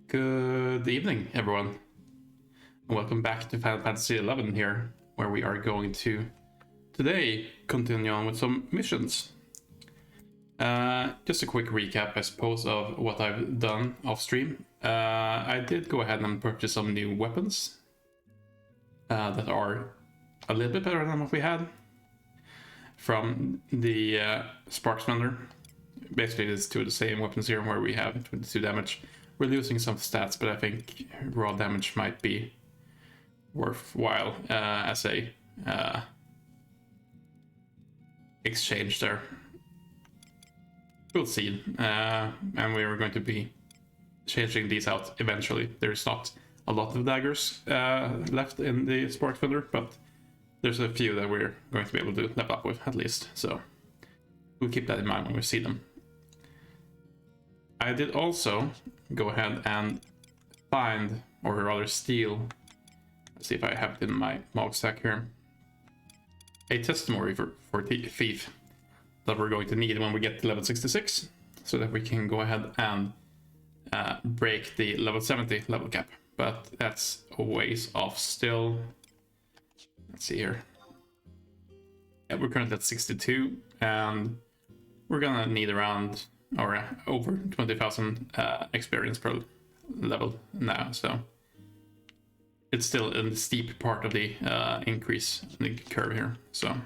Good evening, everyone. Welcome back to Final Fantasy XI here, where we are going to today continue on with some missions. Just a quick recap, I suppose, of what I've done off stream. I did go ahead and purchase some new weapons that are a little bit better than what we had from the Sparks vendor. Basically, it's two of the same weapons here, where we have 22 damage. We're losing some stats, but I think raw damage might be worthwhile as a exchange there. We'll see. And we're going to be changing these out eventually. There's not a lot of daggers left in the Spark Thunder, but there's a few that we're going to be able to level up with at least. So we'll keep that in mind when we see them. I did also go ahead and find, or rather steal, let's see if I have it in my log stack here, a testimony for Thief that we're going to need when we get to level 66, so that we can go ahead and break the level 70 level cap. But that's a ways off still. Let's see here. Yeah, we're currently at 62, and we're gonna need around or over 20,000 experience per level now, so it's still in the steep part of the increase in the curve here. So,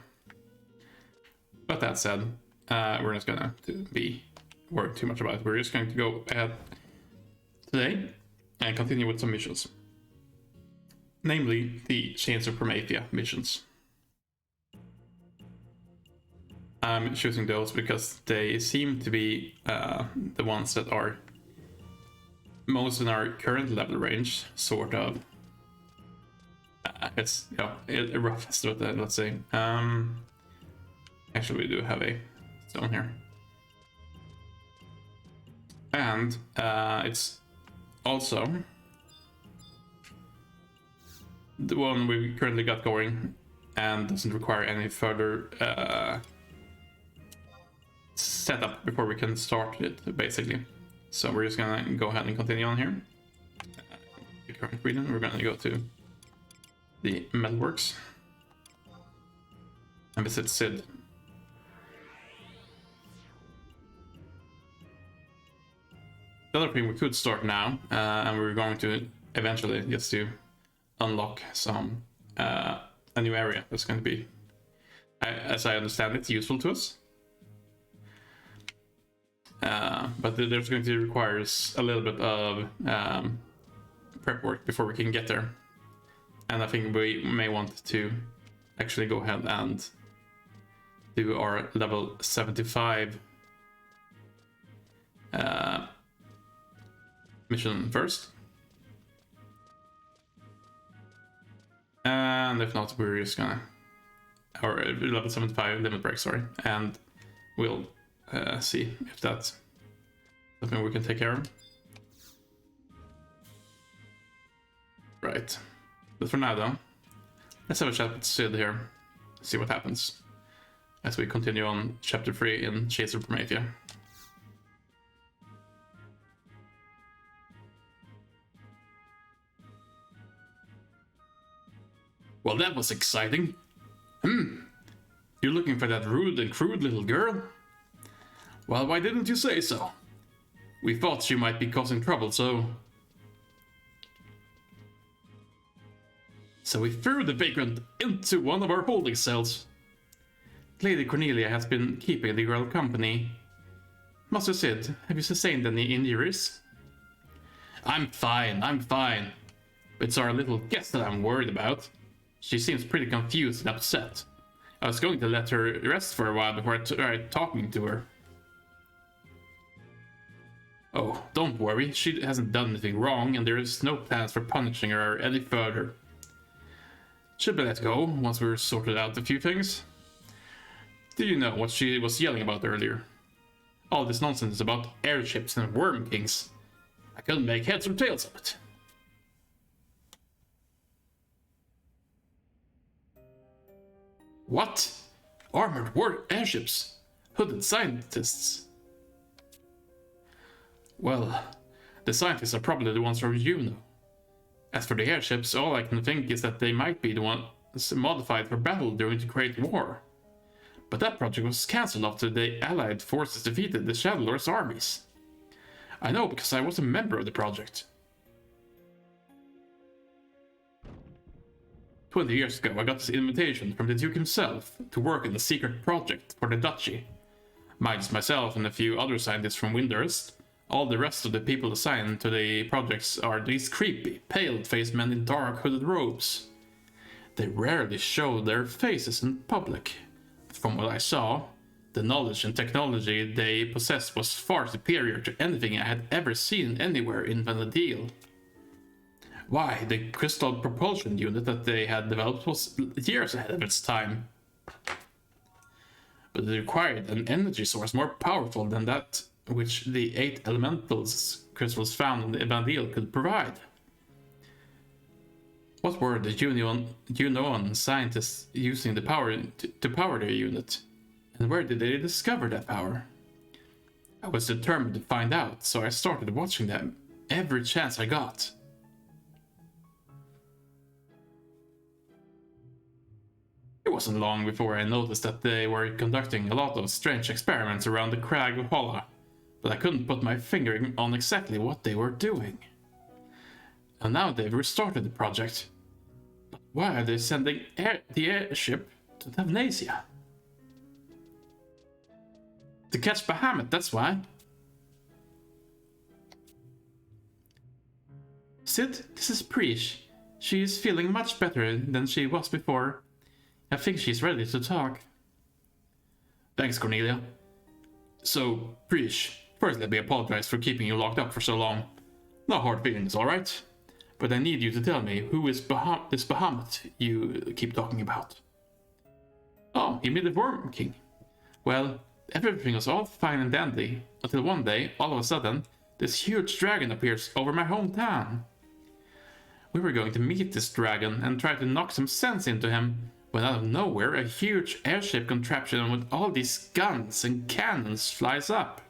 but that said, we're not gonna be worried too much about it. We're just going to go ahead today and continue with some missions, namely the Chains of Prometheia missions. I'm choosing those because they seem to be the ones that are most in our current level range, sort of. It's, you know, a rough estimate, let's say. Actually, we do have a stone here. And it's also the one we currently got going and doesn't require any further setup before we can start it, basically. So we're just gonna go ahead and continue on here. The current region, we're gonna go to the Metalworks and visit Sid. The other thing, we could start now, and we're going to eventually just to unlock some a new area that's going to be, as I understand it, useful to us. But there's going to require a little bit of prep work before we can get there. And I think we may want to actually go ahead and do our level 75 mission first. And if not, we're just gonna, or level 75 limit break, sorry, and we'll see if that's something we can take care of. Right. But for now, though, let's have a chat with Sid here, see what happens as we continue on Chapter 3 in Chains of Prometheia. Well, that was exciting. You're looking for that rude and crude little girl? Well, why didn't you say so? We thought she might be causing trouble, so we threw the vagrant into one of our holding cells. Lady Cornelia has been keeping the girl company. Master Sid, have you sustained any injuries? I'm fine. It's our little guest that I'm worried about. She seems pretty confused and upset. I was going to let her rest for a while before I tried talking to her. Oh, don't worry, she hasn't done anything wrong, and there is no plans for punishing her any further. She'll be let go once we're sorted out a few things. Do you know what she was yelling about earlier? All this nonsense about airships and worm kings. I couldn't make heads or tails of it. What? Armored airships? Hooded scientists? Well, The scientists are probably the ones from Juno. As for the airships, all I can think is that they might be the ones modified for battle during the Great War. But that project was cancelled after the Allied forces defeated the Shadow Lord's armies. I know because I was a member of the project. 20 years ago, I got this invitation from the Duke himself to work in a secret project for the Duchy. Minus myself and a few other scientists from Windurst, all the rest of the people assigned to the projects are these creepy, pale-faced men in dark hooded robes. They rarely show their faces in public. From what I saw, the knowledge and technology they possessed was far superior to anything I had ever seen anywhere in Vanadil. Why, the crystal propulsion unit that they had developed was years ahead of its time. But it required an energy source more powerful than that which the 8 elementals crystals found in Vanadil could provide. What were the Junoan scientists using the power to power their unit? And where did they discover that power? I was determined to find out, so I started watching them every chance I got. It wasn't long before I noticed that they were conducting a lot of strange experiments around the Crag of Holla, but I couldn't put my finger on exactly what they were doing. And now they've restarted the project. But why are they sending the airship to Tavnasia? To catch Bahamut, that's why. Sid, this is Preesh. She is feeling much better than she was before. I think she's ready to talk. Thanks, Cornelia. So, Preesh, first let me apologize for keeping you locked up for so long. No hard feelings, alright? But I need you to tell me who is this Bahamut you keep talking about. Oh, you mean the Worm King? Well, everything was all fine and dandy, until one day, all of a sudden, this huge dragon appears over my hometown. We were going to meet this dragon and try to knock some sense into him, when out of nowhere a huge airship contraption with all these guns and cannons flies up.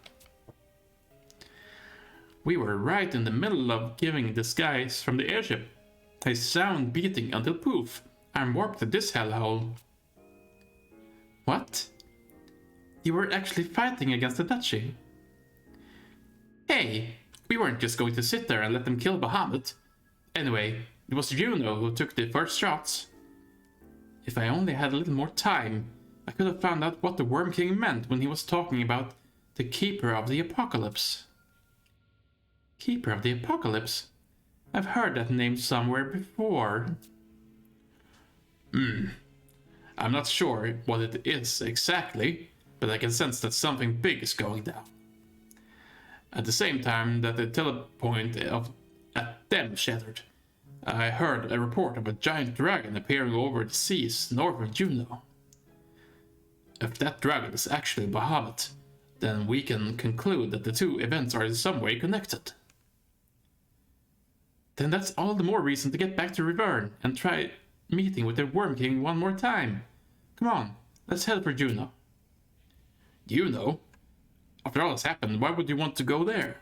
We were right in the middle of giving this guy from the airship a sound beating until poof, I'm warped to this hellhole. What? You were actually fighting against the Duchy? Hey, we weren't just going to sit there and let them kill Bahamut. Anyway, it was Juno who took the first shots. If I only had a little more time, I could have found out what the Worm King meant when he was talking about the Keeper of the Apocalypse. Keeper of the Apocalypse? I've heard that name somewhere before. I'm not sure what it is exactly, but I can sense that something big is going down. At the same time that the telepoint at them shattered, I heard a report of a giant dragon appearing over the seas north of Juno. If that dragon is actually Bahamut, then we can conclude that the two events are in some way connected. Then that's all the more reason to get back to Riverne and try meeting with the Worm King one more time. Come on, let's head for Juno. Juno? After all has happened, why would you want to go there?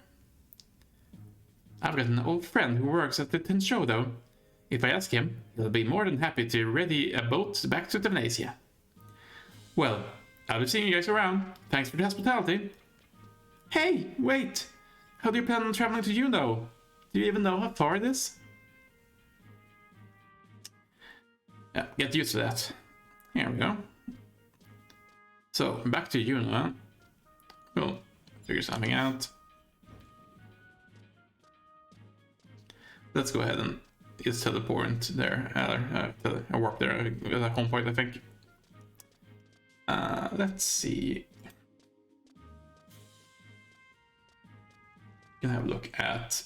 I've got an old friend who works at the Tin Show, though. If I ask him, he'll be more than happy to ready a boat back to Tavnasia. Well, I'll be seeing you guys around. Thanks for the hospitality. Hey, wait! How do you plan on traveling to Juno? Do you even know how far it is? Yeah, get used to that. Here we go. So, back to Juno. We'll figure something out. Let's go ahead and just teleport there. I warp there at a home point, I think. Let's see. You can have a look at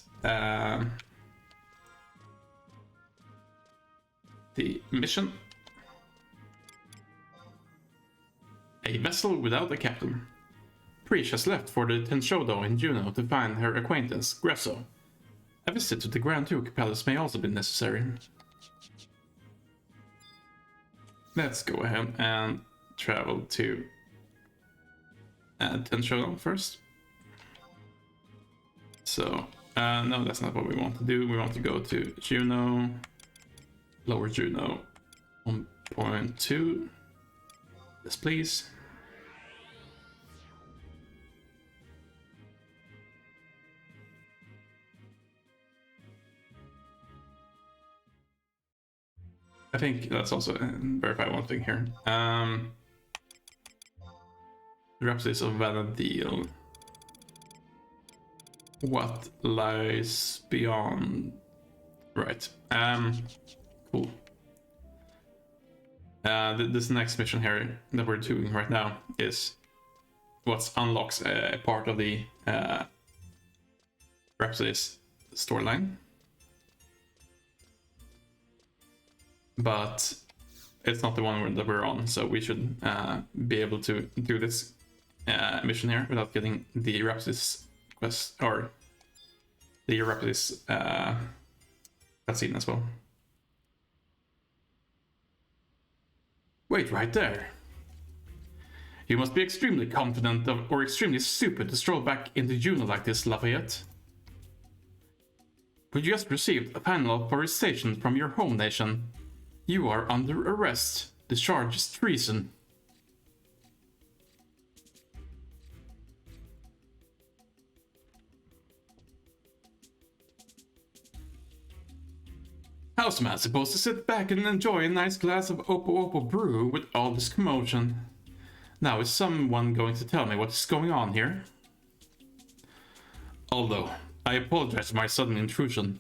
the mission. A vessel without a captain. Preesh has left for the Tenshodo in Juno to find her acquaintance, Gresso. A visit to the Grand Duke Palace may also be necessary. Let's go ahead and travel to Tenshodo first. So, No, that's not what we want to do. We want to go to Juno, lower Juno 1.2. Yes, please. I think let's also verify one thing here. Rhapsodies of Vanadil. What lies beyond? Right. Cool. This next mission here that we're doing right now is what unlocks a part of the Rhapsodies storyline. But it's not the one that we're on, so we should be able to do this mission here without getting the Rhapsodies quest, or the Rhapsodies cutscene as well. Wait right there. You must be extremely confident or extremely stupid to stroll back into Juno like this, Lafayette. We just received a final authorization from your home nation. You are under arrest. The charge is treason. How's a man supposed to sit back and enjoy a nice glass of Oppo Oppo brew with all this commotion? Now is someone going to tell me what is going on here? Although, I apologize for my sudden intrusion.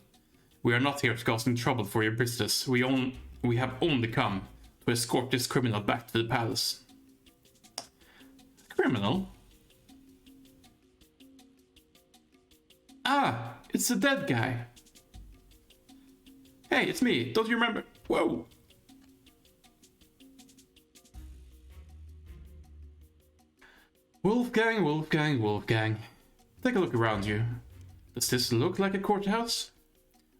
We are not here causing trouble for your business. We have only come to escort this criminal back to the palace. Criminal? Ah, it's the dead guy. Hey, it's me. Don't you remember? Whoa. Wolfgang, Wolfgang, Wolfgang. Take a look around you. Does this look like a courthouse?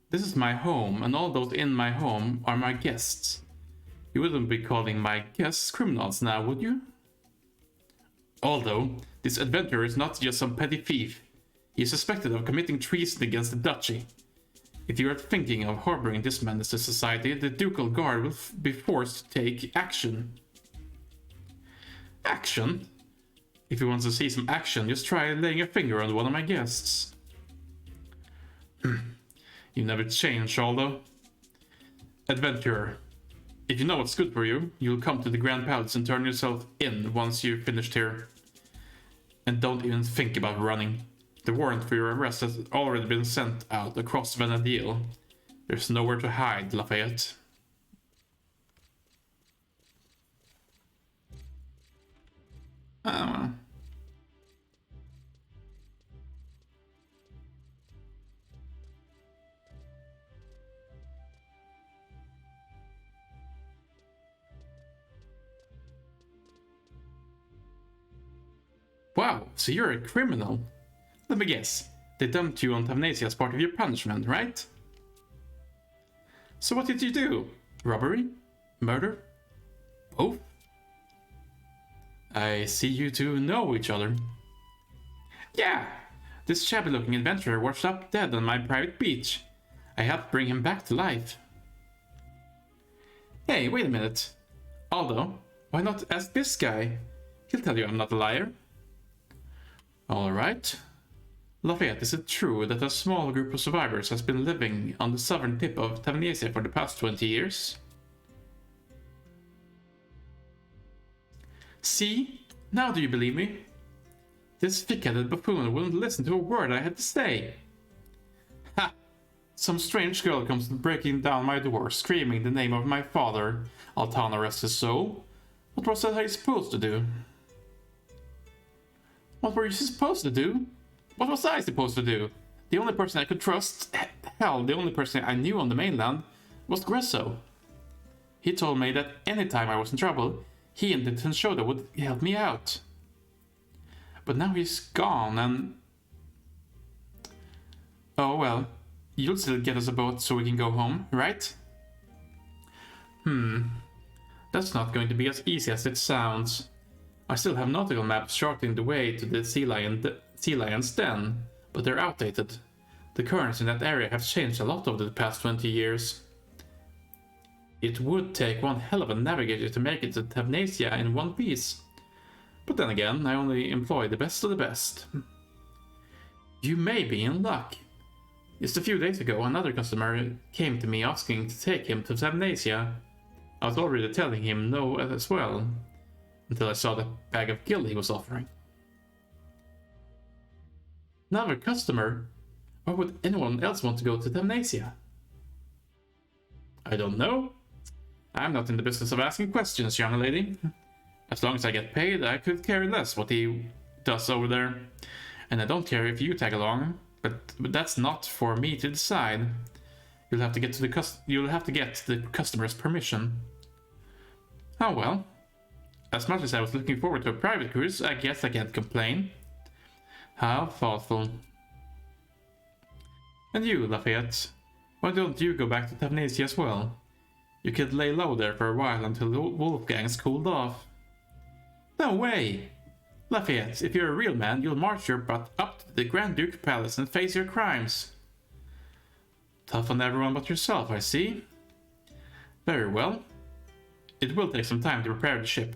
This is my home, and all those in my home are my guests. You wouldn't be calling my guests criminals now, would you? Although, this adventurer is not just some petty thief. He is suspected of committing treason against the duchy. If you are thinking of harboring this menace to society, the Ducal Guard will be forced to take action. Action? If you want to see some action, just try laying a finger on one of my guests. You never change, although. Adventurer. If you know what's good for you, you'll come to the Grand Palace and turn yourself in once you've finished here. And don't even think about running. The warrant for your arrest has already been sent out across Vanadil. There's nowhere to hide, Lafayette. Oh. Wow, so you're a criminal. Let me guess, they dumped you on Tavnacia as part of your punishment, right? So what did you do? Robbery? Murder? Both? I see you two know each other. Yeah, this shabby-looking adventurer washed up dead on my private beach. I helped bring him back to life. Hey, wait a minute. Aldo, why not ask this guy? He'll tell you I'm not a liar. Alright. Lafayette, is it true that a small group of survivors has been living on the southern tip of Tavnacia for the past 20 years? See? Now do you believe me? This thick-headed buffoon wouldn't listen to a word I had to say. Ha! Some strange girl comes breaking down my door, screaming the name of my father. Altana rest his soul. What was I supposed to do? What were you supposed to do? What was I supposed to do? The only person I could trust, hell, the only person I knew on the mainland, was Gresso. He told me that anytime I was in trouble, he and the Tenshoda would help me out. But now he's gone and... Oh well, you'll still get us a boat so we can go home, right? That's not going to be as easy as it sounds. I still have nautical maps charting the way to the sea lion's den, but they're outdated. The currents in that area have changed a lot over the past 20 years. It would take one hell of a navigator to make it to Tavnasia in one piece. But then again, I only employ the best of the best. You may be in luck. Just a few days ago, another customer came to me asking to take him to Tavnasia. I was already telling him no as well, until I saw the bag of gill he was offering. Another customer? Why would anyone else want to go to Tavnasia? I don't know. I'm not in the business of asking questions, young lady. As long as I get paid, I could care less what he does over there. And I don't care if you tag along, but that's not for me to decide. You'll have to get the customer's permission. Oh well. As much as I was looking forward to a private cruise, I guess I can't complain. How thoughtful. And you, Lafayette, why don't you go back to Tavnasia as well? You could lay low there for a while until the Wolfgang's cooled off. No way! Lafayette, if you're a real man, you'll march your butt up to the Grand Duke Palace and face your crimes. Tough on everyone but yourself, I see. Very well. It will take some time to prepare the ship.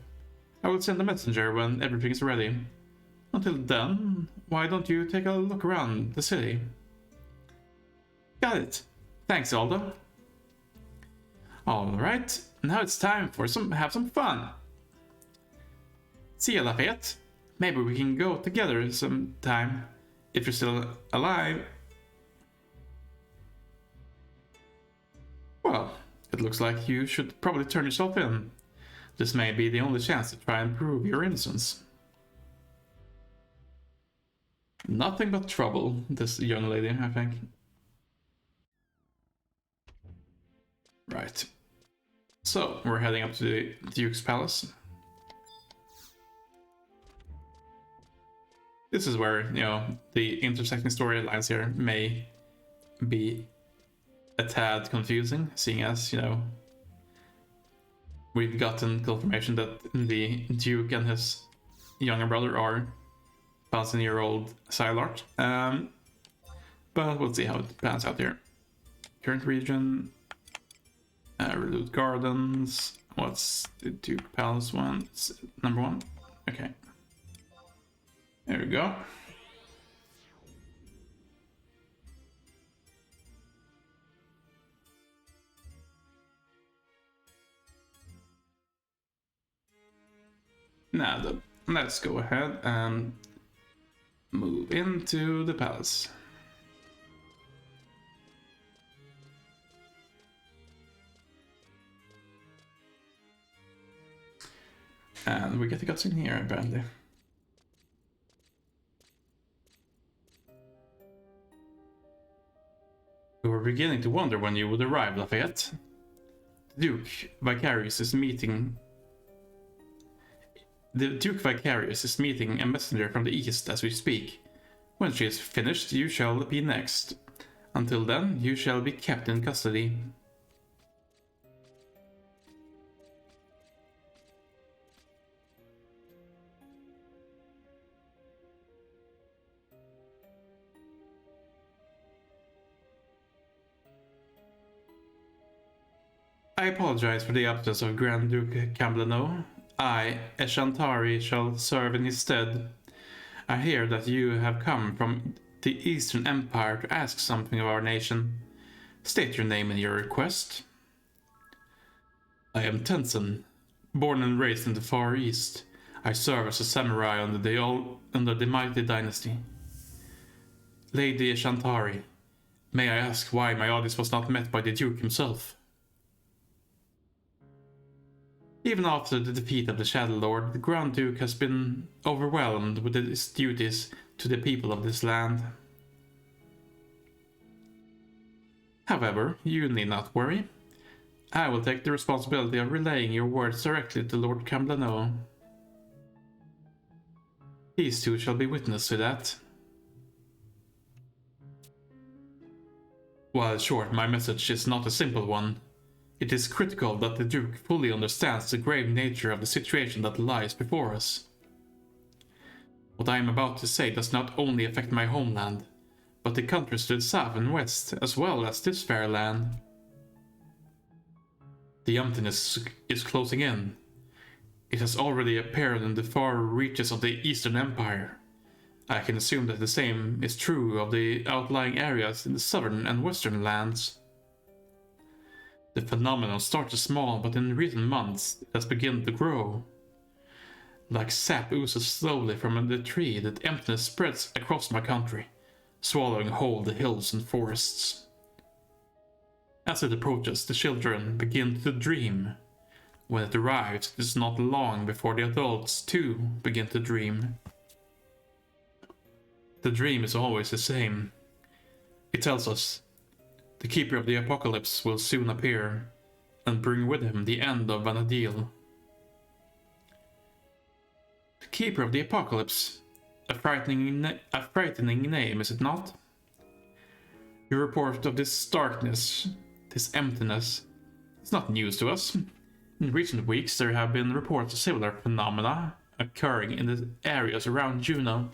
I will send a messenger when everything is ready. Until then, why don't you take a look around the city? Got it. Thanks, Aldo. Alright, now it's time for have some fun. See ya, Lafayette. Maybe we can go together sometime, if you're still alive. Well, it looks like you should probably turn yourself in. This may be the only chance to try and prove your innocence. Nothing but trouble, this young lady, I think. Right. So, we're heading up to the Duke's Palace. This is where, you know, the intersecting storylines here may be a tad confusing, seeing as, you know, we've gotten confirmation that the Duke and his younger brother are 1,000-year-old Silart. But we'll see how it pans out here. Current region. Reloot Gardens. What's the Duke Palace one? It's number 1. Okay. There we go. Now, let's go ahead and move into the palace. And we get the cutscene here, apparently. We were beginning to wonder when you would arrive, Lafayette. The Duke Vicarious is meeting a messenger from the east as we speak. When she is finished, you shall be next. Until then, you shall be kept in custody. I apologize for the absence of Grand Duke Camblano. I, Eshantari, shall serve in his stead. I hear that you have come from the Eastern Empire to ask something of our nation. State your name and your request. I am Tensen, born and raised in the Far East. I serve as a samurai under the mighty dynasty. Lady Eshantari, may I ask why my audience was not met by the Duke himself? Even after the defeat of the Shadow Lord, the Grand Duke has been overwhelmed with his duties to the people of this land. However, you need not worry. I will take the responsibility of relaying your words directly to Lord Camblano. These two shall be witness to that. While short, my message is not a simple one. It is critical that the Duke fully understands the grave nature of the situation that lies before us. What I am about to say does not only affect my homeland, but the countries to the south and west, as well as this fair land. The emptiness is closing in. It has already appeared in the far reaches of the Eastern Empire. I can assume that the same is true of the outlying areas in the southern and western lands. The phenomenon started small, but in recent months it has begun to grow. Like sap oozes slowly from the tree, the emptiness spreads across my country, swallowing whole the hills and forests. As it approaches, the children begin to dream. When it arrives, it is not long before the adults too begin to dream. The dream is always the same. It tells us, the Keeper of the Apocalypse will soon appear, and bring with him the end of Vanadil. The Keeper of the Apocalypse, a frightening name, is it not? Your report of this darkness, this emptiness, is not news to us. In recent weeks there have been reports of similar phenomena occurring in the areas around Juno.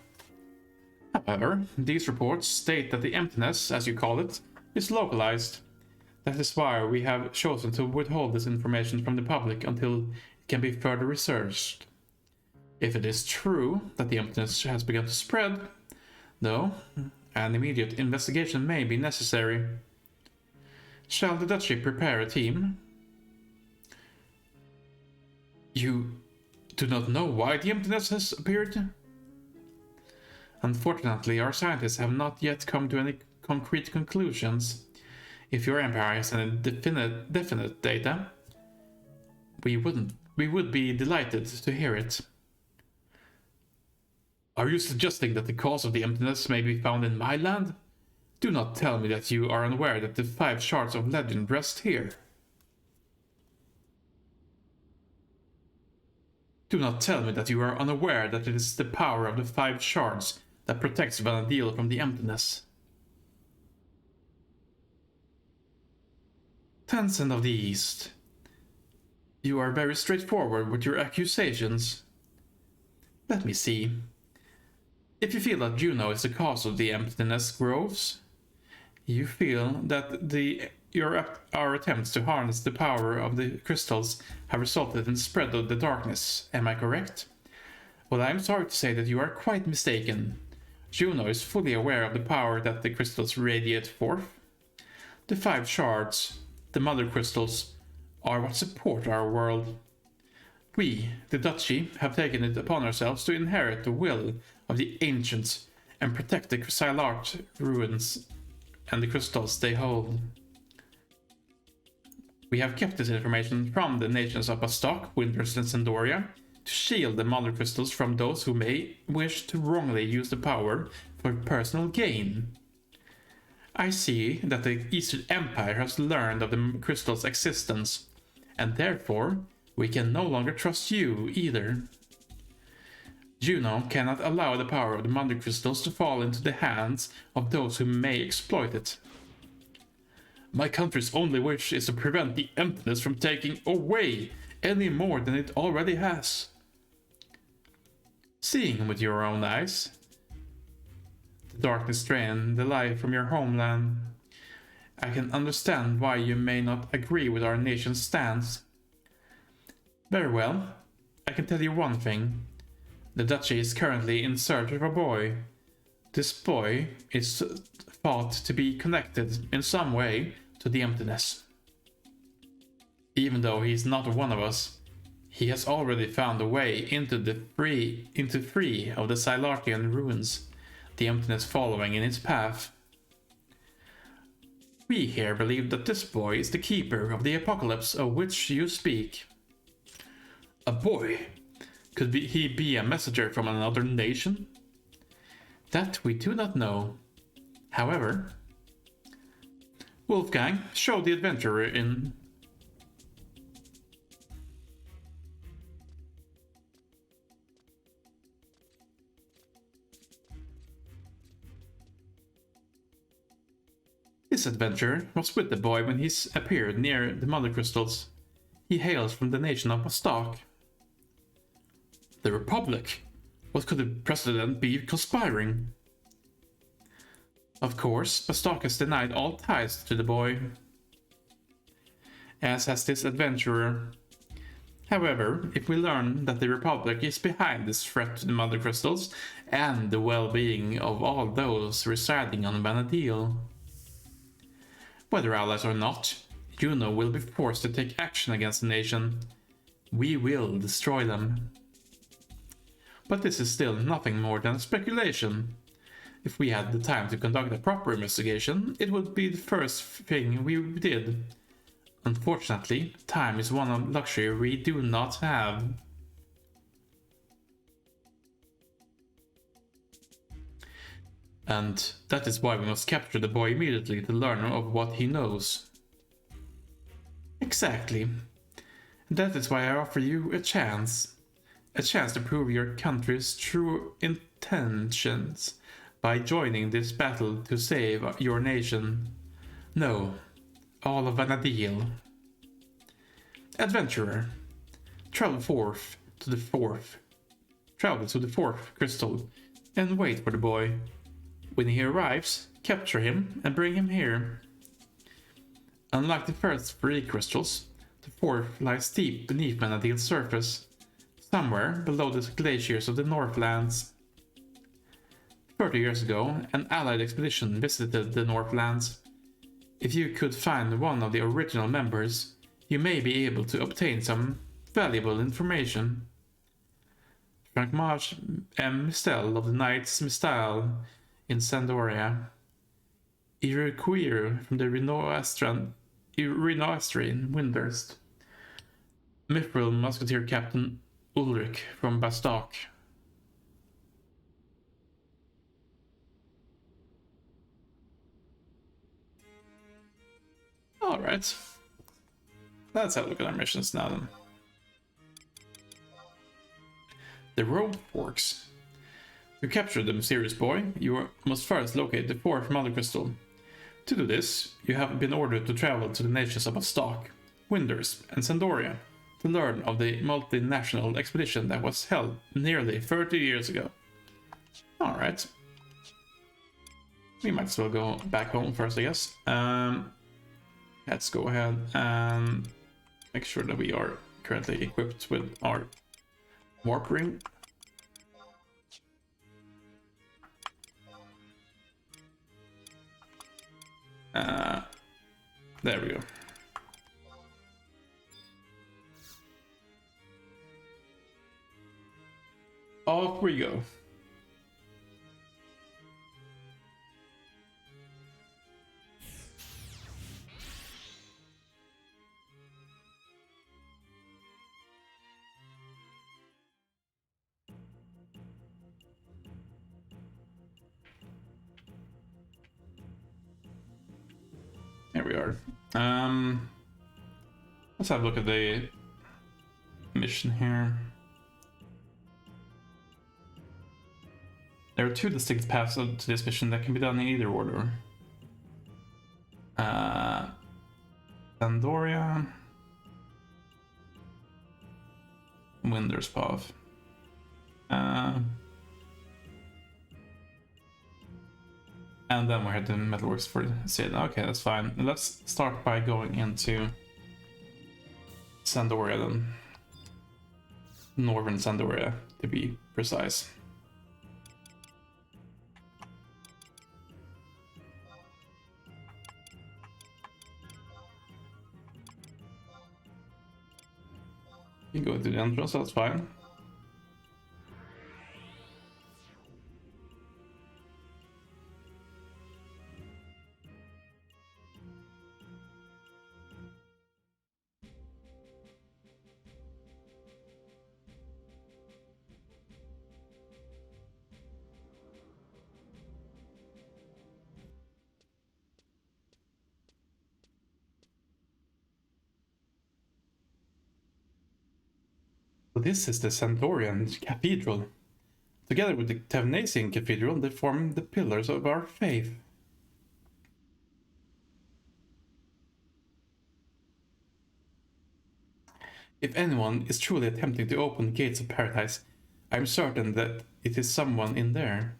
However, these reports state that the emptiness, as you call it, is localized. That is why we have chosen to withhold this information from the public until it can be further researched. If it is true that the emptiness has begun to spread, though, an immediate investigation may be necessary. Shall the Duchy prepare a team? You do not know why the emptiness has appeared? Unfortunately, our scientists have not yet come to any concrete conclusions. If your empire has any definite data, we would be delighted to hear it. Are you suggesting that the cause of the emptiness may be found in my land? Do not tell me that you are unaware that the 5 shards of legend rest here. Do not tell me that you are unaware that it is the power of the 5 shards that protects Vanadil from the emptiness. Tencent of the East, you are very straightforward with your accusations. Let me see. If you feel that Juno is the cause of the emptiness growths, you feel that our attempts to harness the power of the crystals have resulted in the spread of the darkness. Am I correct? Well, I'm sorry to say that you are quite mistaken. Juno is fully aware of the power that the crystals radiate forth. The 5 shards, the mother crystals, are what support our world. We, the Duchy, have taken it upon ourselves to inherit the will of the ancients and protect the Xylart ruins and the crystals they hold. We have kept this information from the nations of Bastok, Winters, and Sandoria to shield the mother crystals from those who may wish to wrongly use the power for personal gain. I see that the Eastern Empire has learned of the crystal's existence, and therefore we can no longer trust you either. Juno cannot allow the power of the mother crystals to fall into the hands of those who may exploit it. My country's only wish is to prevent the emptiness from taking away any more than it already has. Seeing with your own eyes, the darkness drained the life from your homeland, I can understand why you may not agree with our nation's stance. Very well, I can tell you one thing. The Duchy is currently in search of a boy. This boy is thought to be connected in some way to the emptiness. Even though he is not one of us, he has already found a way into three of the Xylartian ruins, the emptiness following in its path. We here believe that this boy is the Keeper of the Apocalypse of which you speak. A boy? Could he be a messenger from another nation? That we do not know. However, Wolfgang, show the adventurer in. This adventurer was with the boy when he appeared near the mother crystals. He hails from the nation of Bastok. The Republic? What could the president be conspiring? Of course, Bastok has denied all ties to the boy, as has this adventurer. However, if we learn that the Republic is behind this threat to the Mother Crystals and the well-being of all those residing on Vanadil, whether allies or not, Juno will be forced to take action against the nation. We will destroy them. But this is still nothing more than speculation. If we had the time to conduct a proper investigation, it would be the first thing we did. Unfortunately, time is one of luxury we do not have. And that is why we must capture the boy immediately to learn of what he knows. Exactly. And that is why I offer you a chance. A chance to prove your country's true intentions by joining this battle to save your nation. No, all of Vanadil. Adventurer, travel to the fourth crystal and wait for the boy. When he arrives, capture him and bring him here. Unlike the first 3 crystals, the fourth lies deep beneath Vanadil's surface, somewhere below the glaciers of the Northlands. 30 years ago, an allied expedition visited the Northlands. If you could find one of the original members, you may be able to obtain some valuable information. Frank March M. Mistel of the Knights Mistal in Sandoria. Iroquois from the Renoastrian Windurst. Mithril Musketeer Captain Ulrich from Bastok. Alright. Let's have a look at our missions now then. The Rope Forks. To capture the mysterious boy, you must first locate the 4th Mother Crystal. To do this, you have been ordered to travel to the nations of Bastok, Windurst, and Sandoria to learn of the multinational expedition that was held nearly 30 years ago. Alright. We might as well go back home first, I guess. Let's go ahead and make sure that we are currently equipped with our warp ring. There we go. Off we go. There we are. Let's have a look at the mission here. There are 2 distinct paths to this mission that can be done in either order. Sandoria, Windurst path. And then we're heading to Metalworks for Sid. Okay, that's fine. Let's start by going into Sandoria then. Northern Sandoria, to be precise. You can go to the entrance, that's fine. This is the Sandorian Cathedral. Together with the Tavnasian Cathedral, they form the pillars of our faith. If anyone is truly attempting to open the gates of paradise, I am certain that it is someone in there.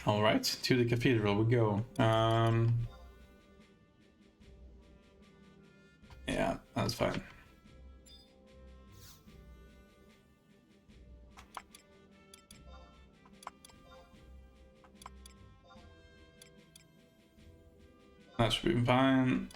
Alright, to the cathedral we go. Yeah, that's fine. That should be fine.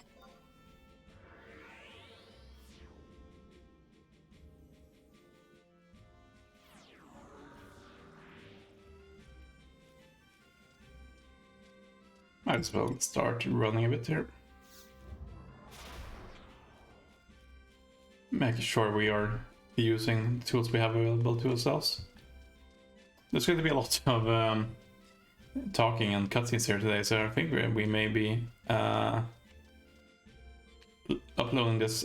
Might as well start running a bit here. Making sure we are using the tools we have available to ourselves. There's going to be a lot of talking and cutscenes here today, so I think we may be uploading this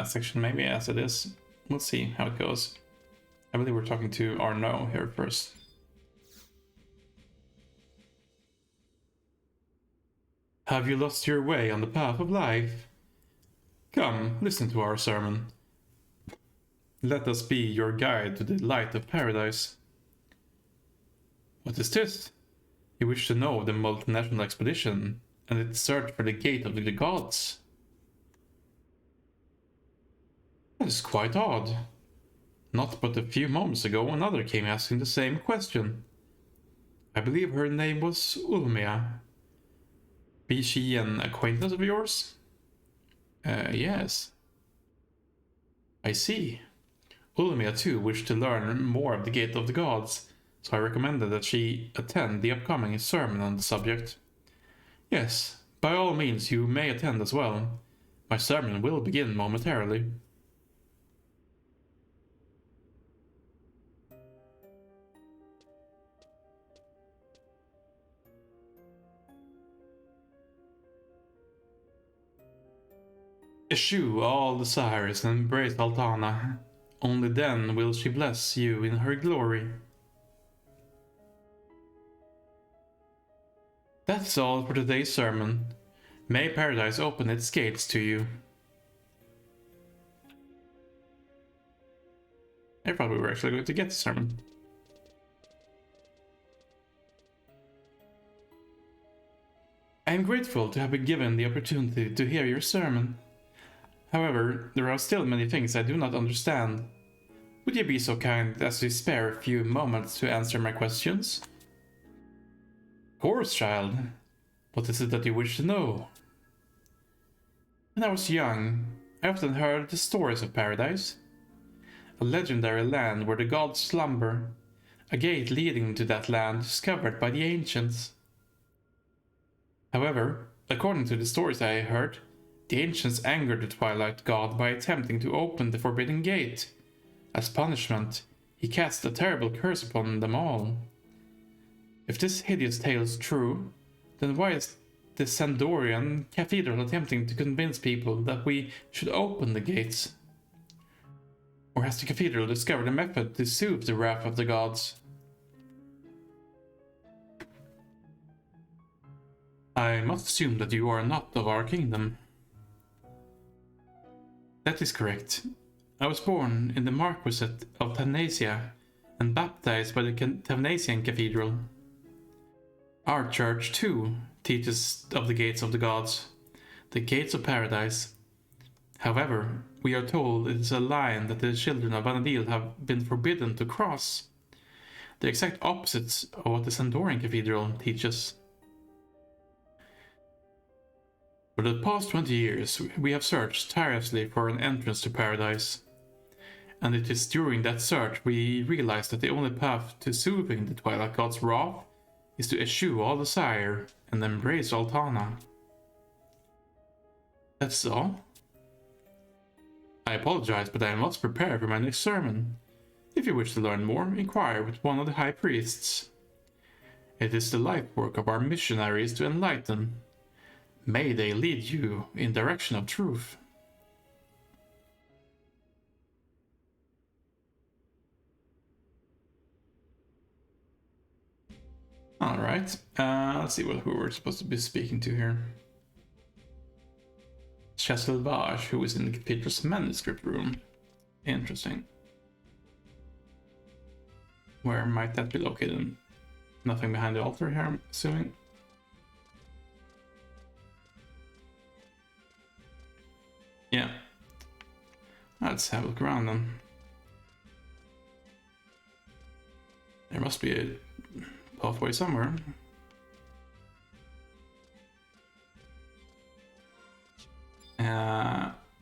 section maybe as it is. We'll see how it goes. I believe we're talking to Arnaud here first. Have you lost your way on the path of life? Come, listen to our sermon. Let us be your guide to the light of paradise. What is this? You wish to know the multinational expedition and its search for the gate of the gods? That is quite odd. Not but a few moments ago another came asking the same question. I believe her name was Ulmia. Be she an acquaintance of yours? Yes. I see. Ulmia too wished to learn more of the Gate of the Gods, so I recommended that she attend the upcoming sermon on the subject. Yes, by all means you may attend as well. My sermon will begin momentarily. Eschew all desires and embrace Altana. Only then will she bless you in her glory. That's all for today's sermon. May paradise open its gates to you. I thought we were actually going to get the sermon. I am grateful to have been given the opportunity to hear your sermon. However, there are still many things I do not understand. Would you be so kind as to spare a few moments to answer my questions? Of course, child. What is it that you wish to know? When I was young, I often heard the stories of paradise. A legendary land where the gods slumber. A gate leading to that land discovered by the ancients. However, according to the stories I heard, the ancients angered the Twilight God by attempting to open the forbidden gate. As punishment, he cast a terrible curse upon them all. If this hideous tale is true, then why is the Sandorian Cathedral attempting to convince people that we should open the gates? Or has the Cathedral discovered a method to soothe the wrath of the gods? I must assume that you are not of our kingdom. That is correct. I was born in the Marquisate of Tavnacia and baptized by the Tavnacian Cathedral. Our church, too, teaches of the gates of the gods, the gates of paradise. However, we are told it is a line that the children of Vanadil have been forbidden to cross. The exact opposites of what the Sandorian Cathedral teaches. For the past 20 years, we have searched tirelessly for an entrance to paradise. And it is during that search we realized that the only path to soothing the Twilight God's wrath is to eschew all desire and embrace Altana. That's all? I apologize, but I am not prepared for my next sermon. If you wish to learn more, inquire with one of the high priests. It is the life work of our missionaries to enlighten. May they lead you in direction of truth. Alright, let's see who we're supposed to be speaking to here. Chastelvage, who is in the Cathedral's Manuscript Room. Interesting. Where might that be located? Nothing behind the altar here, I'm assuming. Yeah. Let's have a look around then. There must be a pathway somewhere.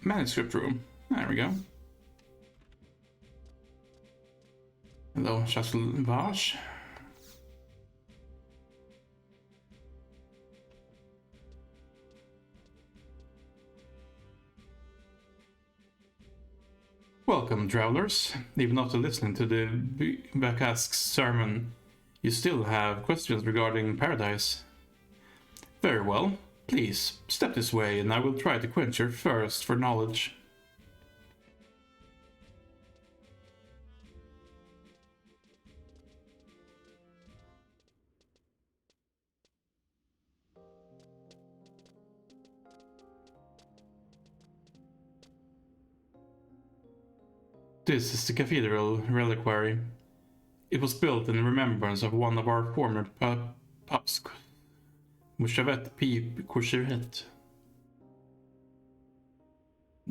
Manuscript Room. There we go. Hello, Chastelvage. Welcome, travelers. Even after listening to the Bakask's sermon, you still have questions regarding paradise. Very well. Please, step this way and I will try to quench your thirst for knowledge. This is the cathedral reliquary. It was built in remembrance of one of our former paps, Mushavet P. Courcheret.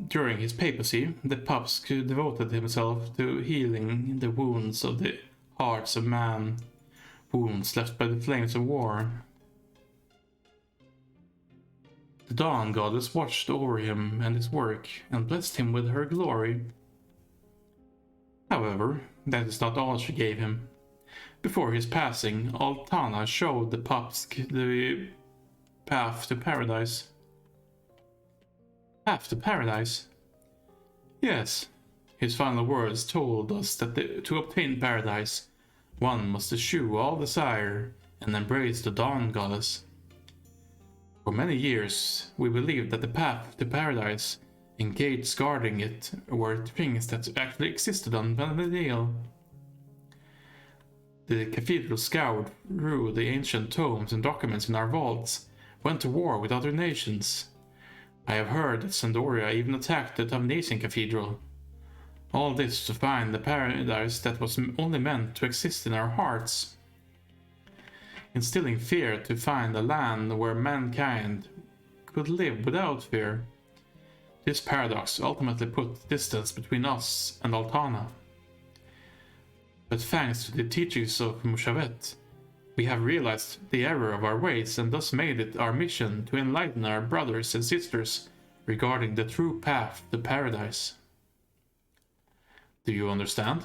During his papacy, the Paps devoted himself to healing the wounds of the hearts of man, wounds left by the flames of war. The Dawn Goddess watched over him and his work, and blessed him with her glory. However, that is not all she gave him. Before his passing, Altana showed the Paps the path to paradise. Path to paradise? Yes. His final words told us that to obtain paradise, one must eschew all desire and embrace the Dawn Goddess. For many years, we believed that the path to paradise and gates guarding it were things that actually existed on Vanadale. The cathedral scoured through the ancient tomes and documents in our vaults, went to war with other nations. I have heard that Sandoria even attacked the Tavnesian cathedral. All this to find the paradise that was only meant to exist in our hearts. Instilling fear to find a land where mankind could live without fear. This paradox ultimately put distance between us and Altana. But thanks to the teachings of Mushavet, we have realized the error of our ways and thus made it our mission to enlighten our brothers and sisters regarding the true path to paradise. Do you understand?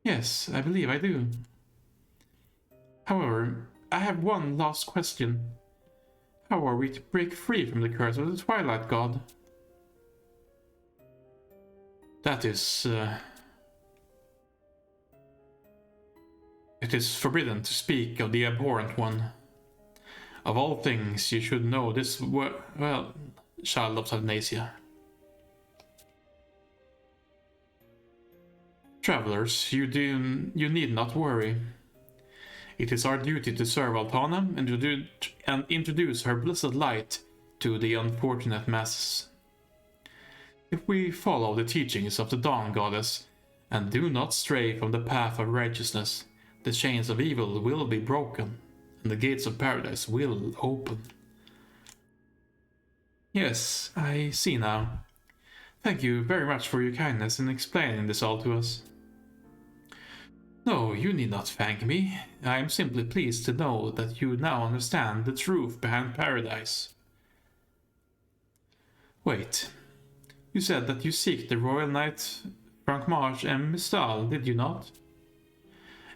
Yes, I believe I do. However, I have one last question. How are we to break free from the curse of the Twilight God? That is... It is forbidden to speak of the abhorrent one. Of all things, you should know this well, child of Tavnesia. Travelers, you need not worry. It is our duty to serve Altana and introduce her blessed light to the unfortunate masses. If we follow the teachings of the Dawn Goddess and do not stray from the path of righteousness, the chains of evil will be broken, and the gates of paradise will open. Yes, I see now. Thank you very much for your kindness in explaining this all to us. No, you need not thank me. I am simply pleased to know that you now understand the truth behind paradise. Wait, you said that you seek the Royal Knight Frankmarch and Mistal, did you not?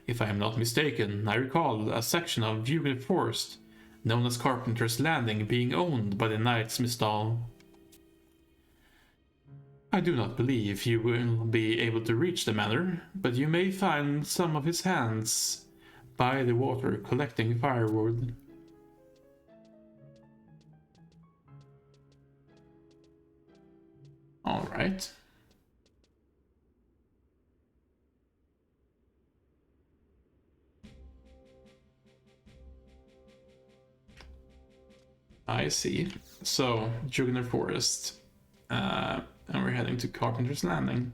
If I am not mistaken, I recall a section of Jubilee Forest, known as Carpenter's Landing, being owned by the Knights Mistal. I do not believe you will be able to reach the manor, but you may find some of his hands by the water collecting firewood. All right. I see. So, Jubilee Forest. And we're heading to Carpenter's Landing.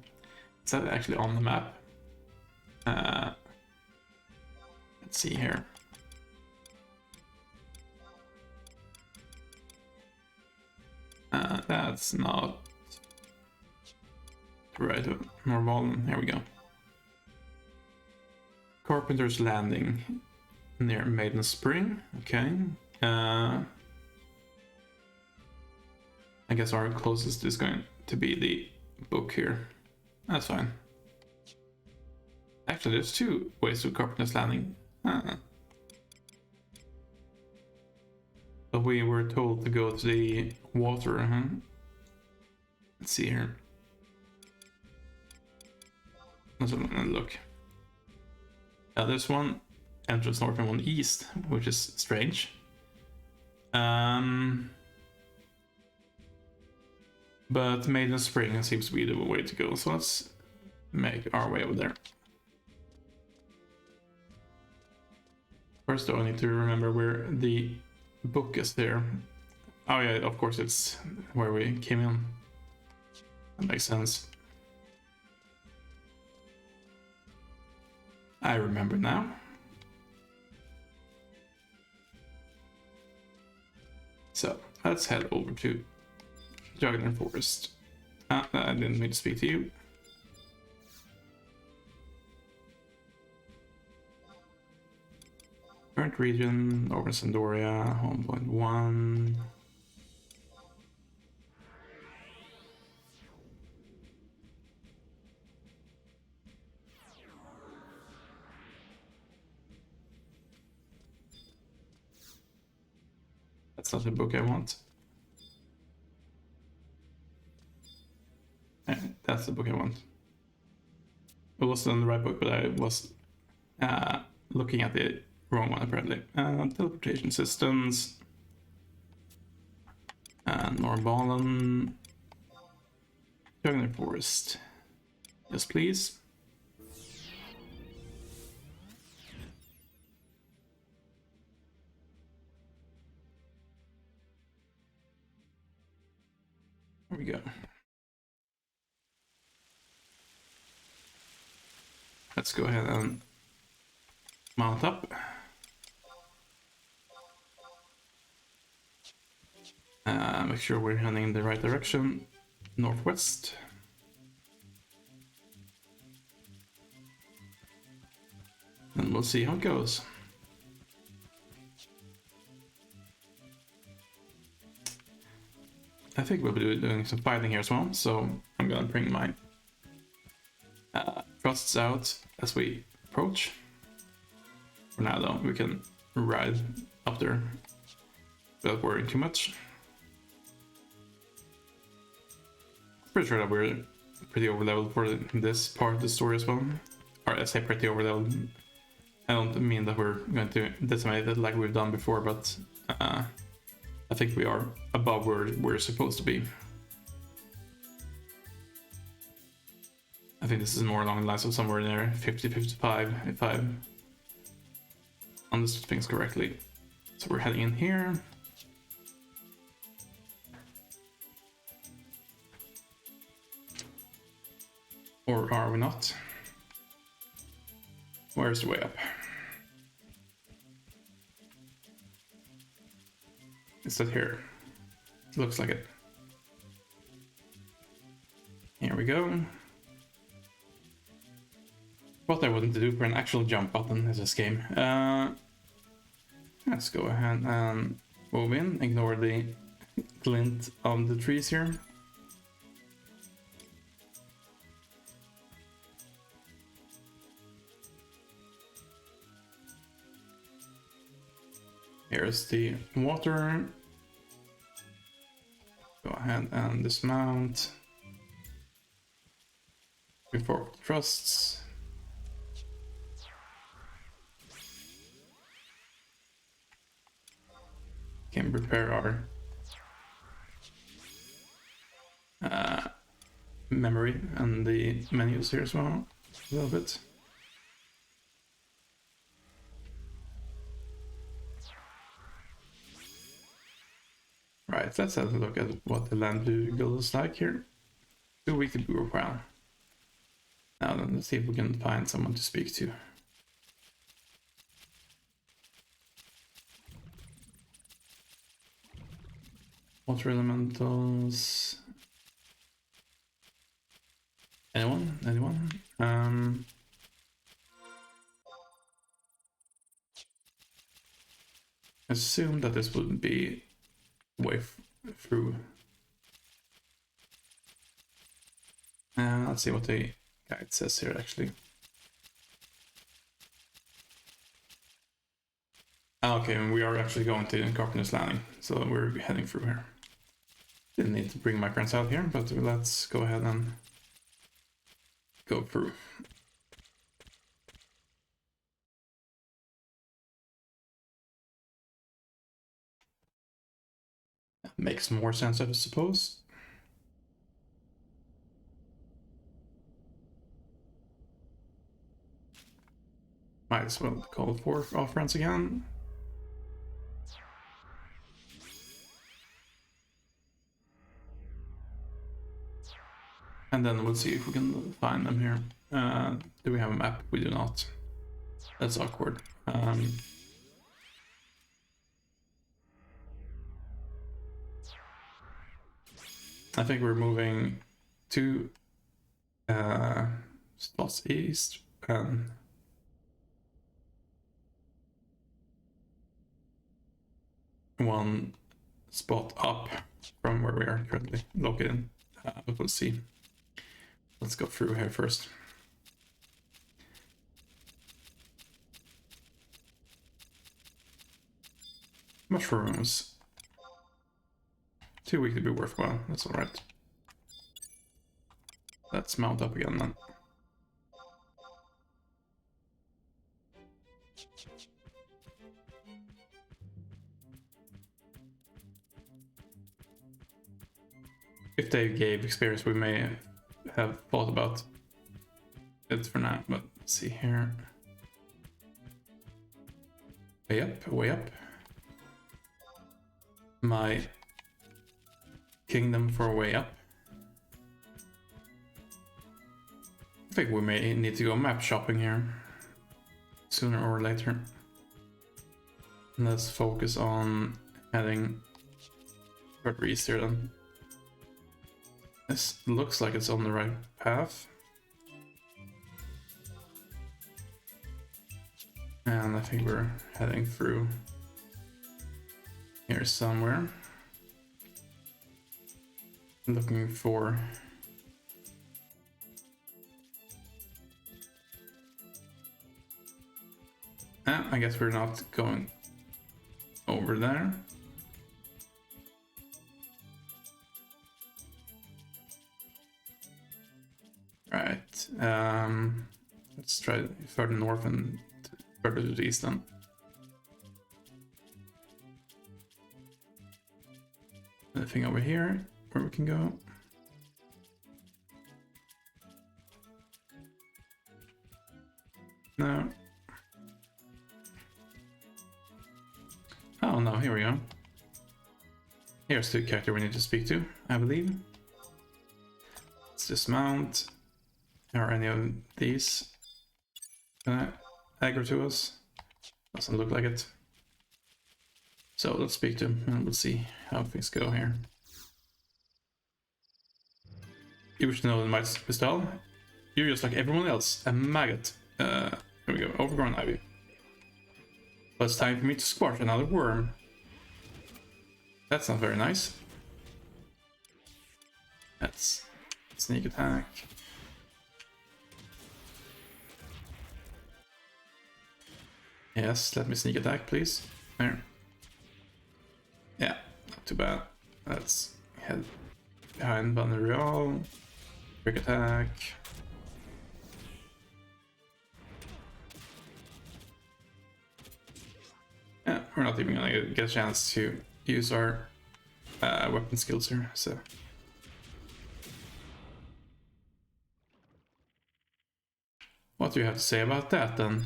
Is that actually on the map? Let's see here. That's not right. Normal. Here we go. Carpenter's Landing near Maiden Spring. Okay. I guess our closest is going to be the book here. That's fine. Actually, there's two ways to Carpenter's Landing. But we were told to go to the water, huh? Let's see here. Let's have a look. There's one entrance north and one east, which is strange. But Maiden Spring seems to be the way to go, so let's make our way over there. First though, I need to remember where the book is there. Oh yeah, of course it's where we came in. That makes sense. I remember now. So let's head over to Juggler Forest. I didn't mean to speak to you. Current region, over Sandoria, home point 1. That's not the book I want. That's the book I want. It wasn't the right book, but I was looking at the wrong one apparently. Teleportation systems. Norrbalen. Juggler Forest. Yes, please. There we go. Let's go ahead and mount up. Make sure we're heading in the right direction, northwest. And we'll see how it goes. I think we'll be doing some fighting here as well, so I'm gonna bring my thrusts out as we approach. For now though, we can ride up there without worrying too much. Pretty sure that we're pretty overleveled for this part of the story as well. Or I say pretty overleveled. I don't mean that we're going to decimate it like we've done before, but I think we are above where we're supposed to be. I think this is more along the lines of somewhere near 50-55 if I've understood things correctly. So we're heading in here. Or are we not? Where's the way up? Is that here? Looks like it. Here we go. What I wouldn't do for an actual jump button is this game. Let's go ahead and move in. Ignore the glint of the trees here. Here's the water. Go ahead and dismount. Before thrusts. Can prepare our memory and the menus here as well a little bit. Right, let's have a look at what the land blue is like here. 2 weeks to Wow. Now then, let's see if we can find someone to speak to. Water elementals. Anyone? Anyone? Assume that this would be way through. Let's see what the guide says here actually. Okay, we are actually going to Carpenter's Landing, so we're heading through here. Didn't need to bring my friends out here, but let's go ahead and go through. That makes more sense, I suppose. Might as well call for our friends again. And then we'll see if we can find them here. Do we have a map? We do not. That's awkward. I think we're moving 2 spots east and 1 spot up from where we are currently located. But we'll see. Let's go through here first. Mushrooms. Too weak to be worthwhile. That's alright. Let's mount up again then. If they gave experience, we may have thought about it for now, but let's see here. Way up, way up. My kingdom for way up. I think we may need to go map shopping here sooner or later. Let's focus on heading further east here then. This looks like it's on the right path. And I think we're heading through here somewhere. Looking for I guess we're not going over there. Right. Let's try further north and further to the east then. Anything over here where we can go? No. Oh no, here we go. Here's the character we need to speak to, I believe. Let's dismount. Are any of these gonna aggro to us? Doesn't look like it. So let's speak to him and we'll see how things go here. You wish to know the Might's Pistol? You're just like everyone else, a maggot. Here we go, overgrown ivy. But it's time for me to squash another worm. That's not very nice. That's sneak attack. Yes, let me sneak attack, please. There. Yeah, not too bad. Let's head behind Bannerreal. Quick attack. Yeah, we're not even gonna get a chance to use our weapon skills here, so. What do you have to say about that then?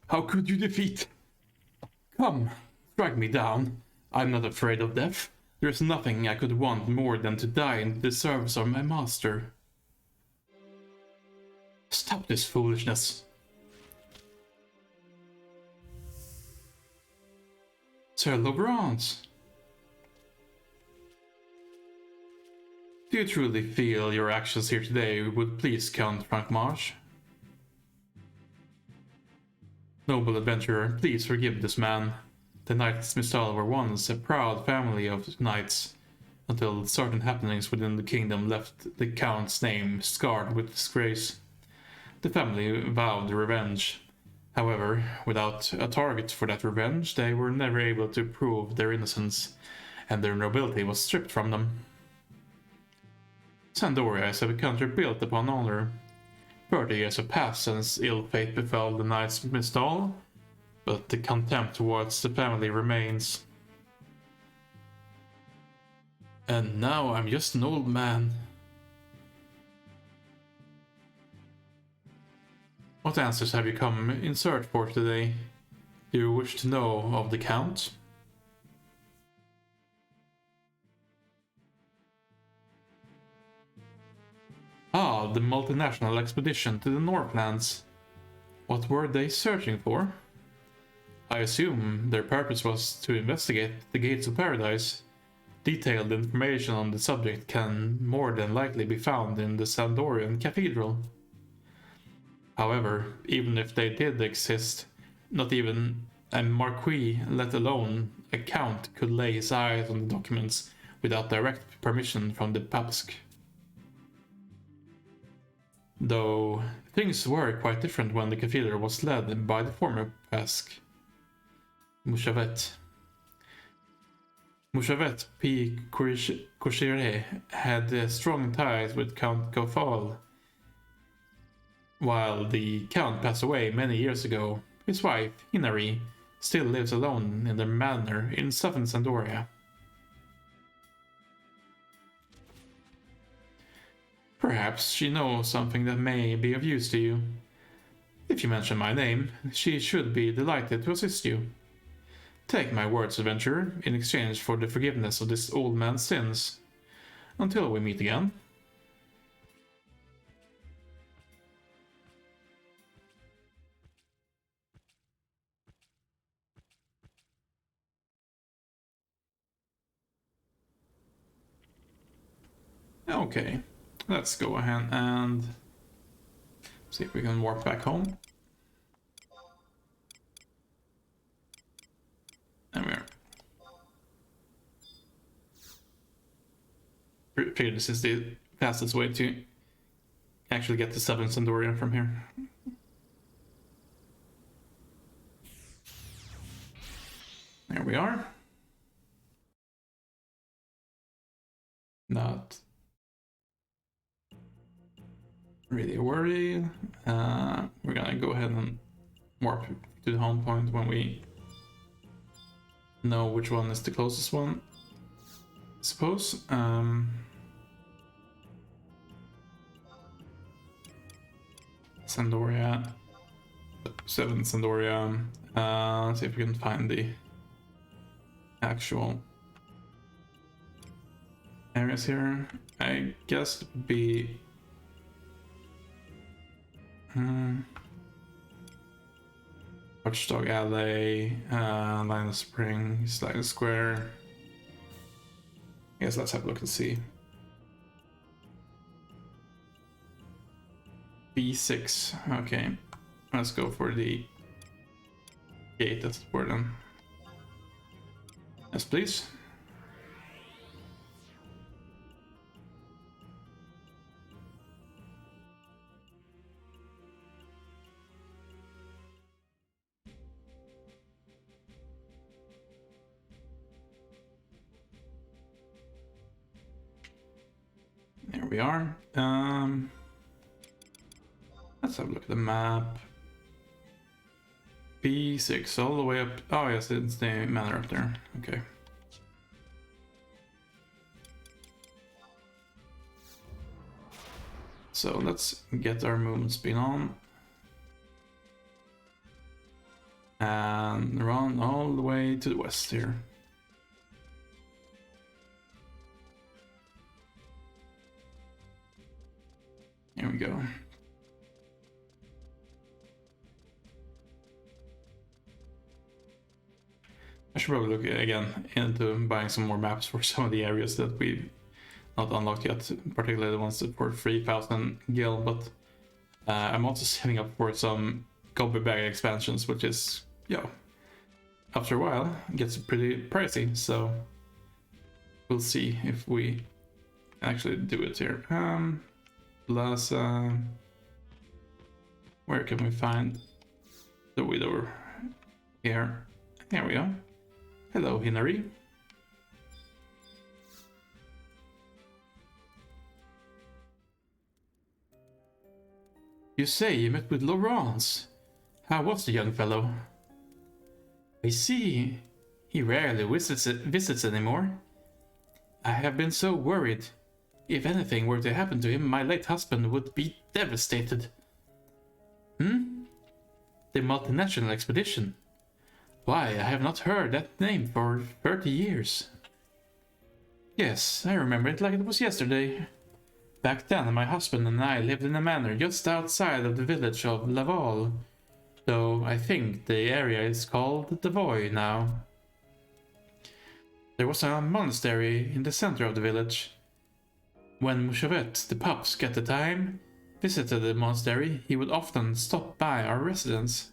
How could you defeat? Come, strike me down. I'm not afraid of death. There's nothing I could want more than to die in the service of my master. Stop this foolishness. Celebrants! Do you truly feel your actions here today would please Count Frankmarch? Noble adventurer, please forgive this man. The Knights Mistal were once a proud family of knights, until certain happenings within the kingdom left the Count's name scarred with disgrace. The family vowed revenge. However, without a target for that revenge, they were never able to prove their innocence, and their nobility was stripped from them. Sandoria is a country built upon honor. 30 years have passed since ill fate befell the Knights Mistal, but the contempt towards the family remains. And now I'm just an old man. What answers have you come in search for today? Do you wish to know of the Count? Ah, the multinational expedition to the Northlands. What were they searching for? I assume their purpose was to investigate the Gates of Paradise. Detailed information on the subject can more than likely be found in the Sandorian Cathedral. However, even if they did exist, not even a marquis, let alone a count, could lay his eyes on the documents without direct permission from the Papsk. Though things were quite different when the cathedral was led by the former Papsk, Mushavet. Mushavet P. Koshire had strong ties with Count Gofal. While the Count passed away many years ago, his wife, Hinari, still lives alone in their manor in southern Sandoria. Perhaps she knows something that may be of use to you. If you mention my name, she should be delighted to assist you. Take my words, adventurer, in exchange for the forgiveness of this old man's sins. Until we meet again. Okay, let's go ahead and see if we can warp back home. There we are. Figure this is the fastest way to actually get to Southern Sandoria from here. There we are. Not really worried. We're gonna go ahead and warp to the home point when we know which one is the closest one, I suppose. Sandoria, 7 Sandoria. Let's see if we can find the actual areas here. I guess it would be Watchdog Alley, Line of Springs, Line Square. I guess let's have a look and see. B6, okay. Let's go for the gate that's for them. Yes, please. There we are. Let's have a look at the map. B6 all the way up. Oh yes, it's the manor up there. Okay. So let's get our movement speed on. And run all the way to the west here. Here we go. I should probably look again into buying some more maps for some of the areas that we've not unlocked yet, particularly the ones for 3000 gil, but I'm also saving up for some copy bag expansions, which is, after a while, gets pretty pricey, so we'll see if we actually do it here. Plus, where can we find the widow? Here. Here we go. Hello, Hinary. You say you met with Laurence. How was the young fellow? I see. He rarely visits anymore. I have been so worried. If anything were to happen to him, my late husband would be devastated. The multinational expedition. Why, I have not heard that name for 30 years. Yes, I remember it like it was yesterday. Back then, my husband and I lived in a manor just outside of the village of Laval, though I think the area is called Devoy now. There was a monastery in the center of the village. When Mouchevet, the Papsk at the time, visited the monastery, he would often stop by our residence.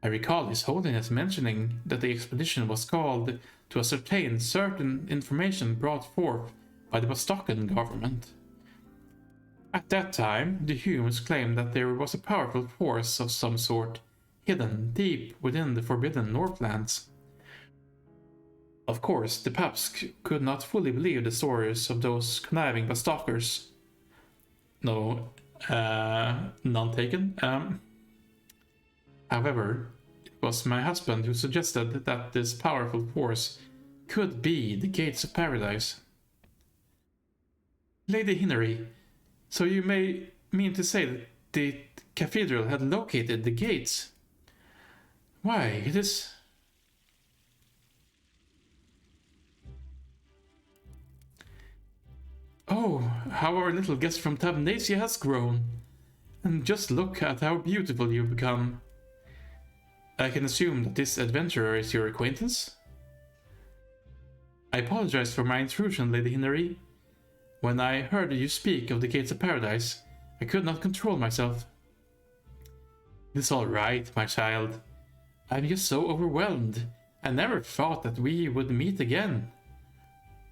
I recall His Holiness mentioning that the expedition was called to ascertain certain information brought forth by the Bastocken government. At that time, the Humes claimed that there was a powerful force of some sort hidden deep within the forbidden Northlands. Of course, the Papsk could not fully believe the stories of those conniving Bastockers. No, none taken. However, it was my husband who suggested that this powerful force could be the Gates of Paradise. Lady Hinary, so you may mean to say that the cathedral had located the gates? Why, it is... Oh, how our little guest from Tabnasia has grown. And just look at how beautiful you've become. I can assume that this adventurer is your acquaintance? I apologize for my intrusion, Lady Hinary. When I heard you speak of the Gates of Paradise, I could not control myself. It is all right, my child. I'm just so overwhelmed. I never thought that we would meet again.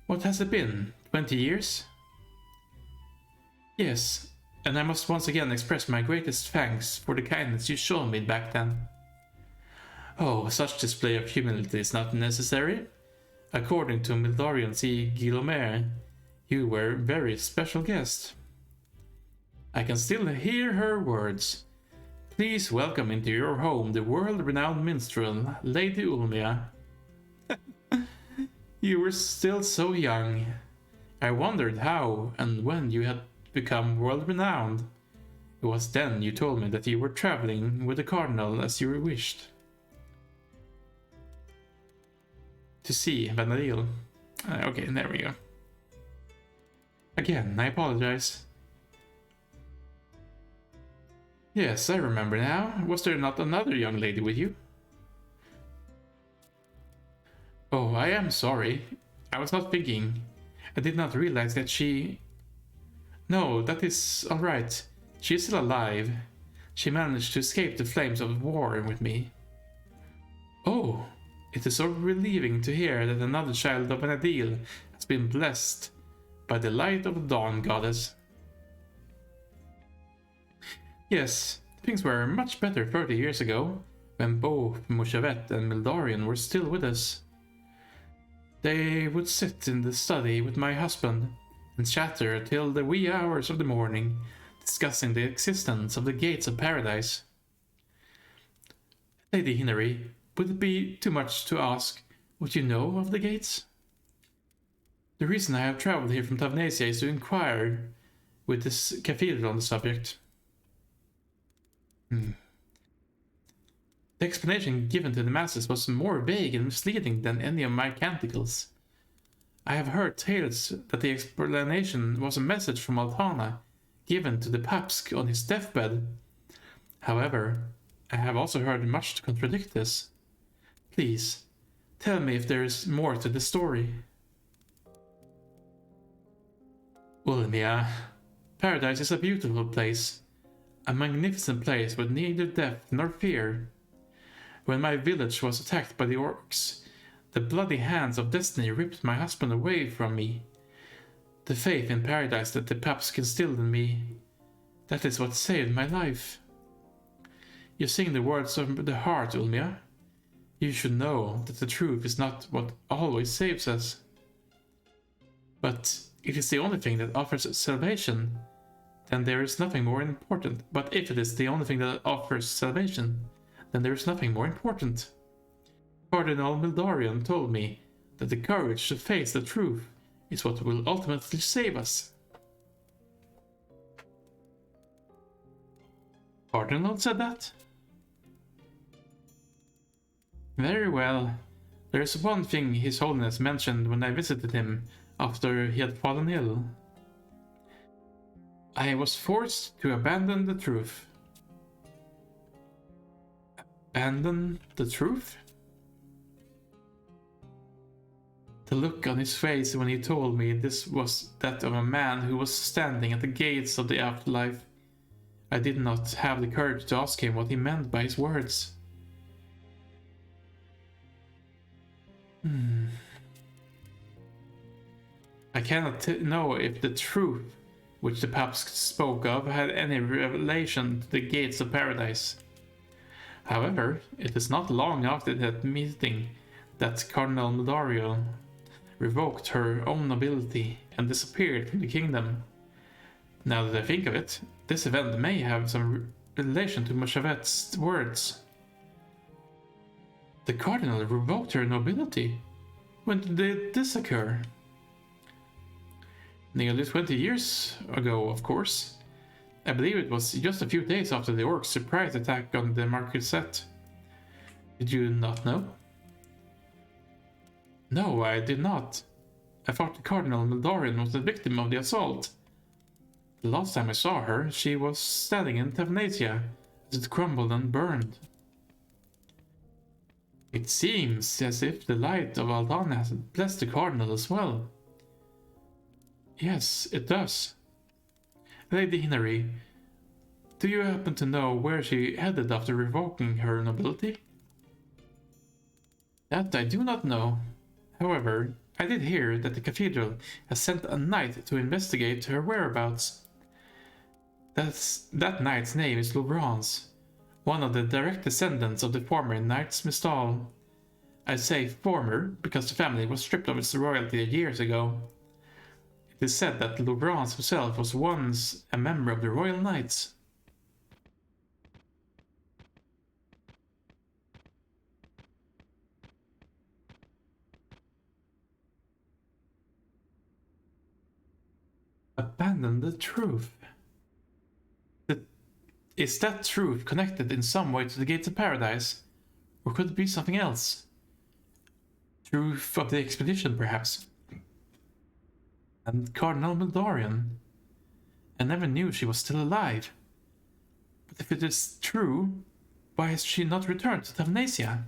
What has it been? 20 years? Yes, and I must once again express my greatest thanks for the kindness you showed me back then. Oh, such display of humility is not necessary. According to Mildorian C. Guillaume, you were a very special guest. I can still hear her words. Please welcome into your home the world-renowned minstrel, Lady Ulmia. You were still so young. I wondered how and when you had become world-renowned. It was then you told me that you were traveling with the Cardinal as you wished. To see Vanadil. Okay, there we go. Again, I apologize. Yes, I remember now. Was there not another young lady with you? Oh, I am sorry. I was not thinking. I did not realize that she... No, that is alright. She is still alive. She managed to escape the flames of war with me. Oh, it is so relieving to hear that another child of Vanadil has been blessed by the light of the dawn goddess. Yes, things were much better 30 years ago, when both Mouchevet and Mildorian were still with us. They would sit in the study with my husband and chatter till the wee hours of the morning, discussing the existence of the Gates of Paradise. Lady Hinary, would it be too much to ask what you know of the gates? The reason I have traveled here from Tabnasia is to inquire with this cathedral on the subject. The explanation given to the masses was more vague and misleading than any of my canticles. I have heard tales that the explanation was a message from Altana, given to the Papsk on his deathbed. However, I have also heard much to contradict this. Please, Tell me if there is more to the story. Ulmia, paradise is a beautiful place. A magnificent place with neither death nor fear. When my village was attacked by the orcs, the bloody hands of destiny ripped my husband away from me. The faith in paradise that the paps instilled in me, that is what saved my life. You sing the words of the heart, Ulmia. You should know that the truth is not what always saves us. But it is the only thing that offers salvation, then there is nothing more important. But if it is the only thing that offers salvation, then there is nothing more important. Cardinal Mildorian told me that the courage to face the truth is what will ultimately save us. Cardinal said that? Very well. There is one thing His Holiness mentioned when I visited him after he had fallen ill. I was forced to abandon the truth. Abandon the truth? The look on his face when he told me this was that of a man who was standing at the gates of the afterlife. I did not have the courage to ask him what he meant by his words. I cannot know if the truth which the paps spoke of had any relation to the gates of paradise. However, it is not long after that meeting that Cardinal Mildorian revoked her own nobility and disappeared from the kingdom. Now that I think of it, this event may have some relation to Mashavet's words. The Cardinal revoked her nobility? When did this occur? Nearly 20 years ago, of course. I believe it was just a few days after the orcs' surprise attack on the Marquisate. Did you not know? No, I did not. I thought the Cardinal Mildorian was the victim of the assault. The last time I saw her, she was standing in Tavnasia as it crumbled and burned. It seems as if the light of Aldana has blessed the Cardinal as well. Yes, it does. Lady Hinnery, do you happen to know where she headed after revoking her nobility? That I do not know. However, I did hear that the cathedral has sent a knight to investigate her whereabouts. That knight's name is Lobrance, one of the direct descendants of the former Knights Mistal. I say former because the family was stripped of its royalty years ago. It is said that Lobrance himself was once a member of the Royal Knights. Abandon the truth. Is that truth connected in some way to the Gates of Paradise? Or could it be something else? Truth of the expedition, perhaps? And Cardinal Mildorian. I never knew she was still alive. But if it is true, why has she not returned to Tavnasia?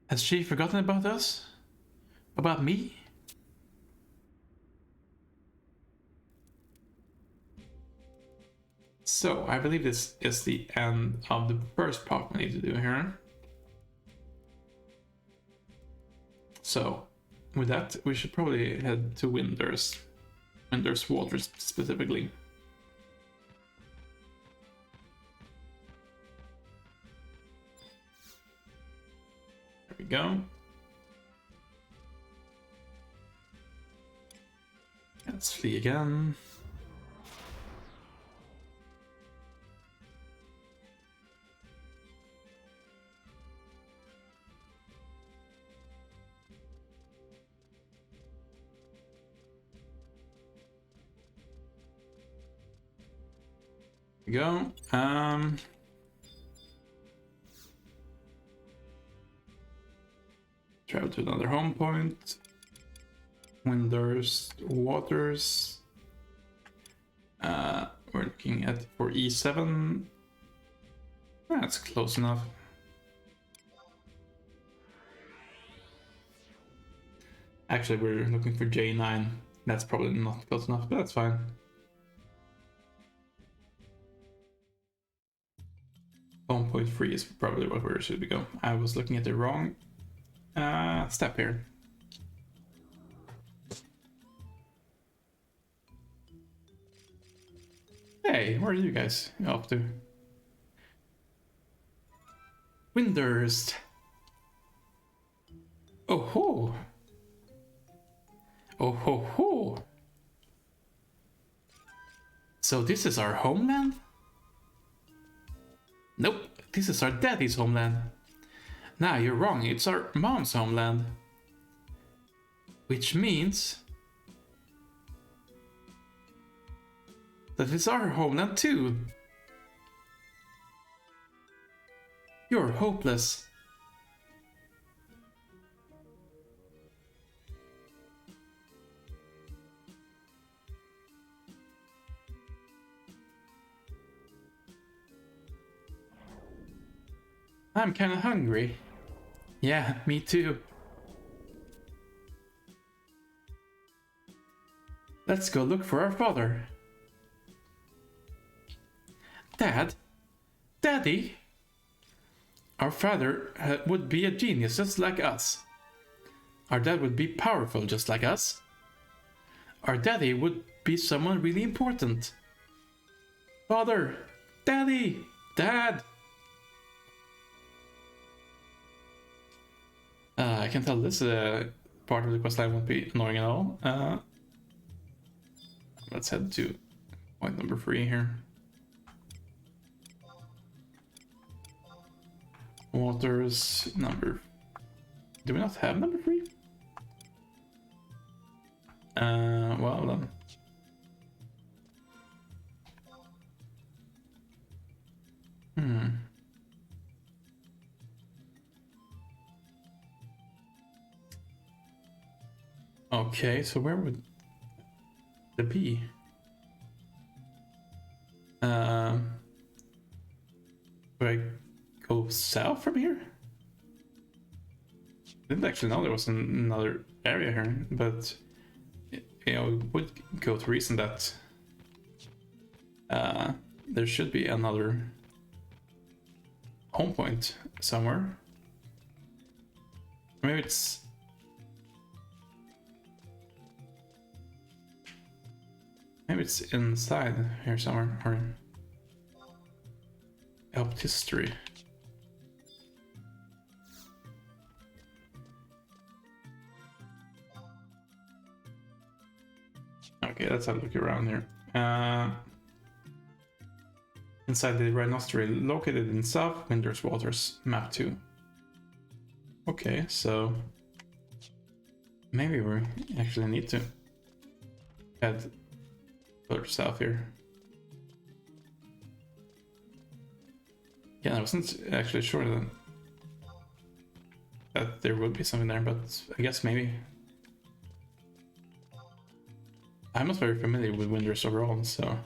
Has she forgotten about us? About me? So, I believe this is the end of the first part we need to do here. So, with that, we should probably head to Winder's Waters specifically. There we go. Let's flee again. Go. Travel to another home point. Winder's Waters. We're looking at for E7. That's close enough. Actually, we're looking for J9. That's probably not close enough, but that's fine. Home point 3 is probably where we should go. I was looking at the wrong step here. Hey, where are you guys off to? Windurst. Oh ho! Oh ho ho! So this is our homeland? Nope, this is our daddy's homeland. Nah, you're wrong, it's our mom's homeland. Which means that it's our homeland too. You're hopeless. I'm kinda hungry. Yeah, me too. Let's go look for our father. Dad? Daddy? Our father would be a genius just like us. Our dad would be powerful just like us. Our daddy would be someone really important. Father! Daddy! Dad! I can tell this part of the questline won't be annoying at all. Let's head to point number 3 here. Waters number... Do we not have number 3? Well then. Okay, so where would it be? Would I go south from here? I didn't actually know there was another area here, but you know, we would go to reason that there should be another home point somewhere. Maybe it's... Maybe it's inside here somewhere, or helped history. Okay, let's have a look around here. Inside the Rhinoceros, located in South Windurst Waters, map 2. Okay, so maybe we actually need to head further south here. Yeah, I wasn't actually sure that there would be something there, but I guess maybe. I'm not very familiar with Windurst overall, so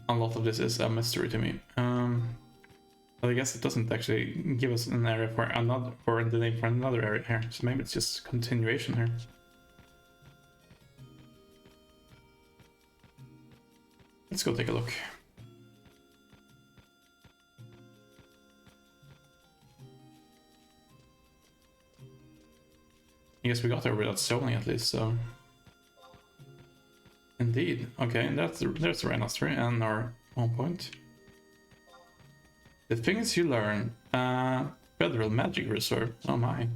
a lot of this is a mystery to me. But I guess it doesn't actually give us an area for another, or the name for another area here, so maybe it's just continuation here. Let's go take a look. I guess we got there without stoning at least, so... Indeed. Okay, there's the Rhinoceros and our home point. The things you learn. Federal Magic Reserve. Oh my.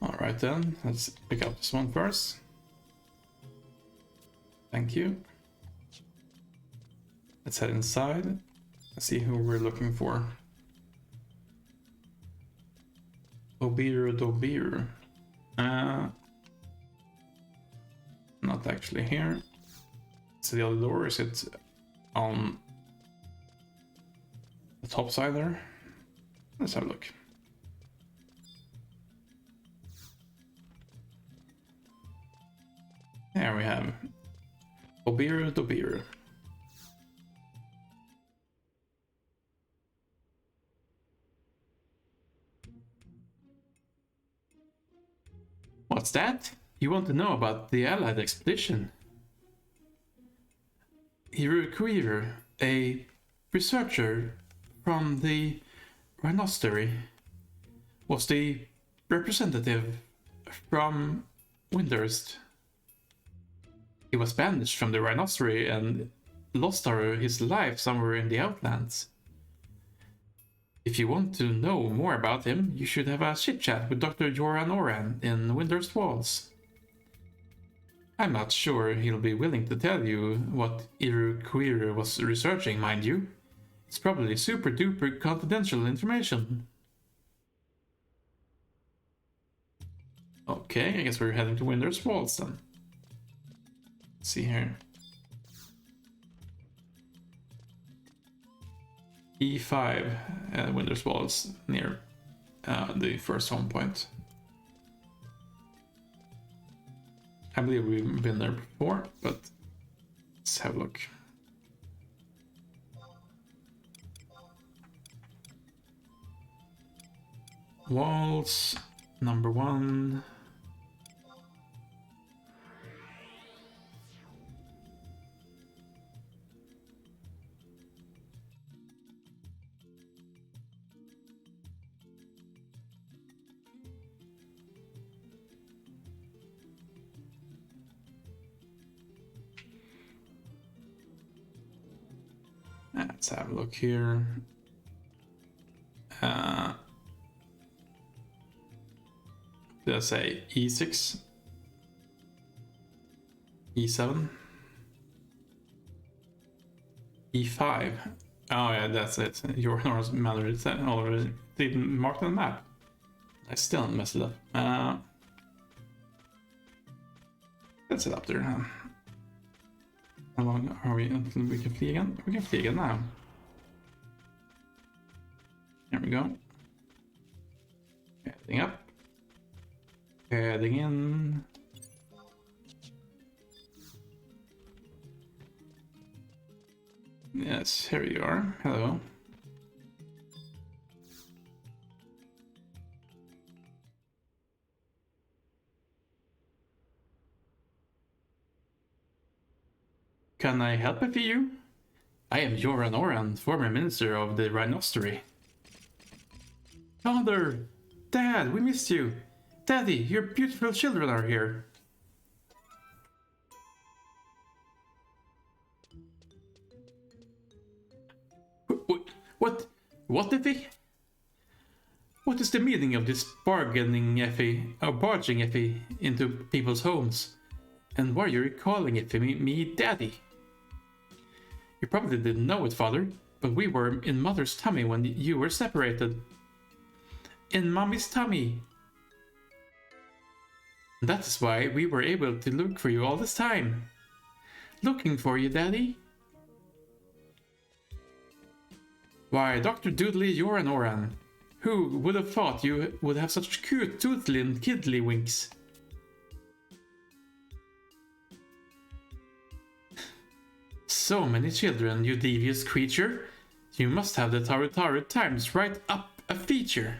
Alright then, let's pick up this one first. Thank you. Let's head inside. Let's see who we're looking for. Dobiru. Not actually here. So the other door, is it on the top side there? Let's have a look. There we have Dobiru. What's that? You want to know about the Allied expedition? Hirokuiru, a researcher from the Rhinostery, was the representative from Windurst. He was banished from the Rhinostery and lost his life somewhere in the Outlands. If you want to know more about him, you should have a chit-chat with Dr. Joran Oran in Windurst Walls. I'm not sure he'll be willing to tell you what Hirokuiru was researching, mind you. It's probably super-duper confidential information. Okay, I guess we're heading to Windurst Walls then. Let's see here. E5, Windurst Walls near the first home point. I believe we've been there before, but let's have a look. Walls, number 1. Let's have a look here. Did I say E6? E7? E5? Oh yeah, that's it. Your manner is already even marked on the map. I still messed it up. Let's head up there. How long are we until we can flee again? We can flee again now. There we go. Heading up. Heading in. Yes, here you are. Hello. Can I help you? I am Joran Oran, former minister of the Rhinostery. Father! Dad, we missed you! Daddy, your beautiful children are here! What? What, Effie? What is the meaning of this bargaining Effie, or barging Effie into people's homes? And why are you calling it me Daddy? You probably didn't know it, Father, but we were in Mother's tummy when you were separated. In Mommy's tummy. That is why we were able to look for you all this time. Looking for you, Daddy? Why, Dr. Doodly Joran Oran. Who would have thought you would have such cute toothy and kiddly winks? So many children, you devious creature. You must have the Taru Times right up a feature.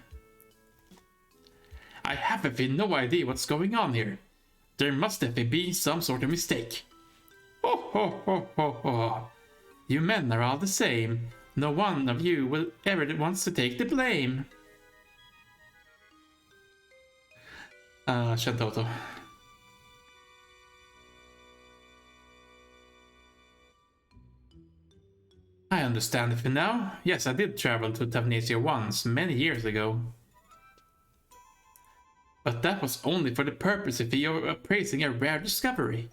I have no idea what's going on here. There must be some sort of mistake. Ho ho ho ho ho. You men are all the same. No one of you will ever wants to take the blame. Shantoto. I understand it now. Yes, I did travel to Tavnesia once, many years ago. But that was only for the purpose of appraising a rare discovery.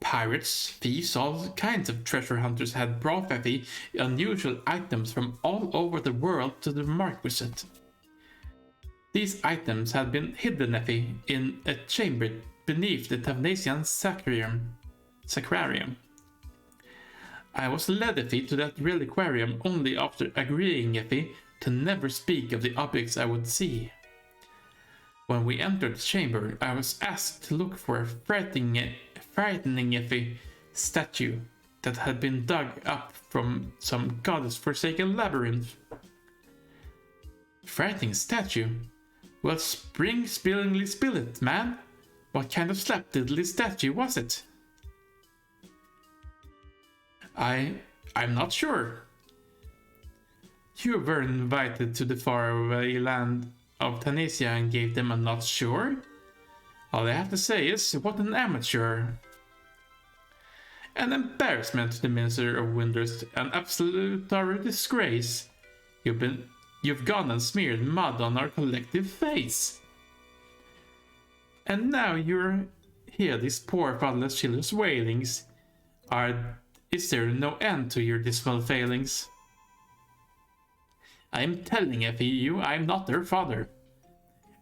Pirates, thieves, all kinds of treasure hunters had brought Effie unusual items from all over the world to the Marquisate. These items had been hidden Effie in a chamber beneath the Tavnesian sacrarium. I was led Effie to that reliquarium only after agreeing Effie to never speak of the objects I would see. When we entered the chamber, I was asked to look for a frightening Effie statue that had been dug up from some goddess-forsaken labyrinth. Frightening statue? Well, spillingly spill it, man. What kind of slapdiddly statue was it? I'm not sure. You were invited to the faraway land of Tunisia and gave them a not sure? All I have to say is, what an amateur. An embarrassment to the Minister of Wonders, an absolute utter disgrace. You've gone and smeared mud on our collective face. And now you're here, these poor fatherless children's wailings. Is there no end to your dismal failings? I am telling you, I am not their father.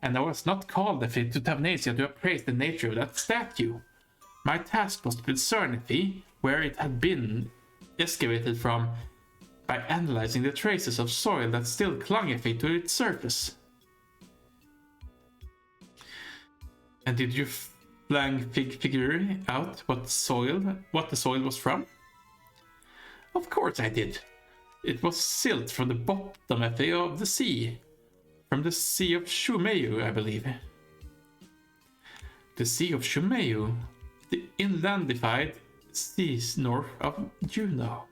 And I was not called to Tunisia to appraise the nature of that statue. My task was to discern where it had been excavated from by analyzing the traces of soil that still clung to its surface. And did you figure out what the soil was from? Of course I did. It was silt from the bottom of the sea. From the Sea of Shumeyu, I believe. The Sea of Shumeyu, the inlandified seas north of Juneau.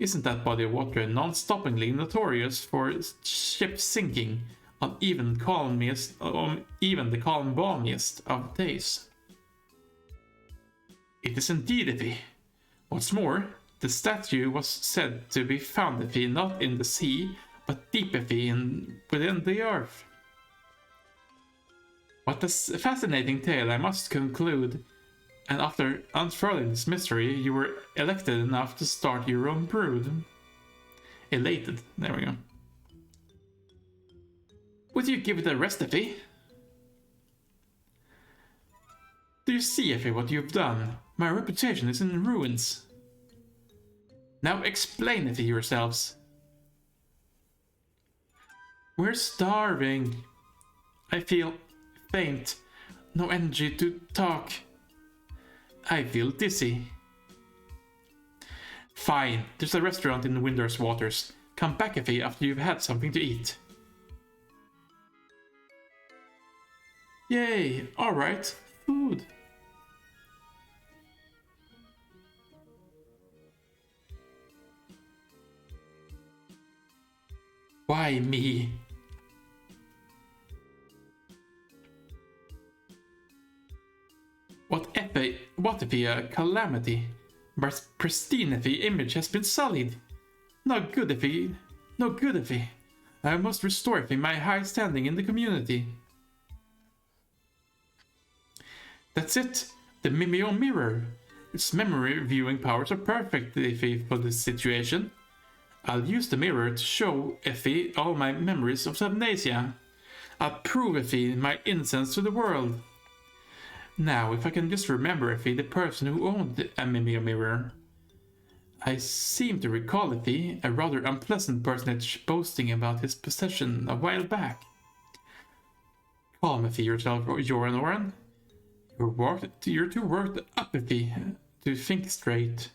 Isn't that body of water non-stoppingly notorious for ships sinking on even the calm balmiest of days? It is indeed. What's more, the statue was said to be found not in the sea, but deep within the earth. What a fascinating tale, I must conclude. And after unfurling this mystery, you were elected enough to start your own brood. Elated, there we go. Would you give it a rest, Effie? Do you see, Effie, what you've done? My reputation is in ruins. Now explain it to yourselves. We're starving. I feel faint. No energy to talk. I feel dizzy. Fine, there's a restaurant in Windor's Waters. Come back, Effie, after you've had something to eat. Yay, alright, food. Why me? What if a calamity? But pristine image has been sullied. No good if I must restore my high standing in the community. That's it, the Mimeo mirror. Its memory viewing powers are perfect for this situation. I'll use the mirror to show Effie all my memories of amnesia. I'll prove Effie my innocence to the world. Now, if I can just remember Effie, the person who owned a Mimeo mirror. I seem to recall Effie, a rather unpleasant personage boasting about his possession a while back. Calm Effie yourself, Joran Oran. You're too worked up, Effie, to think straight.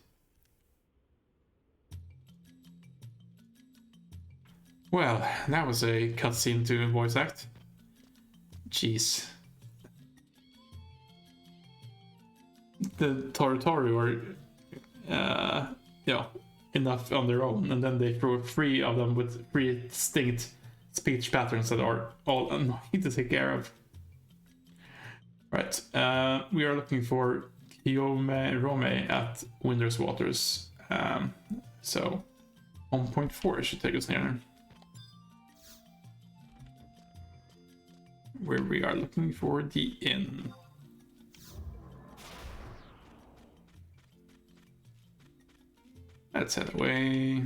Well, that was a cutscene to voice act. Jeez. The Toru are, enough on their own, and then they throw 3 of them with 3 distinct speech patterns that are all annoying to take care of. Right, we are looking for Kiyome Rome at Windor's Waters. So 1.4 should take us near. Where we are looking for the inn. Let's head away.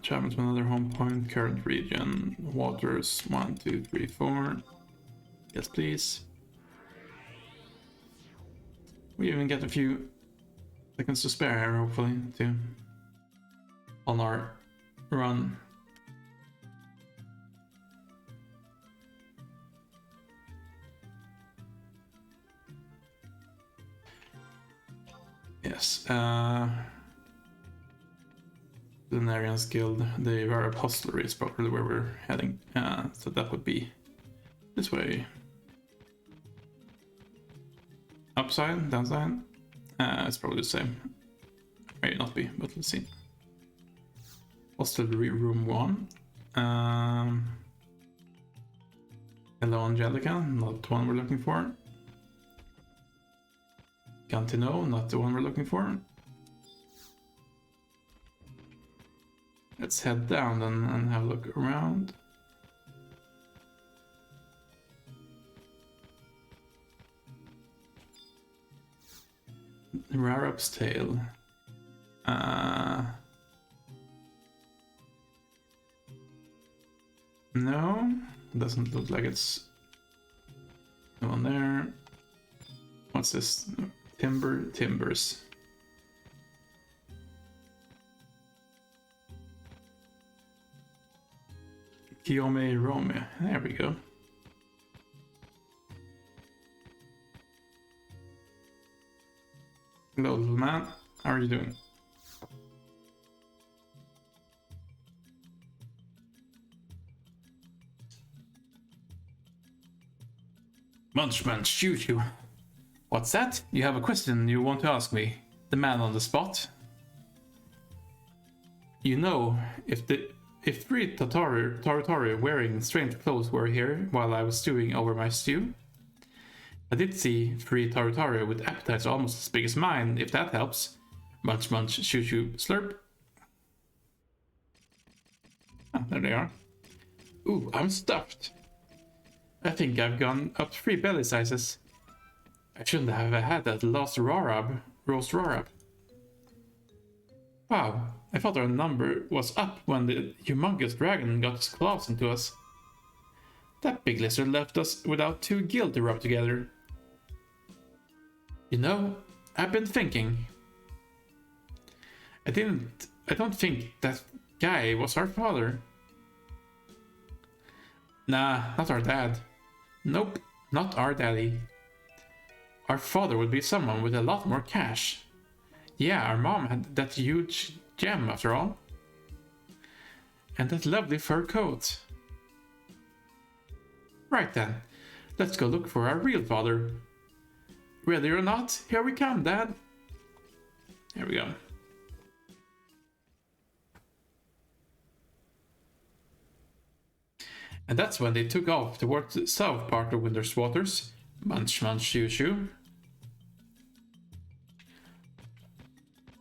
Travel to another home point, current region, waters, 1, 2, 3, 4. Yes, please. We even get a few seconds to spare here, hopefully, too. On our run. Yes. Lunarian's Guild, the Rare Apostlery is probably where we're heading. So that would be this way. Upside, downside. It's probably the same. May not be, but let's see. Apostlery Room 1. Hello, Angelica, not the one we're looking for. Cantino, not the one we're looking for. Let's head down then and have a look around. Rarup's Tale. No, doesn't look like it's no one there. What's this? Timbers. Kiome Rome. There we go. Hello, little man. How are you doing? Munch, shoot you. What's that? You have a question you want to ask me? The man on the spot? You know, if three Taratari wearing strange clothes were here while I was stewing over my stew, I did see 3 Taratari with appetites almost as big as mine, if that helps. Munch, shoo, slurp. Ah, there they are. Ooh, I'm stuffed. I think I've gone up 3 belly sizes. I shouldn't have had that roast rarab. Wow, I thought our number was up when the humongous dragon got his claws into us. That big lizard left us without 2 gills to rub together. You know, I've been thinking. I don't think that guy was our father. Nah, not our dad. Nope, not our daddy. Our father would be someone with a lot more cash. Yeah, our mom had that huge gem after all. And that lovely fur coat. Right then, let's go look for our real father. Ready or not, here we come, Dad. Here we go. And that's when they took off towards the south part of Winter's Waters. Munch, shoo, shoo.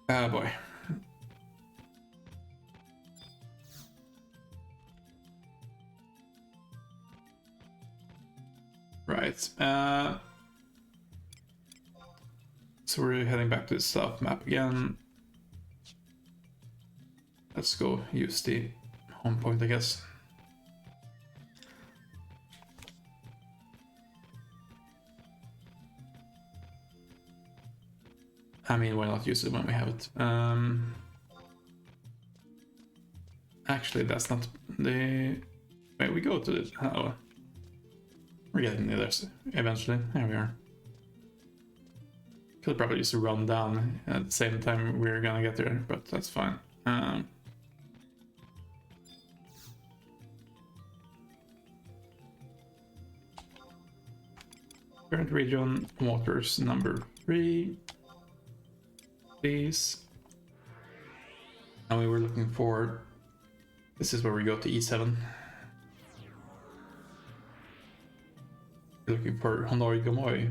Ah, boy. Right. So we're heading back to the south map again. Let's go use the home point, I guess. I mean, why not use it when we have it? Actually, that's not the way we go to it. Oh, we're getting there eventually. There we are. Could probably just run down at the same time we're gonna get there, but that's fine. Current region, waters number 3. Please. And we were looking for... This is where we go to E7. We're looking for Hanoi Gamoy.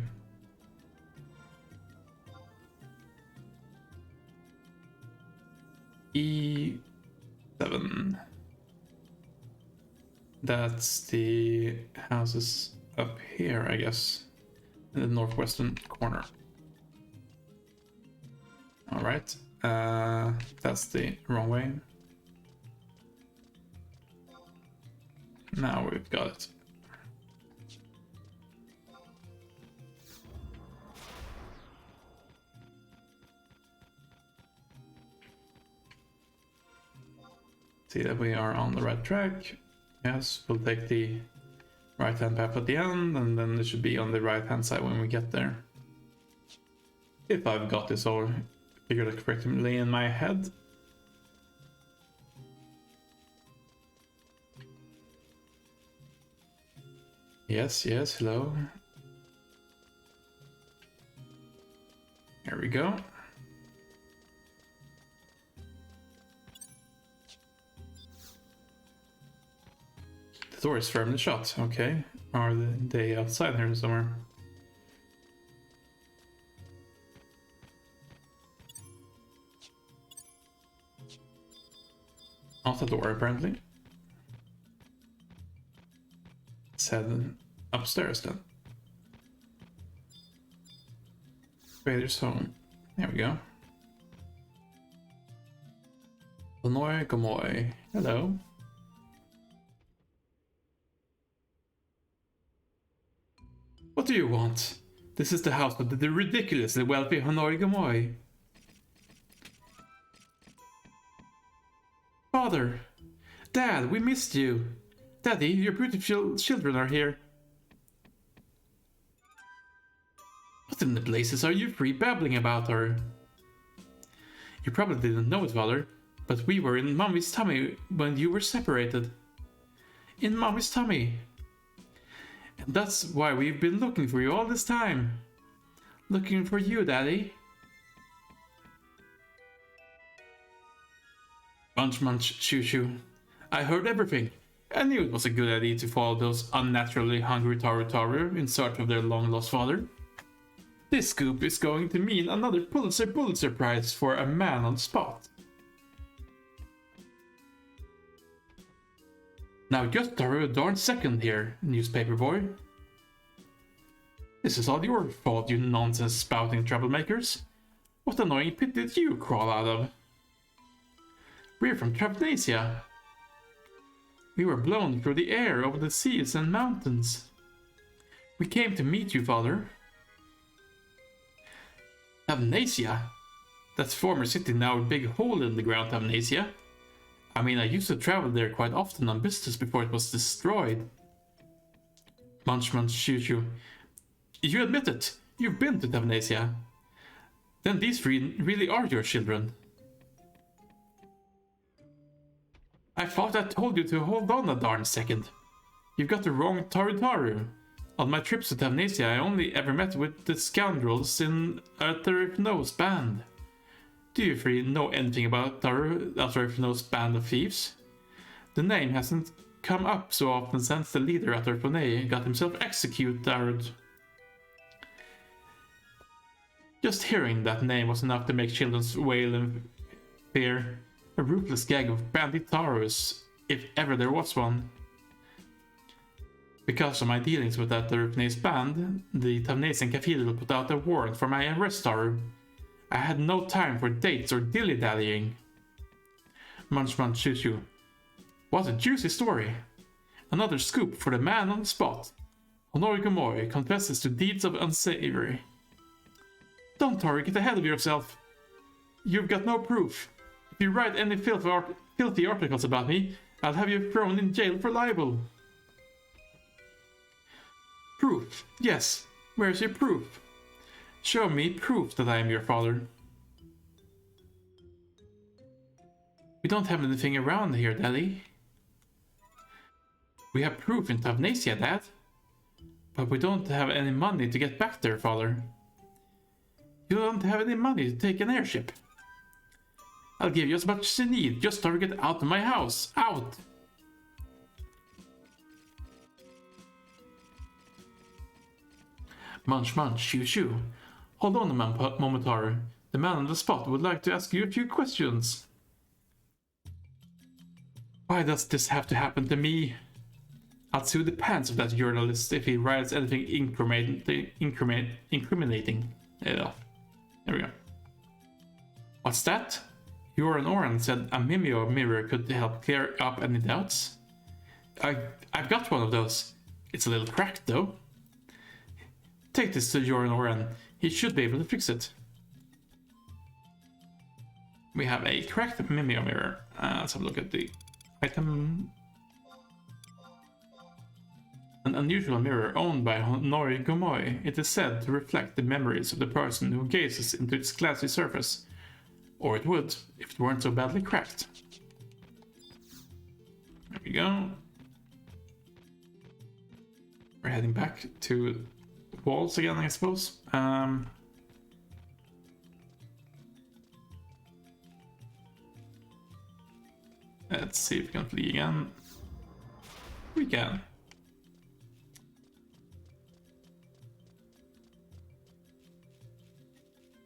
E7. That's the houses up here, I guess, in the northwestern corner. All right, that's the wrong way. Now we've got it. See that we are on the right track. Yes, we'll take the right-hand path at the end, and then it should be on the right-hand side when we get there. If I've got this all figure that correctly in my head. Yes, yes, hello. There we go. The door is firmly shut, okay. Are they outside here somewhere? Not the door, apparently. Let's head upstairs then. Trader's home. There we go. Illinois Gamoy. Hello. What do you want? This is the house of the ridiculously wealthy Hanoi Gamoy. Father! Dad, we missed you! Daddy, your beautiful children are here. What in the blazes are you three babbling about her? You probably didn't know it, Father, but we were in Mommy's tummy when you were separated. In Mommy's tummy. And that's why we've been looking for you all this time. Looking for you, Daddy. Munch munch shoo shoo. I heard everything. I knew it was a good idea to follow those unnaturally hungry Taru in search of their long-lost father. This scoop is going to mean another Pulitzer Prize for a man on the spot. Now just a darn second here, newspaper boy. This is all your fault, you nonsense-spouting troublemakers. What annoying pit did you crawl out of? We're from Travnasia. We were blown through the air over the seas and mountains. We came to meet you, Father. Travnasia? That former city now a big hole in the ground, Travnasia. I mean, I used to travel there quite often on business before it was destroyed. Munch munch shoo shoo. You admit it. You've been to Travnasia. Then these three really are your children. I thought I told you to hold on a darn second. You've got the wrong Taru. On my trips to Travnasia, I only ever met with the scoundrels in a Therifno's band. Do you three know anything about Therifno's band of thieves? The name hasn't come up so often since the leader at Therifone got himself executed. Just hearing that name was enough to make children wail in fear. A ruthless gang of bandit Tarus, if ever there was one. Because of my dealings with that Therifne's band, the Tavnesian Cathedral put out a warrant for my arrest, Taru. I had no time for dates or dilly-dallying. Munch munch shoo shoo. What a juicy story. Another scoop for the man on the spot. Honori Gamoy confesses to deeds of unsavory. Don't, Taru, get ahead of yourself. You've got no proof. If you write any filthy articles about me, I'll have you thrown in jail for libel. Proof? Yes. Where's your proof? Show me proof that I am your father. We don't have anything around here, Daddy. We have proof in Travnasia, Dad. But we don't have any money to get back there, Father. You don't have any money to take an airship. I'll give you as much as you need, just to get out of my house. Out! Munch munch, shoo shoo. Hold on a moment, Taru. The man on the spot would like to ask you a few questions. Why does this have to happen to me? I'll sue the pants of that journalist if he writes anything incriminating. Yeah. There we go. What's that? Joran Oran said a Mimeo mirror could help clear up any doubts. I've got one of those. It's a little cracked though. Take this to Joran Oran. He should be able to fix it. We have a cracked Mimeo mirror. Let's have a look at the item. An unusual mirror owned by Honori Gamoy. It is said to reflect the memories of the person who gazes into its glassy surface. Or it would, if it weren't so badly cracked. There we go. We're heading back to walls again, I suppose. Let's see if we can flee again. We can.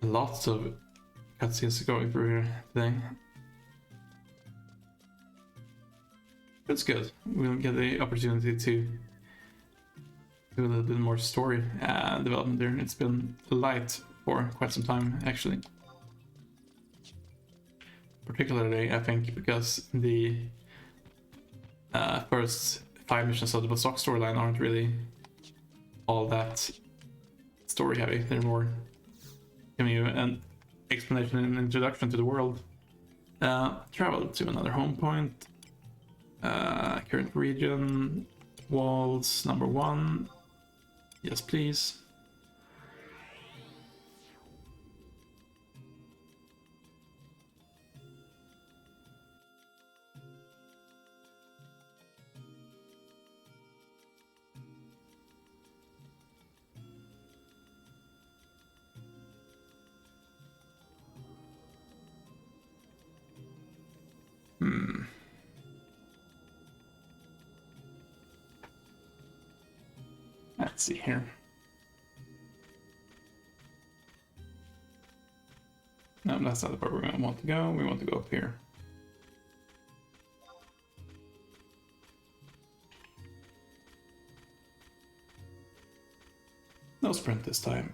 Lots of cutscenes going through here today. That's good. We'll get the opportunity to do a little bit more story development there. It's been light for quite some time, actually. Particularly, I think, because the first 5 missions of the Bazoc storyline aren't really all that story heavy. They're more giving you an explanation and introduction to the world. Travel to another home point. Current region. Walls number 1. Yes, please. Let's see here. No, that's not the part we're going to want to go. We want to go up here. No sprint this time.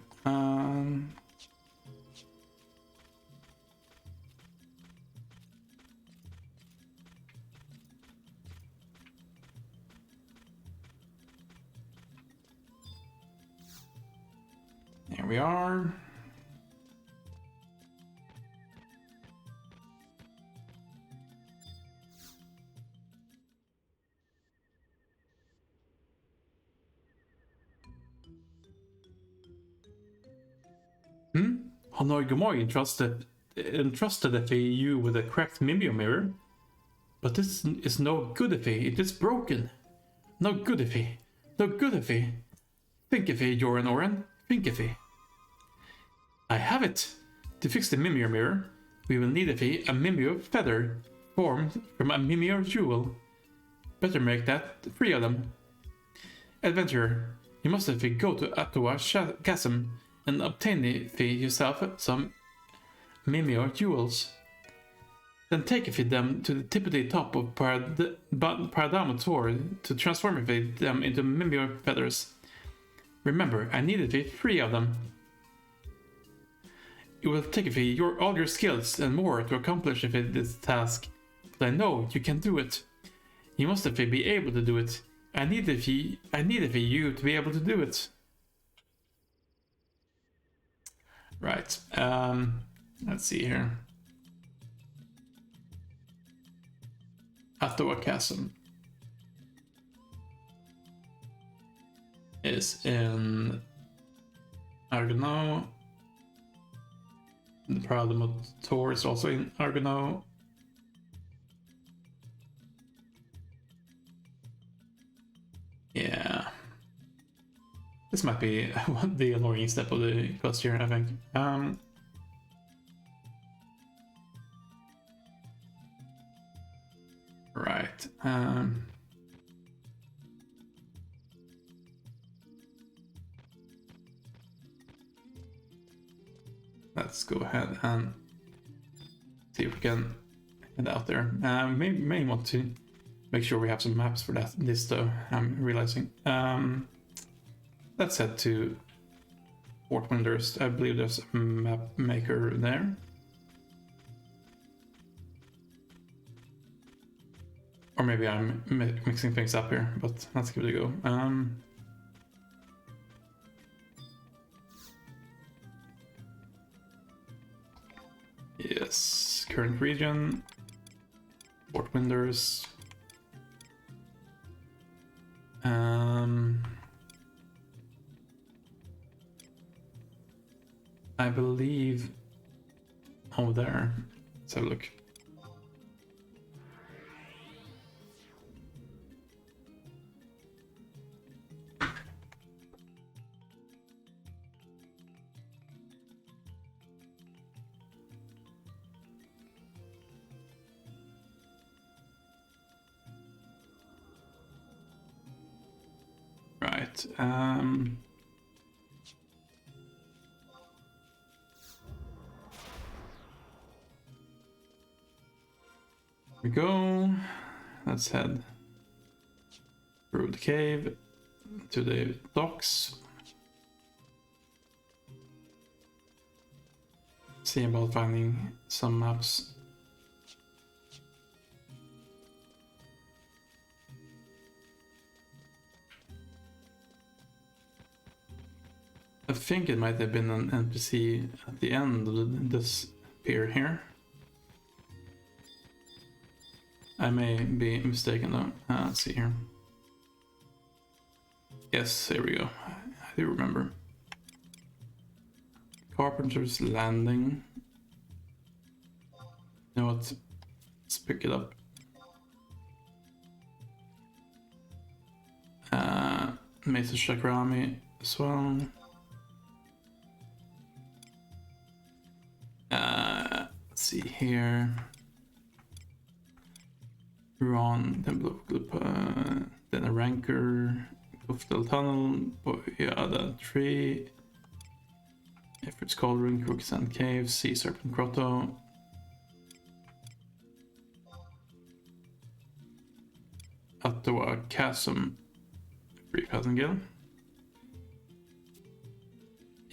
Here we are. Hanoi Gamoy entrusted FAU with a cracked Mimio mirror. But this is no good FA, it is broken. No good FA. No good FA. Think FA, Joran Oren. Think FA. I have it! To fix the Mimir mirror, we will need a Mimir feather formed from a Mimir jewel. Better make that 3 of them. Adventurer, you must go to Atawa Chasm and obtain yourself some Mimir jewels. Then take them to the tippity top of Paradama Tor to transform them into Mimir feathers. Remember, I needed 3 of them. It will take all your skills and more to accomplish this task, but I know you can do it. You must be able to do it. I need you to be able to do it. Right. Let's see here. Atawa Chasm is in Argonau. The Paradama Tor is also in Argonau. Yeah. This might be the annoying step of the quest here, I think. Right. Let's go ahead and see if we can head out there. May want to make sure we have some maps for this though, I'm realizing. Let's head to Fort Windurst. I believe there's a map maker there. Or maybe I'm mixing things up here, but let's give it a go. Yes, current region, Fort Windurst. I believe over there Let's have a look. Right. We go. Let's head through the cave to the docks. See about finding some maps. I think it might have been an NPC at the end of this pier here. I may be mistaken though. Let's see here. Yes, here we go. I do remember. Carpenter's Landing. You know what? Let's pick it up. Mesa Shakrami as well. Let's see here. Ron, then a Ranker, Gufdal Tunnel, Boyada Tree, Effort's Cauldron, Crooksand Cave, Sea Serpent Grotto. Ottawa Chasm, 3000 gil.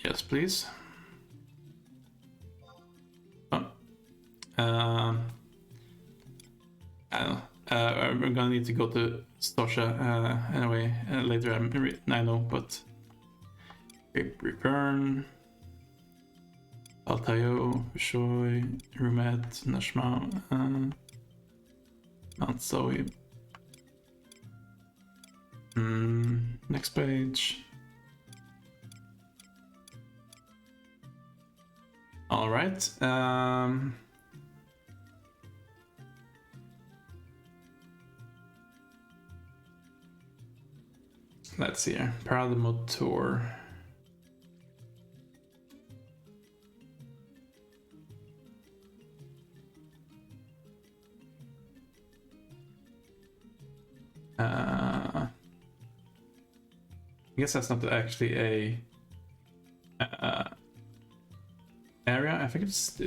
Yes, please. I don't know. I'm gonna need to go to Stosha anyway later. I know, but Return, Altayo, Vishoy, Rumet, Nashma, Mount Zoe. Next page. All right. Let's see here. Paramotor. I guess that's not actually a area. I think it's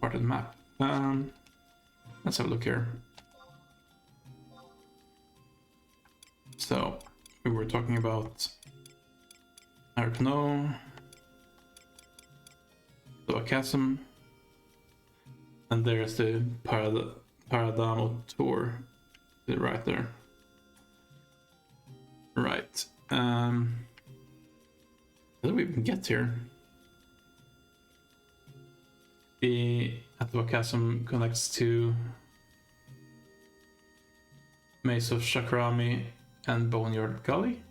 part of the map. Let's have a look here. So we were talking about Arcano, the chasm, and there's the Paradamo tour right there. Right. How do we even get here? The Atwa Chasm connects to Maze of Shakrami and Boneyard Gully.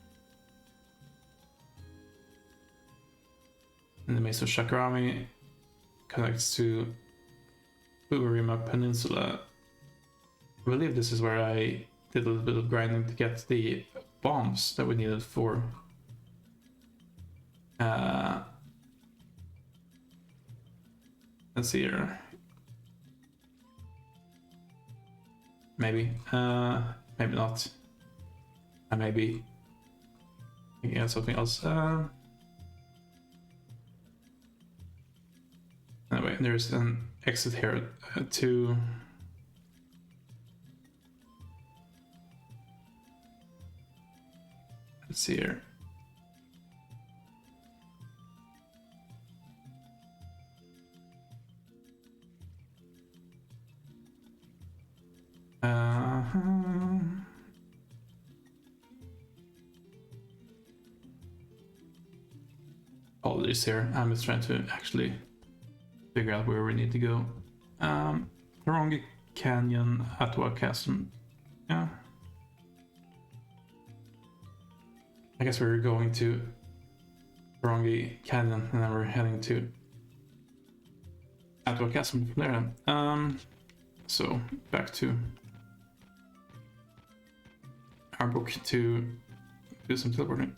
And the Maze of Shakrami connects to Ugarima Peninsula. I believe this is where I did a little bit of grinding to get the bombs that we needed for let's see here. Maybe maybe not. I may be thinking of something else. Anyway, there's an exit here to let's see here. Apologies here. I'm just trying to actually figure out where we need to go. Tarongi Canyon, Atwa Chasm. Yeah. I guess we're going to Tarongi Canyon and then we're heading to out of a chasm from there then. So back to our book to do some teleporting.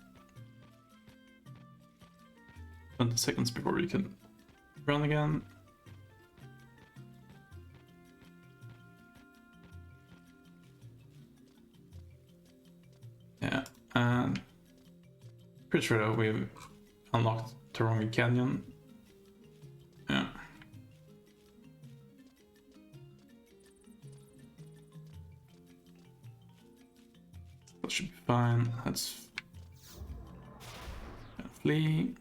20 seconds before we can run again. Yeah, and pretty sure that we've unlocked Tarongi Canyon. Yeah. That should be fine. Let's flee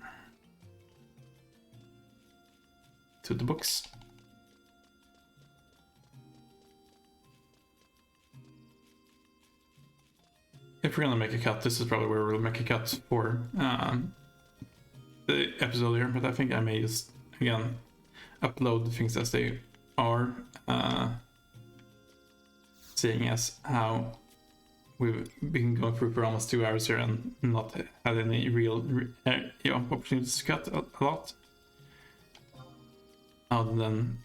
to the books. If we're gonna make a cut, this is probably where we'll make a cut for the episode here, but I think I may just, again, upload things as they are, seeing as how we've been going through for almost 2 hours here and not had any real opportunities to cut a lot. Other than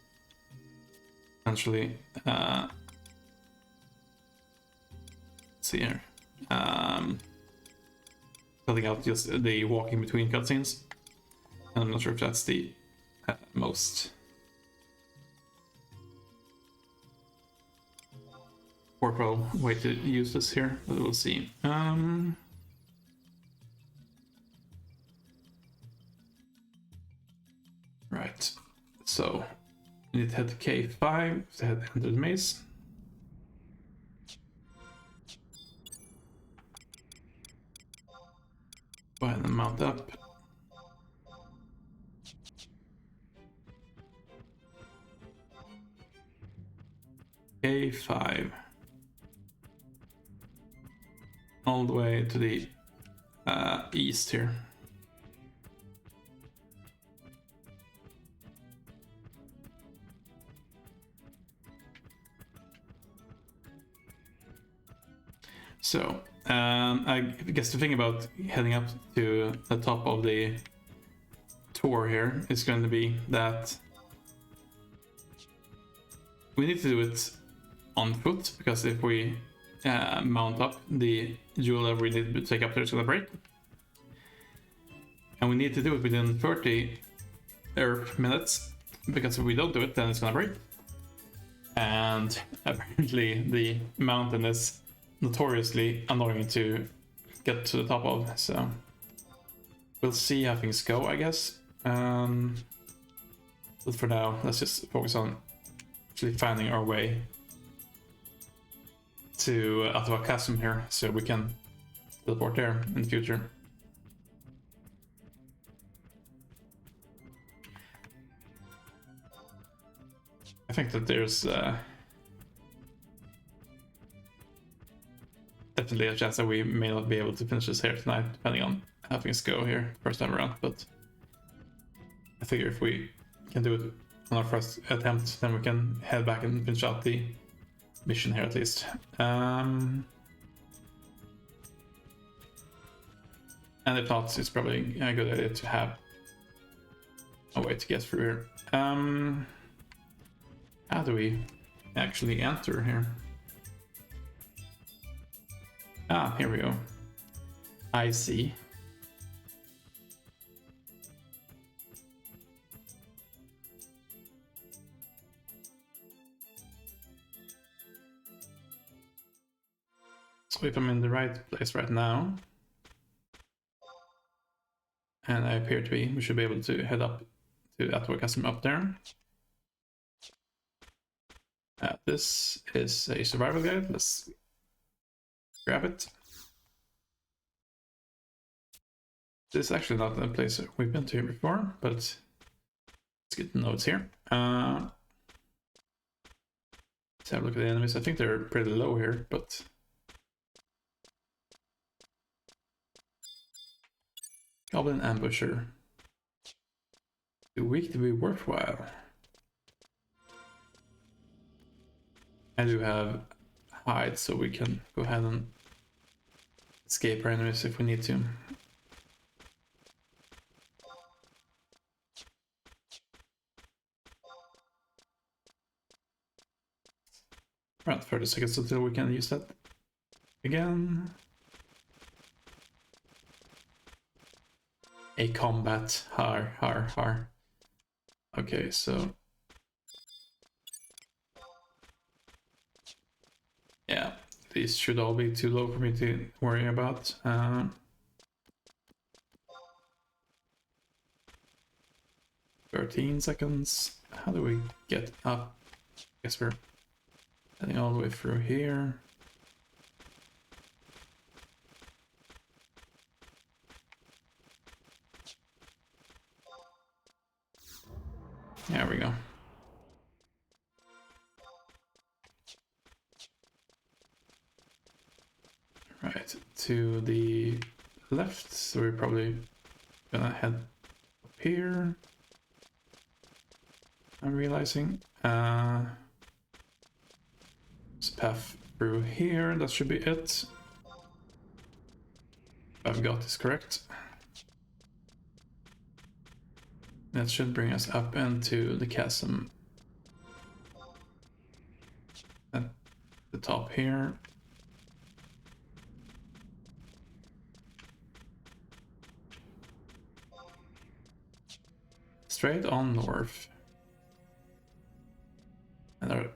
essentially, let's see here, cutting out just the walking between cutscenes. And I'm not sure if that's the most worthwhile way to use this here, but we'll see. Right, so we need to head to K5 to head into the maze. Go ahead and mount up. K5. All the way to the east here. So, I guess the thing about heading up to the top of the tour here is going to be that we need to do it on foot, because if we mount up, the jewel that we need to take up there is going to break. And we need to do it within 30 Earth minutes, because if we don't do it, then it's going to break. And apparently the mountain is notoriously annoying to get to the top of, so we'll see how things go, I guess. But for now, let's just focus on actually finding our way to Atawa Chasm here, so we can teleport there in the future. I think that there's definitely a chance that we may not be able to finish this here tonight, depending on how things go here first time around, but I figure if we can do it on our first attempt, then we can head back and finish out the mission here at least. And if not, it's probably a good idea to have a way to get through here. How do we actually enter here? Ah, here we go. I see. So if I'm in the right place right now, and I appear to be, we should be able to head up to Atawa Chasm up there. This is a survival guide. Let's grab it. This is actually not a place we've been to here before, but let's get the notes here. Let's have a look at the enemies. I think they're pretty low here, but Goblin Ambusher. Too weak to be worthwhile. I do have hide, so we can go ahead and escape our enemies if we need to. Around 30 seconds until we can use that again. A combat. Har. Okay, so... yeah, these should all be too low for me to worry about. 13 seconds. How do we get up? I guess we're heading all the way through here. There we go. Right, to the left, so we're probably gonna head up here. I'm realizing. This path through here, that should be it. I've got this correct. That should bring us up into the chasm at the top here. Straight on north. And our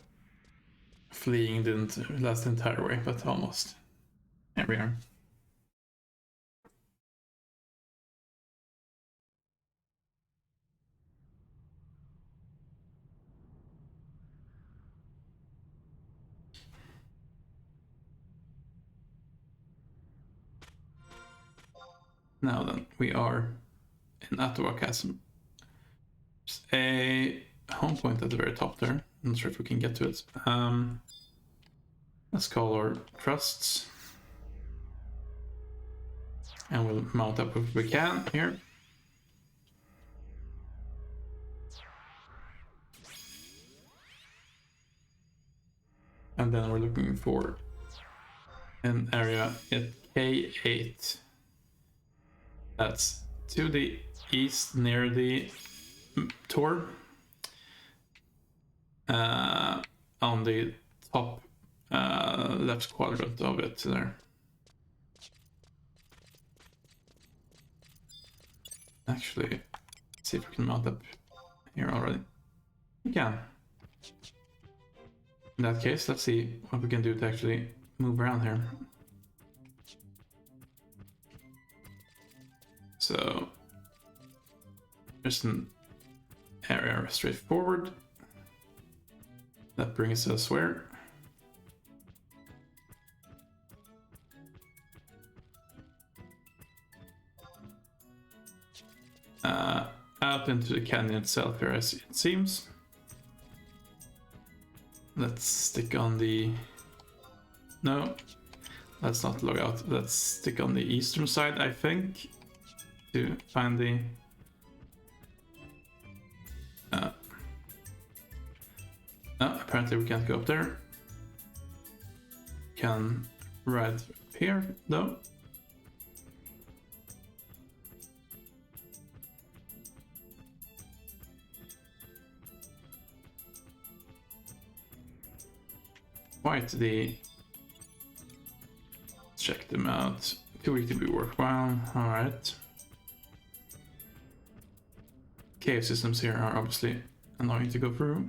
fleeing didn't last the entire way, but almost. Here we are. Now then, we are in Ottawa Chasm. There's a home point at the very top there. I'm not sure if we can get to it. Let's call our trusts. And we'll mount up if we can here. And then we're looking for an area at K8. That's to the east near the Tor. On the top left quadrant of it there. Actually, let's see if we can mount up here already. We can. In that case, let's see what we can do to actually move around here. So there's an area straight forward. That brings us where? Out into the canyon itself here, as it seems. Let's stick on the... no, let's not log out. Let's stick on the eastern side, I think, to find the... no, apparently we can't go up there. Can ride here, though. Quite the... let's check them out. Too weak to be worthwhile. Alright. Cave systems here are obviously annoying to go through.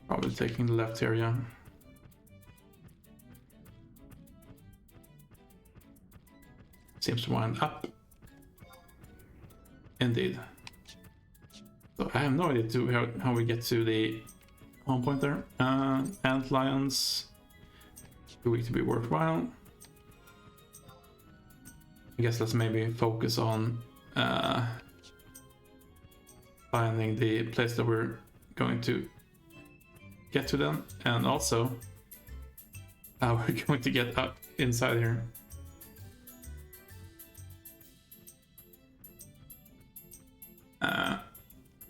Probably taking the left here, yeah. Seems to wind up. Indeed. So I have no idea how we get to the home point there. Ant lions. Too weak to be worthwhile. I guess let's maybe focus on finding the place that we're going to get to them, and also how we're going to get up inside here.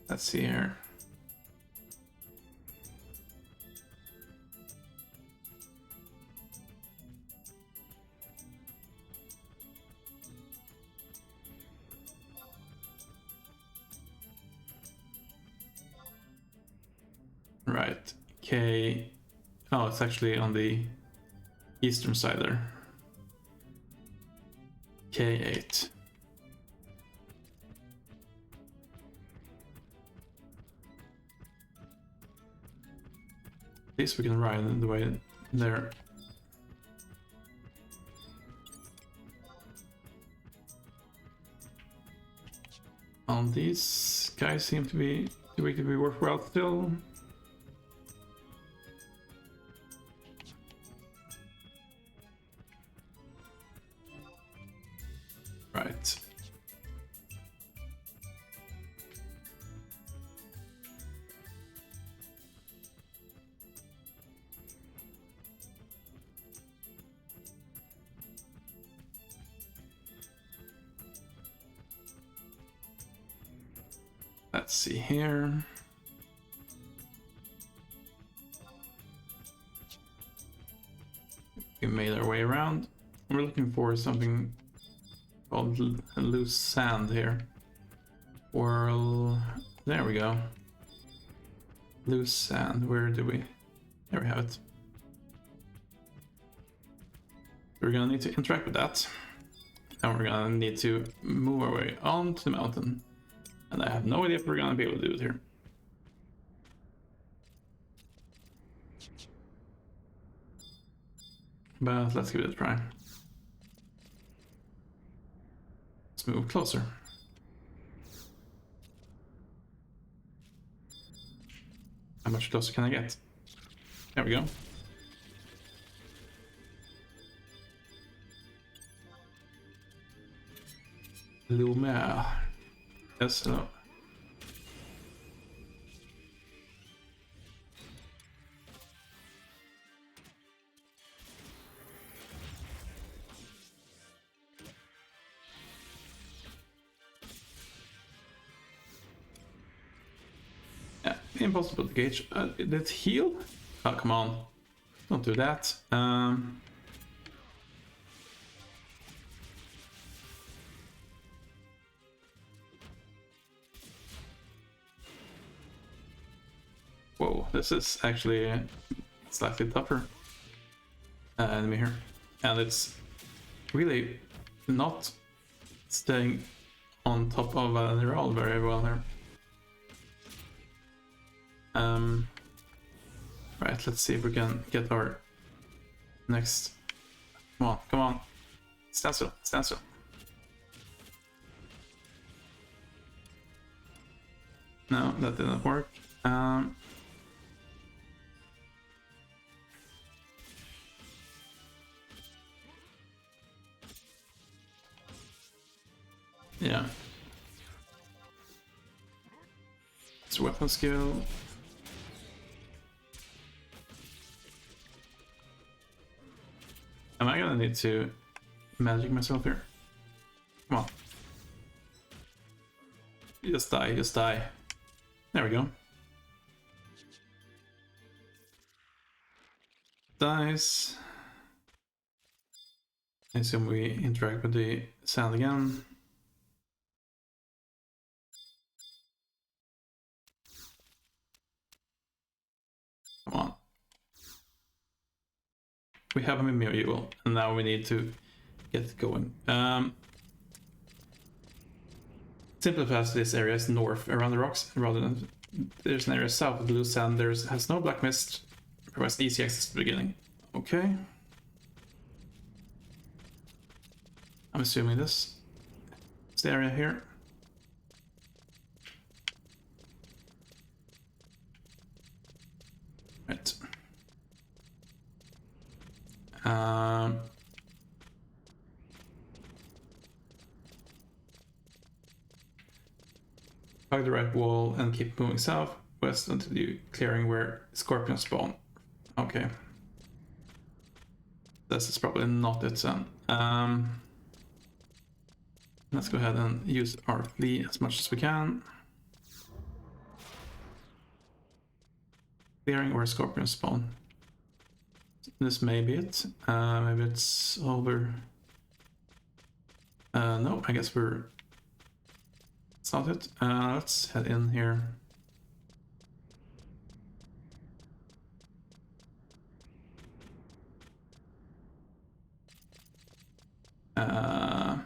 Let's see here. Right. K. Oh, it's actually on the eastern side there. K8. At least we can ride the way there. These guys seem to be worthwhile still. Right. Let's see here. We made our way around. We're looking for something called loose sand here. Whirl. There we go. Loose sand. Where do we? There we have it. We're gonna need to interact with that. And we're gonna need to move our way onto the mountain. And I have no idea if we're gonna be able to do it here. But let's give it a try. Let's move closer. How much closer can I get? There we go. Lumiere. Yes, hello. Yeah, impossible to gauge. Did it heal? Oh, come on. Don't do that. Whoa, this is actually slightly tougher enemy here. And it's really not staying on top of the roll very well here. Right, let's see if we can get our next. Come on, come on. Stand still, stand still. No, that didn't work. Yeah. It's weapon skill. Am I gonna need to magic myself here? Come on. Just die, just die. There we go. Dies. I assume we interact with the sand again. Come on. We have a mule, and now we need to get going. Simplify this area is north around the rocks, rather than there's an area south of the loose sand. Has no black mist, provides easy access to the beginning. Okay. I'm assuming this is the area here. Right. Hug the right wall and keep moving south west until you clearing where scorpions spawn. Okay. This is probably not it then. Let's go ahead and use our flee as much as we can. Clearing where scorpions spawn. This may be it. Maybe it's over. No, I guess it's not it. Let's head in here. Yeah,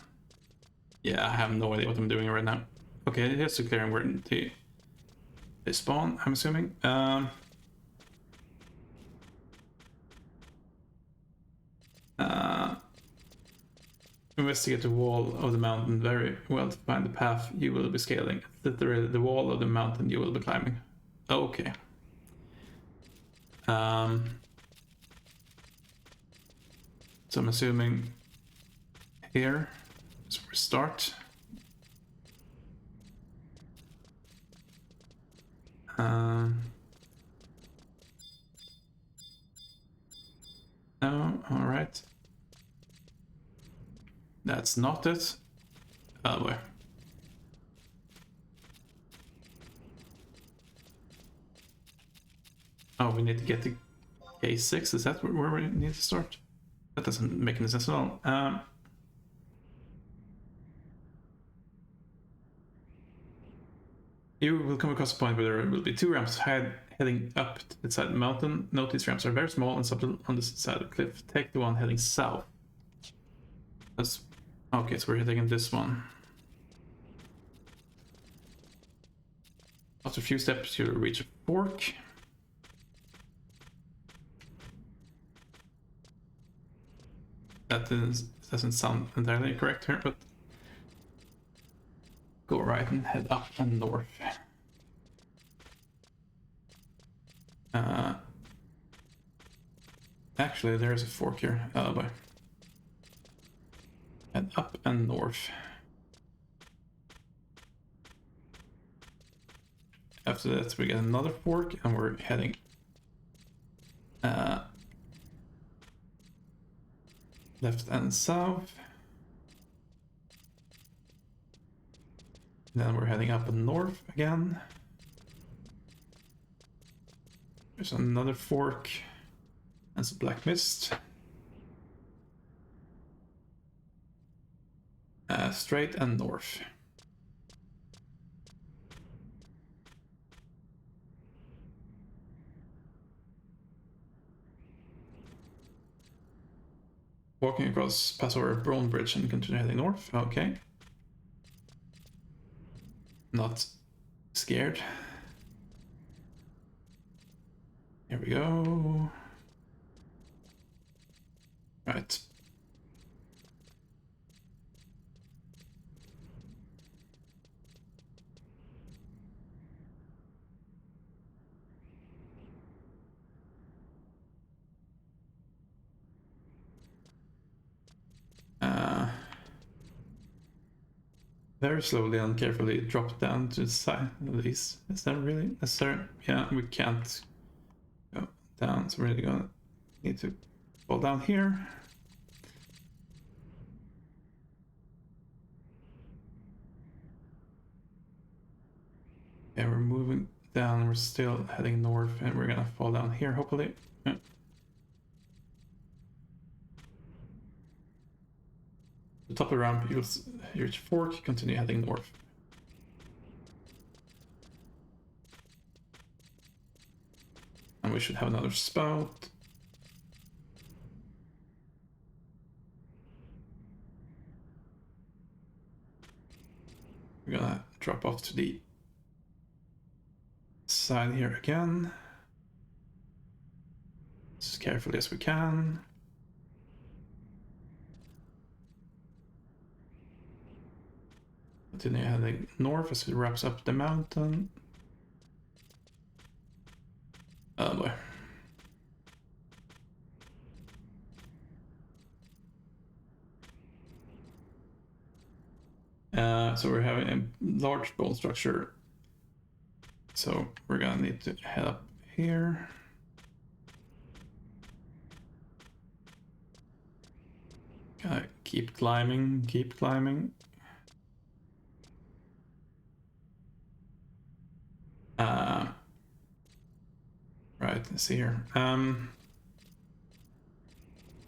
I have no idea what I'm doing right now. Okay, here's the clearing where they spawn, I'm assuming. Investigate the wall of the mountain very well to find the path you will be scaling. Literally the wall of the mountain you will be climbing. Okay. So I'm assuming here is where we start. Oh, all right. That's not it. Oh, boy. Oh, we need to get to K6. Is that where we need to start? That doesn't make any sense at all. You will come across a point where there will be 2 ramps heading up to the side of the mountain. Note these ramps are very small and subtle on the side of the cliff. Take the one heading south. That's okay, so we're taking this one. After a few steps, you'll reach a fork. That doesn't sound entirely correct here, but go right and head up and north. Actually, there's a fork here. Oh boy. Head up and north. After that, we get another fork, and we're heading left and south. Then we're heading up and north again. There's another fork and some black mist. Straight and north. Walking across, pass over a bronze bridge and continue heading north. Okay. Not scared. Here we go. Right. Very slowly and carefully drop down to the side of these. Is that really necessary? Yeah, we can't go down, so we're really gonna need to fall down here. Yeah, we're moving down, we're still heading north, and we're gonna fall down here, hopefully. Yeah. The top of the ramp, you'll reach fork, continue heading north. And we should have another spout. We're gonna drop off to the side here again. As carefully as we can. Continue heading north as it wraps up the mountain. Oh boy. So we're having a large bone structure. So we're gonna need to head up here. Gotta keep climbing, keep climbing. Right, let's see here.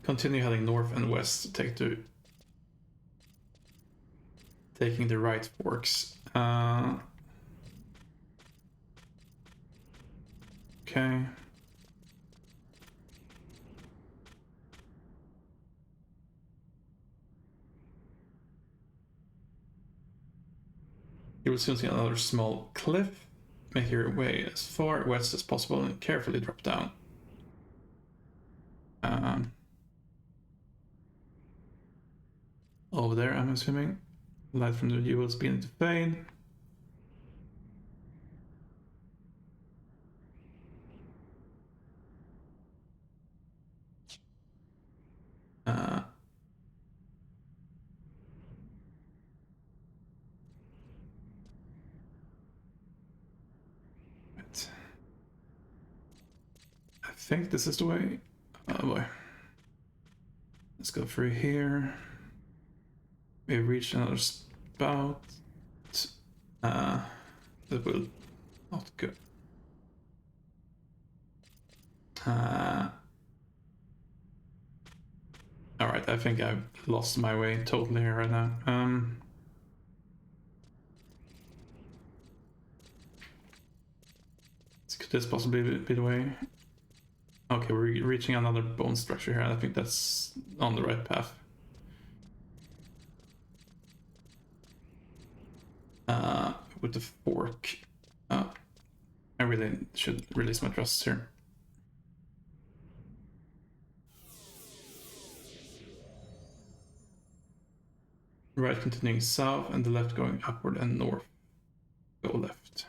Continue heading north and west to taking the right forks. Okay. You will soon see another small cliff. Make your way as far west as possible and carefully drop down. Over there, I'm assuming. Light from the view will begin to fade. Right. I think this is the way. Oh boy. Let's go through here. We've reached another spout. That will not go. Alright, I think I've lost my way totally here right now. Could this possibly be the way? Okay, we're reaching another bone structure here. I think that's on the right path. With the fork. I really should release my thrusts here. Right continuing south and the left going upward and north. Go left.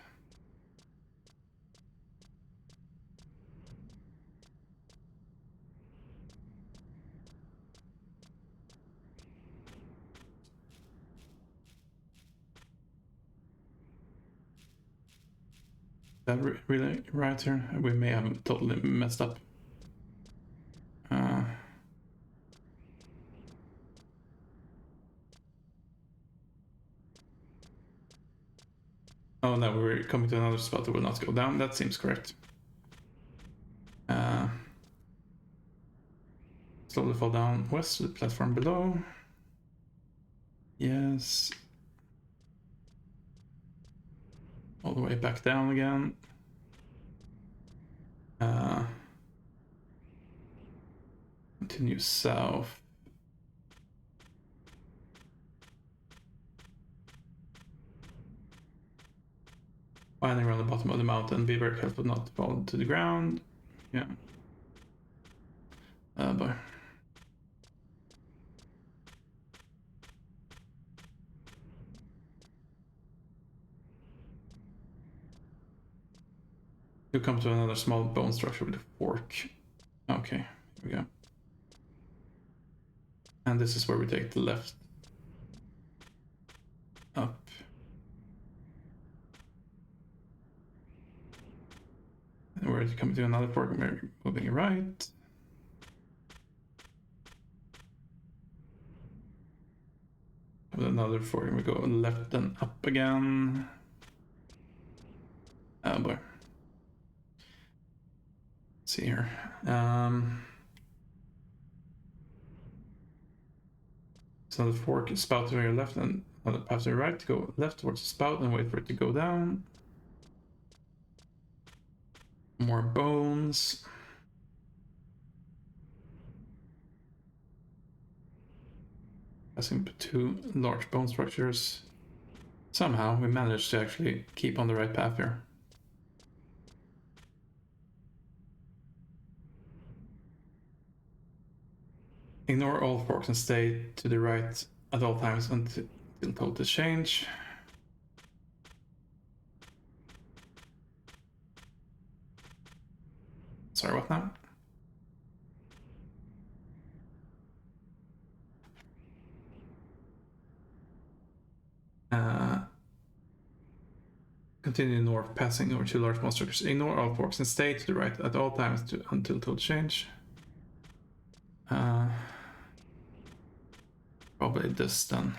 That really right here? We may have totally messed up. Oh no, we're coming to another spot that will not go down. That seems correct. Slowly fall down west to the platform below. Yes. All the way back down again. Continue south. Winding around the bottom of the mountain. Be very careful not to fall to the ground. Yeah. But you come to another small bone structure with a fork. Okay, here we go. And this is where we take the left up. And we're coming to another fork and we're moving right. With another fork and we go left and up again. Oh boy. Let's see here. So the fork is spout to your left and on the path to your right, go left towards the spout and wait for it to go down. More bones. Passing two large bone structures. Somehow we managed to actually keep on the right path here. Ignore all forks and stay to the right at all times until told to change. Sorry, what now? Continue north, passing over two large monsters. Ignore all forks and stay to the right at all times until told to change. Probably this then.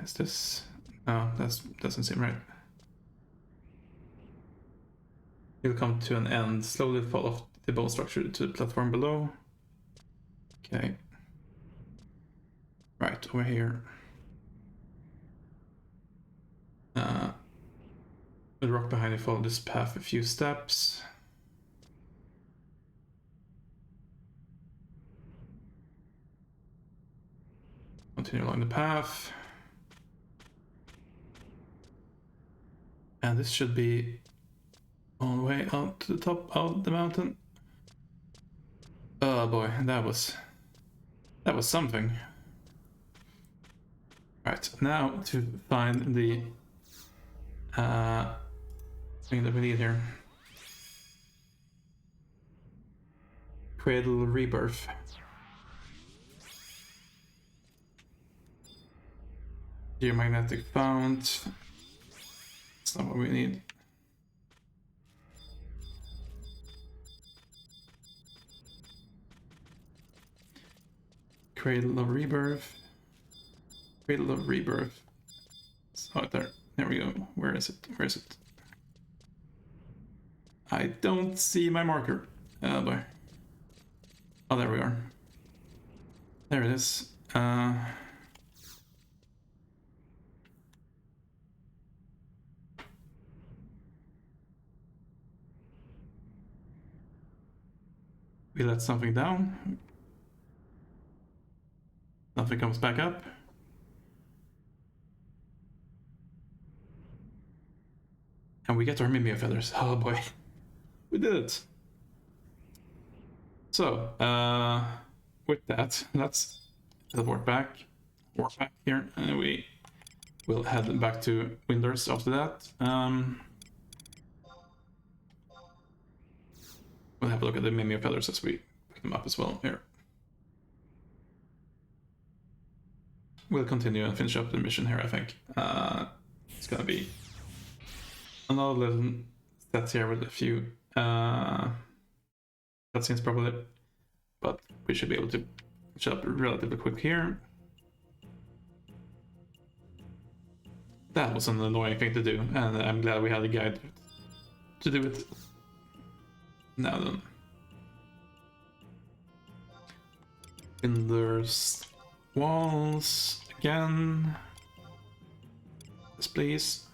Is this? No, that doesn't seem right. You'll come to an end. Slowly fall off the bone structure to the platform below. Okay. Right, over here. The rock behind you, follow this path a few steps. Continue along the path. And this should be all the way out to the top of the mountain. Oh boy, that was something. Right, now to find the thing that we need here. Cradle Rebirth. Geomagnetic fount. That's not what we need. Cradle of Rebirth. Cradle of Rebirth. So there we go. Where is it? Where is it? I don't see my marker. Oh boy. Oh, there we are. There it is. We let something down. Nothing comes back up. And we get our Mimeo feathers. Oh boy. We did it. So, with that, let's teleport back. Warp back here. And we will head back to Winders after that. We'll have a look at the Mimeo feathers as we pick them up as well here. We'll continue and finish up the mission here, I think. It's gonna be another little set here with a few cutscenes probably, but we should be able to finish up relatively quick here. That was an annoying thing to do, and I'm glad we had a guide to do it. Now then. Winders walls again. Yes, please.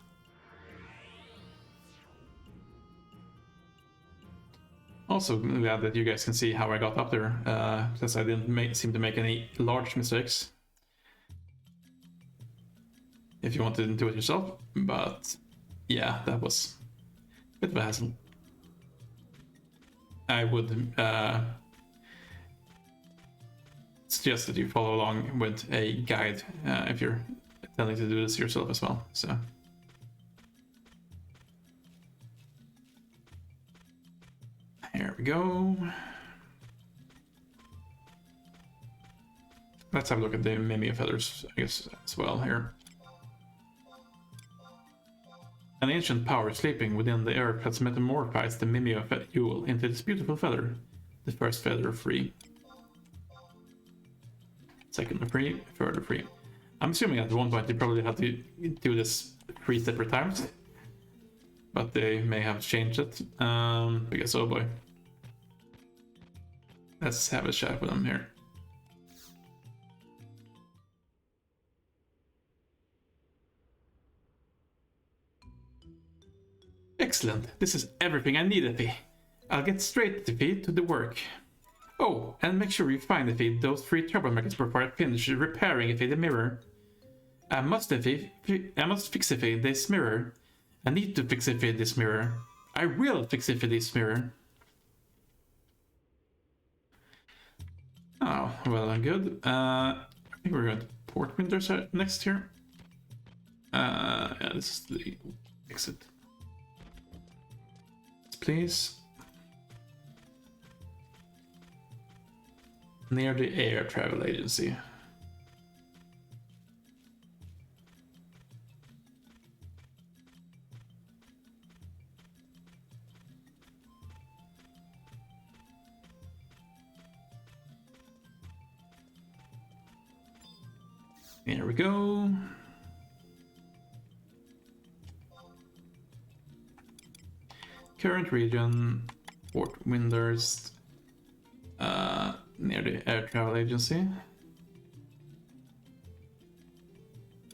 Also glad that you guys can see how I got up there, since I didn't seem to make any large mistakes. If you wanted to do it yourself, but yeah, that was a bit of a hassle. I would suggest that you follow along with a guide if you're intending to do this yourself as well. So. Here we go. Let's have a look at the Mimeo feathers, I guess, as well here. An ancient power sleeping within the earth has metamorphized the Mimeo jewel into this beautiful feather. The first feather free. Second free, third free. I'm assuming at one point they probably had to do this 3 separate times. But they may have changed it. Because, oh boy. Let's have a chat with them here. Excellent. This is everything I need, Effie. I'll get straight, Effie, to the work. Oh, and make sure you find, Effie, those 3 troublemakers before I finish repairing, Effie, the mirror. I must fix, Effie, this mirror. I need to fix Effie this mirror. I will fix Effie this mirror. Oh, well and good. I think we're going to Port Winters next here. Yeah, this is the exit. Please. Near the air travel agency. Here we go. Current region, Port Winders, near the air travel agency.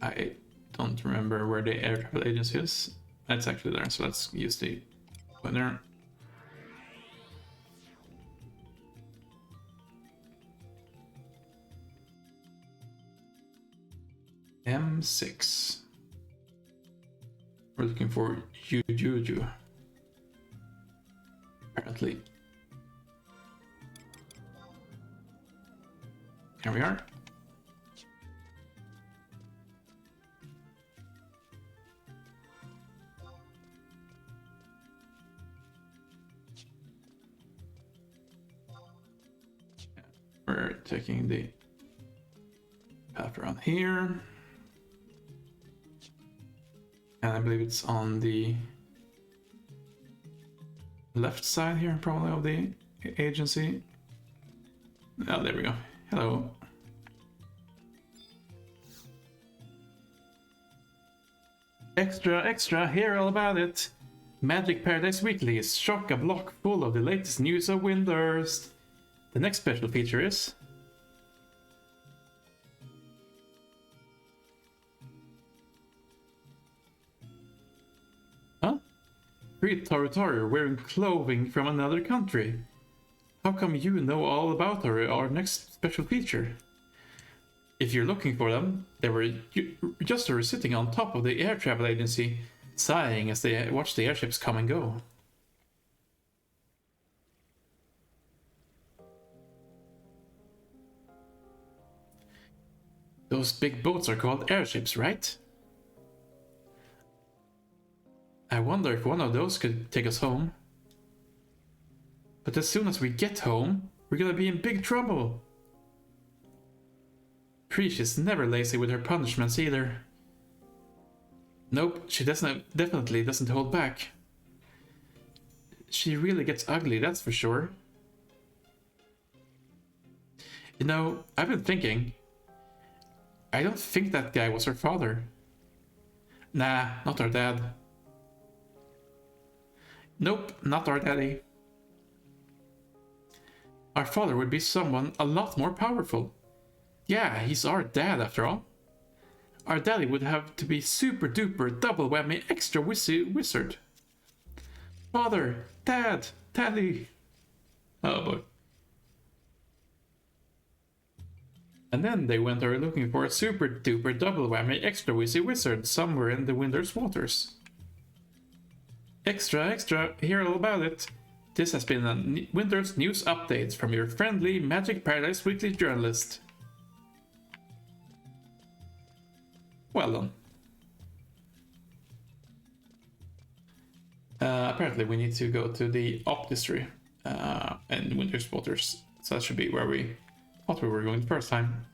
I don't remember where the air travel agency is. It's actually there, so let's use the pointer. M6. We're looking for Juju. Apparently. Here we are. We're taking the path around here. And I believe it's on the left side here, probably, of the agency. Oh, there we go. Hello. Extra, hear all about it. Magic Paradise Weekly is chock-a-block full of the latest news of Windurst. The next special feature is... Huh? Three Toritari wearing clothing from another country. How come you know all about our next special feature? If you're looking for them, they were just sitting on top of the air travel agency, sighing as they watched the airships come and go. Those big boats are called airships, right? I wonder if one of those could take us home. But as soon as we get home, we're gonna be in big trouble. Preach is never lazy with her punishments either. Nope, she definitely doesn't hold back. She really gets ugly, that's for sure. You know, I've been thinking. I don't think that guy was her father. Nah, not our dad. Nope, not our daddy. Our father would be someone a lot more powerful. Yeah, he's our dad after all. Our daddy would have to be super duper double whammy extra wizard. Father, dad, daddy. Oh boy. And then they went there looking for a super duper double whammy extra wizard somewhere in the Windurst waters. Extra, hear all about it. This has been a Windurst news update from your friendly Magic Paradise Weekly journalist. Well done. Apparently we need to go to the Optistry and Windurst waters. So that should be where we thought we were going the first time.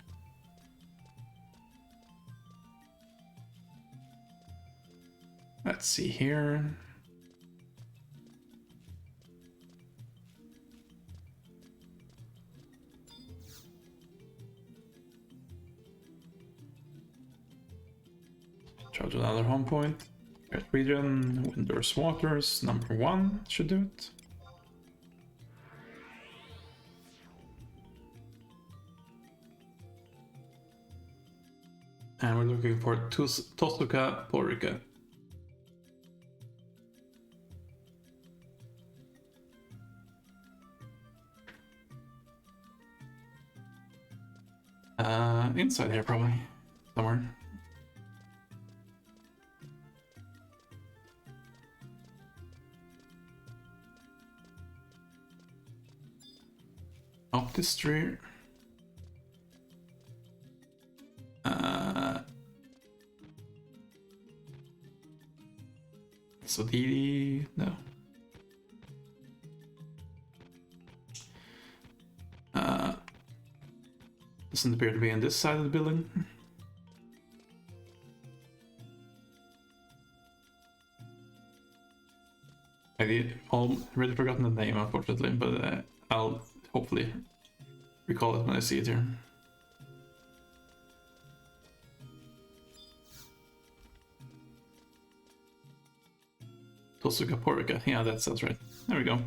Let's see here. Charge another home point. Earth region, Windurst waters, number 1 should do it. And we're looking for Tosuka Porica. Inside here probably, somewhere. Up the street. So no. Doesn't appear to be on this side of the building. I've already forgotten the name, unfortunately, but I'll hopefully recall it when I see it here. Tosuka Porica, yeah, that sounds right. There we go.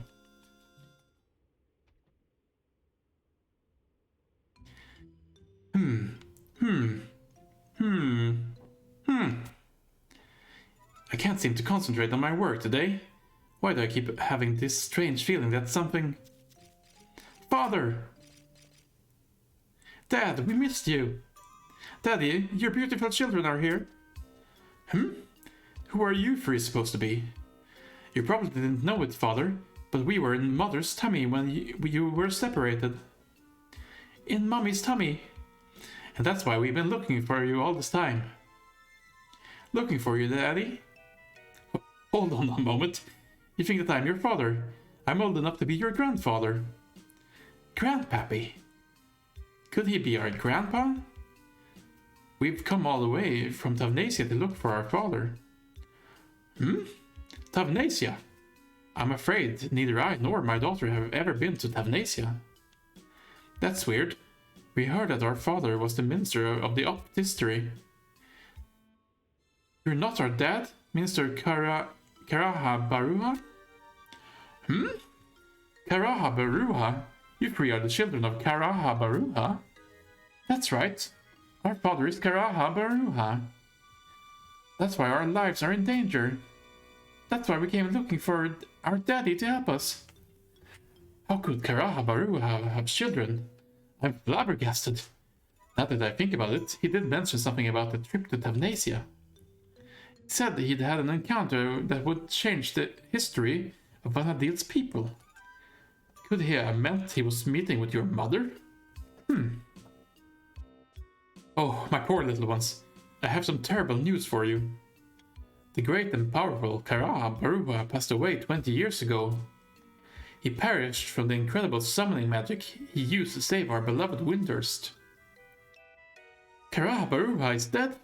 I can't seem to concentrate on my work today. Why do I keep having this strange feeling that something... Father! Dad, we missed you! Daddy, your beautiful children are here. Who are you three supposed to be? You probably didn't know it, Father, but we were in Mother's tummy when you were separated. In Mommy's tummy. And that's why we've been looking for you all this time. Looking for you, Daddy? Hold on a moment. You think that I'm your father? I'm old enough to be your grandfather. Grandpappy? Could he be our grandpa? We've come all the way from Tavnacia to look for our father. Tavnacia? I'm afraid neither I nor my daughter have ever been to Tavnacia. That's weird. We heard that our father was the minister of the Optistery. You're not our dad, Minister Karaha Baruha? Karaha Baruha? You three are the children of Karaha Baruha? That's right. Our father is Karaha Baruha. That's why our lives are in danger. That's why we came looking for our daddy to help us. How could Karaha Baruha have children? I'm flabbergasted. Now that I think about it, he did mention something about the trip to Tavnacia. He said that he'd had an encounter that would change the history of Vanadil's people. Could he have meant he was meeting with your mother? Oh, my poor little ones. I have some terrible news for you. The great and powerful Karaha Baruha passed away 20 years ago. He perished from the incredible summoning magic he used to save our beloved Windhurst. Karaha Baruha is dead?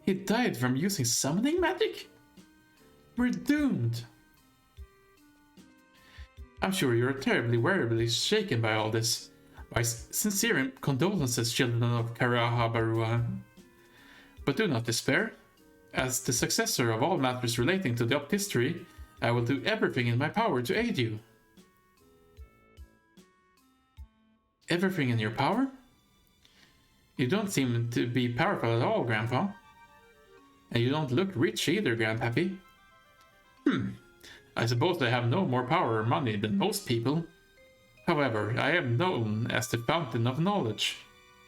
He died from using summoning magic? We're doomed. I'm sure you're terribly shaken by all this. My sincere condolences, children of Karaha Baruha. But do not despair. As the successor of all matters relating to the Optistery, I will do everything in my power to aid you. Everything in your power? You don't seem to be powerful at all, Grandpa. And you don't look rich either, Grandpappy. I suppose I have no more power or money than most people. However, I am known as the fountain of knowledge.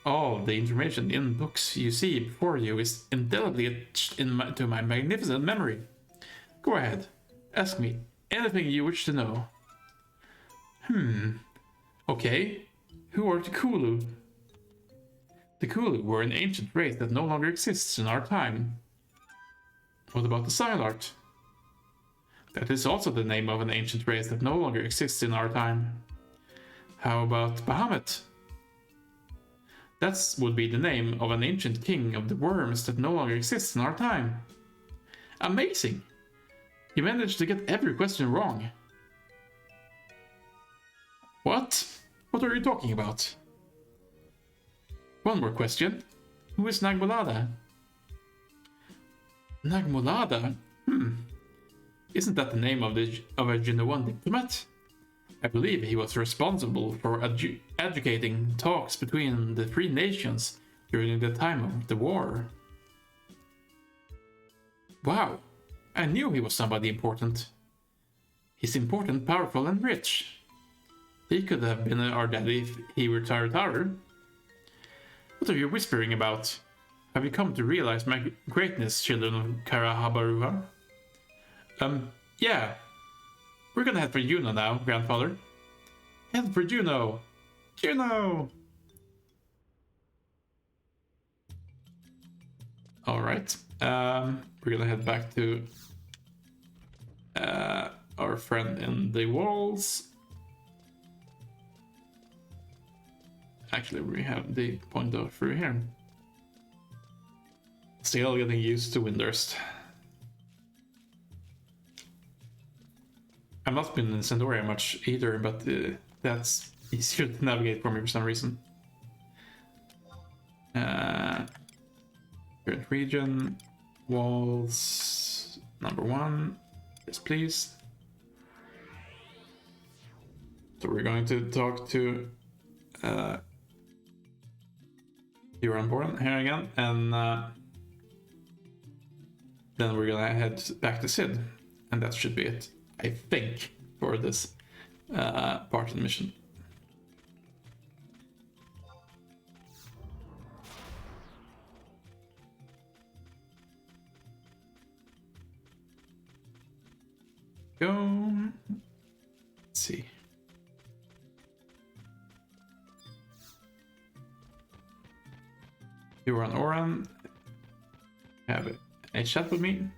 All the information in books you see before you is indelibly etched into my magnificent memory. Go ahead, ask me anything you wish to know. Okay, who are the Kulu? The Kulu were an ancient race that no longer exists in our time. What about the Silart? That is also the name of an ancient race that no longer exists in our time. How about Bahamut? That would be the name of an ancient king of the worms that no longer exists in our time. Amazing! You managed to get every question wrong. What? What are you talking about? One more question. Who is Nagmolada? Nagmolada? Isn't that the name of a Genoan diplomat? I believe he was responsible for educating talks between the three nations during the time of the war. Wow, I knew he was somebody important. He's important, powerful, and rich. He could have been our daddy if he were Taru. What are you whispering about? Have you come to realize my greatness, children of Karaha Baruha? Yeah. We're gonna head for Juno now, Grandfather. Head for Juno! Juno! Alright. We're gonna head back to our friend in the walls. Actually, we have the point of through here. Still getting used to Windhurst. I've not been in Sandoria much either, but that's easier to navigate for me for some reason. Current region, walls, number 1. Yes, please. So we're going to talk to you're on board here again, and then we're gonna head back to Sid, and that should be it, I think, for this part of the mission. Go. Let's see. You are on Oran. Have a chat with me.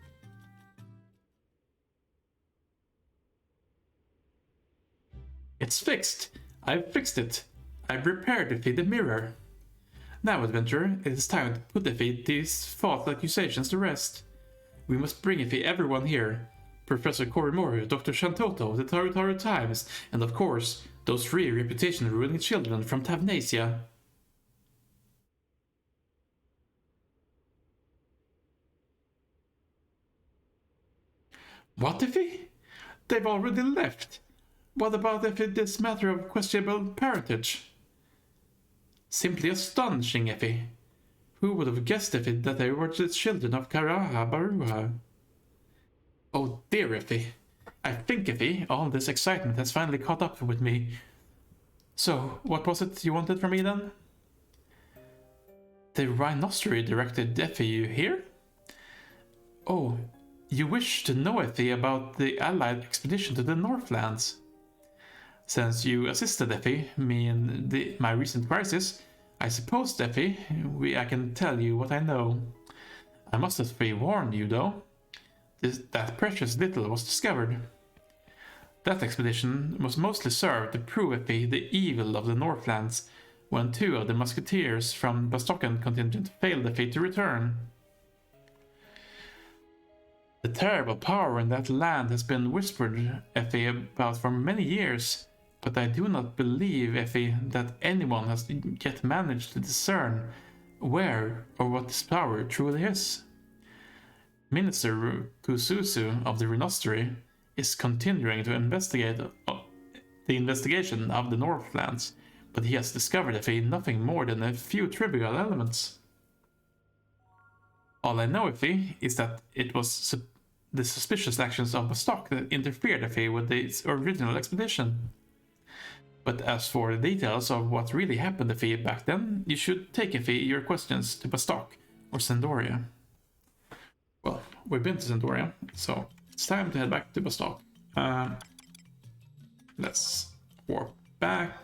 It's fixed. I've fixed it. I've repaired the mirror. Now, adventurer, it is time to put these false accusations to rest. We must bring everyone here. Professor Korimoru, Dr. Shantoto, the Tarutaru Times, and of course, those 3 reputation-ruining children from Tavnasia. What, Effie? They've already left. What about this matter of questionable parentage? Simply astonishing, Effie. Who would have guessed, Effie, that they were the children of Karaha Baruha? Oh dear, Effie. I think, Effie, all this excitement has finally caught up with me. So, what was it you wanted from me then? The rhinoceros directed Effie, you hear? Oh, you wish to know, Effie, about the Allied expedition to the Northlands. Since you assisted Effie, me in my recent crisis, I suppose, Effie, I can tell you what I know. I must have pre-warned you, though. That precious little was discovered. That expedition was mostly served to prove, Effie, the evil of the Northlands, when 2 of the musketeers from Bastocken contingent failed, Effie, to return. The terrible power in that land has been whispered, Effie, about for many years, but I do not believe, Effie, that anyone has yet managed to discern where or what this power truly is. Minister Kususu of the Rhinoceros is continuing to investigate the investigation of the Northlands, but he has discovered, Effie, nothing more than a few trivial elements. All I know, Effie, is that it was the suspicious actions of Bastock that interfered, Effie, with the original expedition. But as for the details of what really happened, Effie, back then, you should take, Effie, your questions to Bastock or Sandoria. Well, we've been to Sandoria, so it's time to head back to Bastock. Let's warp back.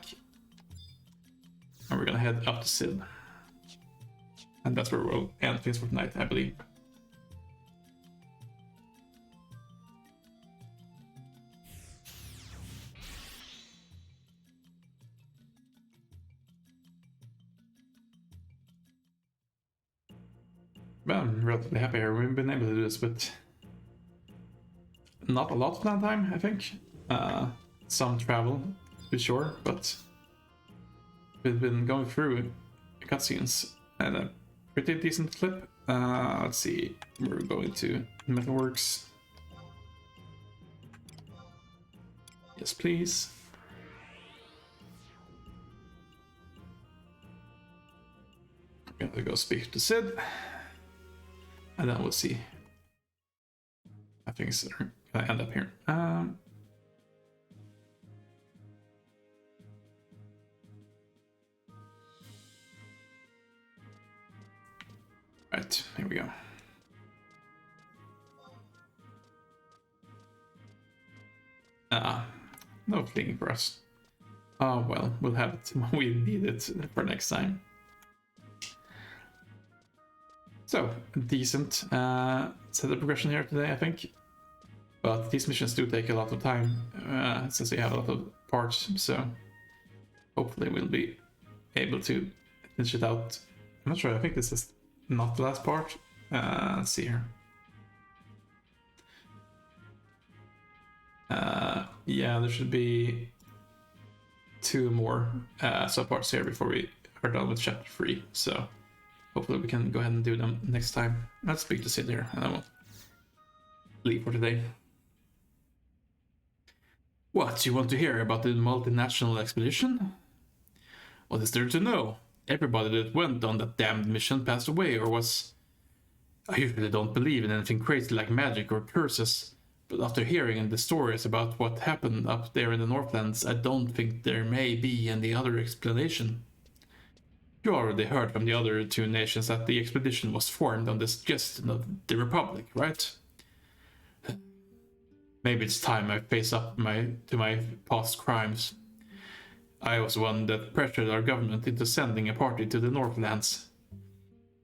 And we're gonna head up to Sid. And that's where we'll end things for tonight, I believe. Well, I'm relatively happy here. We've been able to do this with not a lot of downtime, I think. Some travel, to be sure, but we've been going through cutscenes at a pretty decent clip. Let's see, we're going to Metalworks. Yes, please. I'm gonna go speak to Sid. And then we'll see. I think it's gonna end up here. Right, here we go. No fleeing for us. Oh well, we'll have it when we need it for next time. So, decent set of progression here today, I think. But these missions do take a lot of time, since they have a lot of parts, so hopefully we'll be able to finish it out. I'm not sure, I think this is not the last part. Let's see here. Yeah, there should be 2 more subparts here before we are done with chapter 3, so hopefully we can go ahead and do them next time. Let's speak to Sid here, and then we'll leave for today. What, you want to hear about the multinational expedition? What is there to know? Everybody that went on that damned mission passed away or was... I usually don't believe in anything crazy like magic or curses, but after hearing the stories about what happened up there in the Northlands, I don't think there may be any other explanation. You already heard from the other 2 nations that the expedition was formed on the suggestion of the Republic, right? Maybe it's time I face up to my past crimes. I was one that pressured our government into sending a party to the Northlands.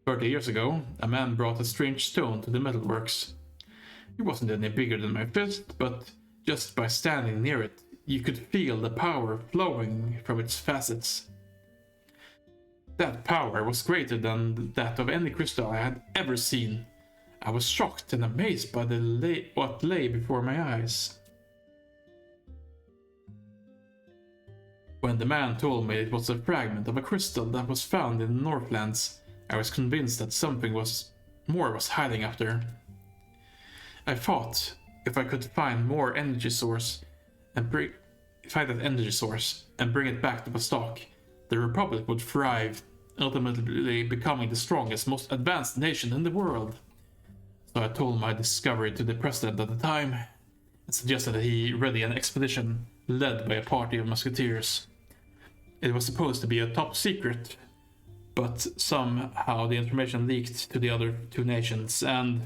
30 years ago, a man brought a strange stone to the metalworks. It wasn't any bigger than my fist, but just by standing near it, you could feel the power flowing from its facets. That power was greater than that of any crystal I had ever seen. I was shocked and amazed by what lay before my eyes. When the man told me it was a fragment of a crystal that was found in the Northlands, I was convinced that something more was hiding up there. I thought if I could find more energy source and bring it back to Vostok, the Republic would thrive, ultimately becoming the strongest, most advanced nation in the world. So I told my discovery to the president at the time and suggested that he ready an expedition led by a party of musketeers. It was supposed to be a top secret, but somehow the information leaked to the other two nations, and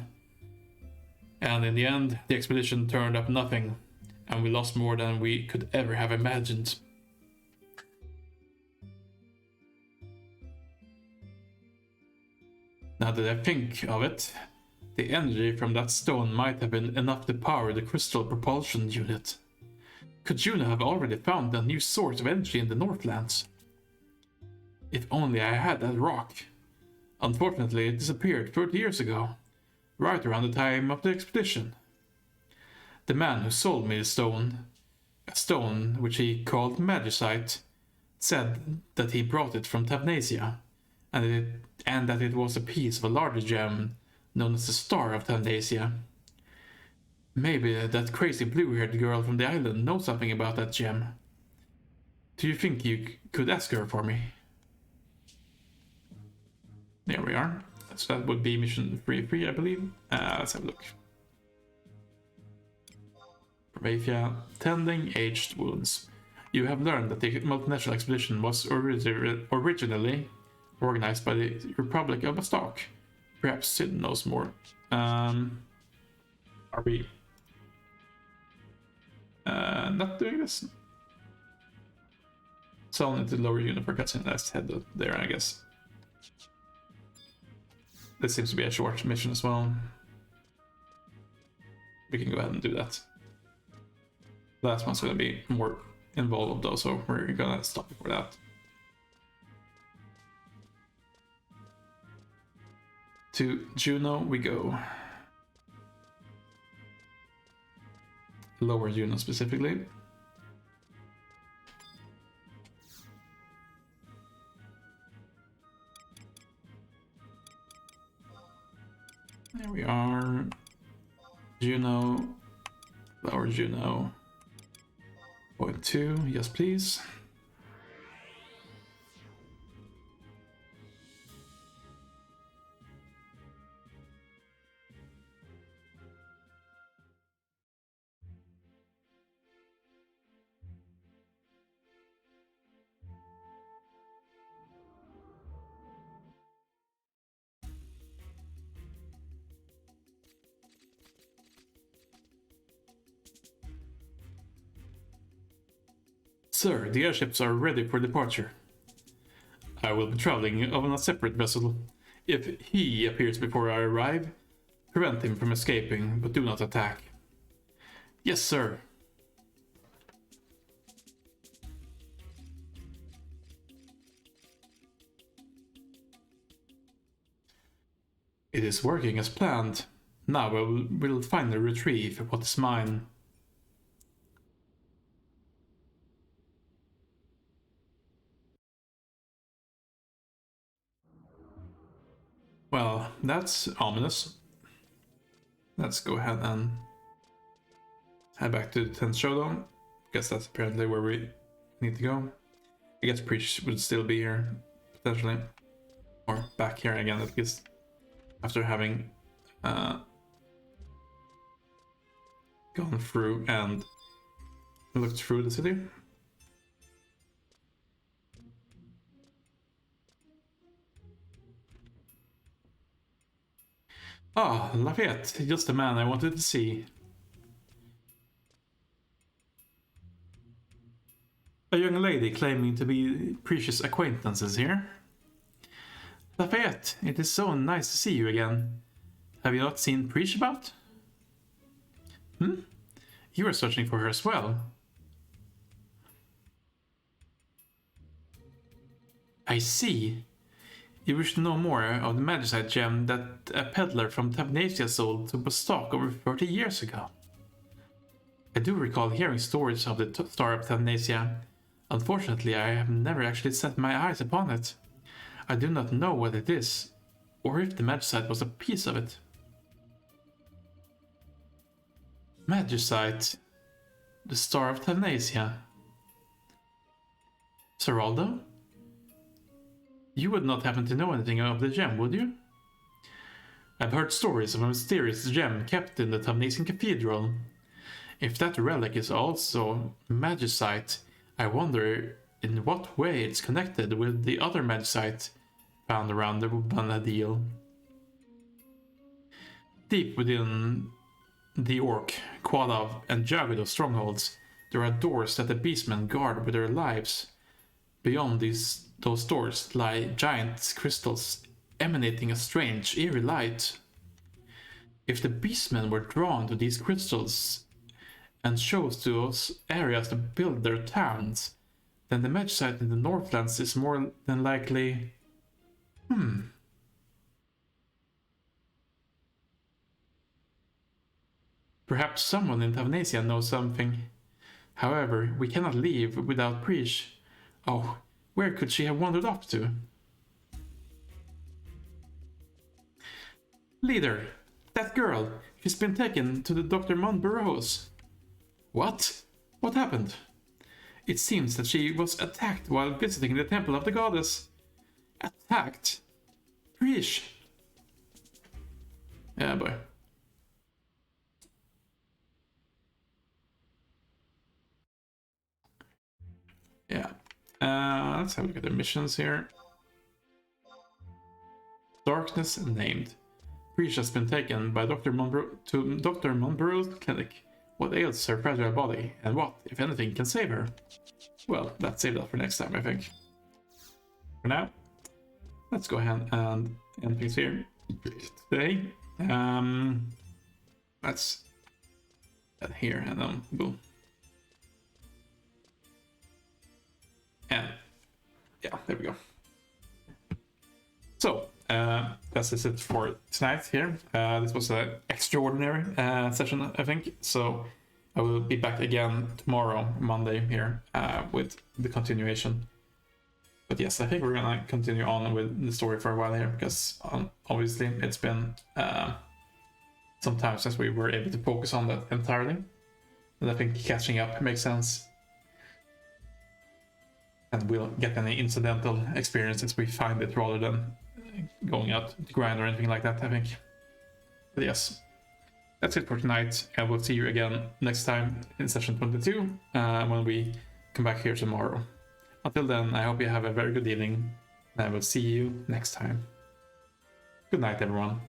in the end, the expedition turned up nothing, and we lost more than we could ever have imagined. Now that I think of it, the energy from that stone might have been enough to power the crystal propulsion unit. Could Juno have already found a new source of energy in the Northlands? If only I had that rock. Unfortunately, it disappeared 30 years ago, right around the time of the expedition. The man who sold me the stone, a stone which he called magicite, said that he brought it from Tavnasia, and that it was a piece of a larger gem known as the Star of Tavnasia. Maybe that crazy blue-haired girl from the island knows something about that gem. Do you think you could ask her for me? There we are. So that would be mission 3-3, I believe. Let's have a look. Provathia, tending aged wounds. You have learned that the multinational expedition was originally organized by the Republic of Vostok. Perhaps Sid knows more. Are we not doing this? So I'll need to lower unit for cutscene. Let's head there, I guess. This seems to be a short mission as well. We can go ahead and do that. The last one's going to be more involved though, so we're going to stop before that. To Juno we go. Lower Juno specifically. There we are. Juno. Lower Juno. 0.2, yes please. Sir, the airships are ready for departure. I will be traveling on a separate vessel. If he appears before I arrive, prevent him from escaping, but do not attack. Yes, sir. It is working as planned. Now we'll finally retrieve what is mine. Well, that's ominous. Let's go ahead and head back to the 10th showdown. Guess that's apparently where we need to go. I guess Preach would still be here, potentially. Or back here again, at least. After having gone through and looked through the city. Ah, Lafayette, just the man I wanted to see. A young lady claiming to be precious acquaintances here. Lafayette, it is so nice to see you again. Have you not seen Preach about? You are searching for her as well. I see. You wish to know more of the Magicite gem that a peddler from Thamnasia sold to Bostock over 30 years ago. I do recall hearing stories of the Star of Thamnasia. Unfortunately, I have never actually set my eyes upon it. I do not know what it is, or if the Magicite was a piece of it. Magicite, the Star of Thamnasia. Seraldo? You would not happen to know anything of the gem, would you? I've heard stories of a mysterious gem kept in the Thamnasian Cathedral. If that relic is also Magicite, I wonder in what way it's connected with the other Magicite found around the Vanadil. Deep within the Orc, Quadav, and Jagudo strongholds, there are doors that the beastmen guard with their lives. Beyond those doors lie giant crystals emanating a strange, eerie light. If the beastmen were drawn to these crystals and chose those areas to build their towns, then the Magicite in the Northlands is more than likely... Perhaps someone in Thamnasia knows something. However, we cannot leave without Preach. Oh, where could she have wandered off to? Leader, that girl, she's been taken to the Dr. Monburrows. What? What happened? It seems that she was attacked while visiting the Temple of the Goddess. Attacked? Preach. Yeah, boy. Yeah. Let's have a look at the missions here. Darkness named. Preach has been taken by Dr. to Dr. Monburrow's clinic. What ails her fragile body, and what, if anything, can save her? Well, let's save that for next time, I think. For now, let's go ahead and end things here today. Let's add here, and then boom. And yeah, there we go. So, that's it for tonight here. This was an extraordinary session, I think. So, I will be back again tomorrow, Monday, here with the continuation. But yes, I think we're gonna continue on with the story for a while here because obviously it's been some time since we were able to focus on that entirely. And I think catching up makes sense. And we'll get any incidental experiences we find it rather than going out to grind or anything like that, I think. But yes, that's it for tonight, and we'll see you again next time in session 22 when we come back here tomorrow. Until then, I hope you have a very good evening, and I will see you next time. Good night, everyone.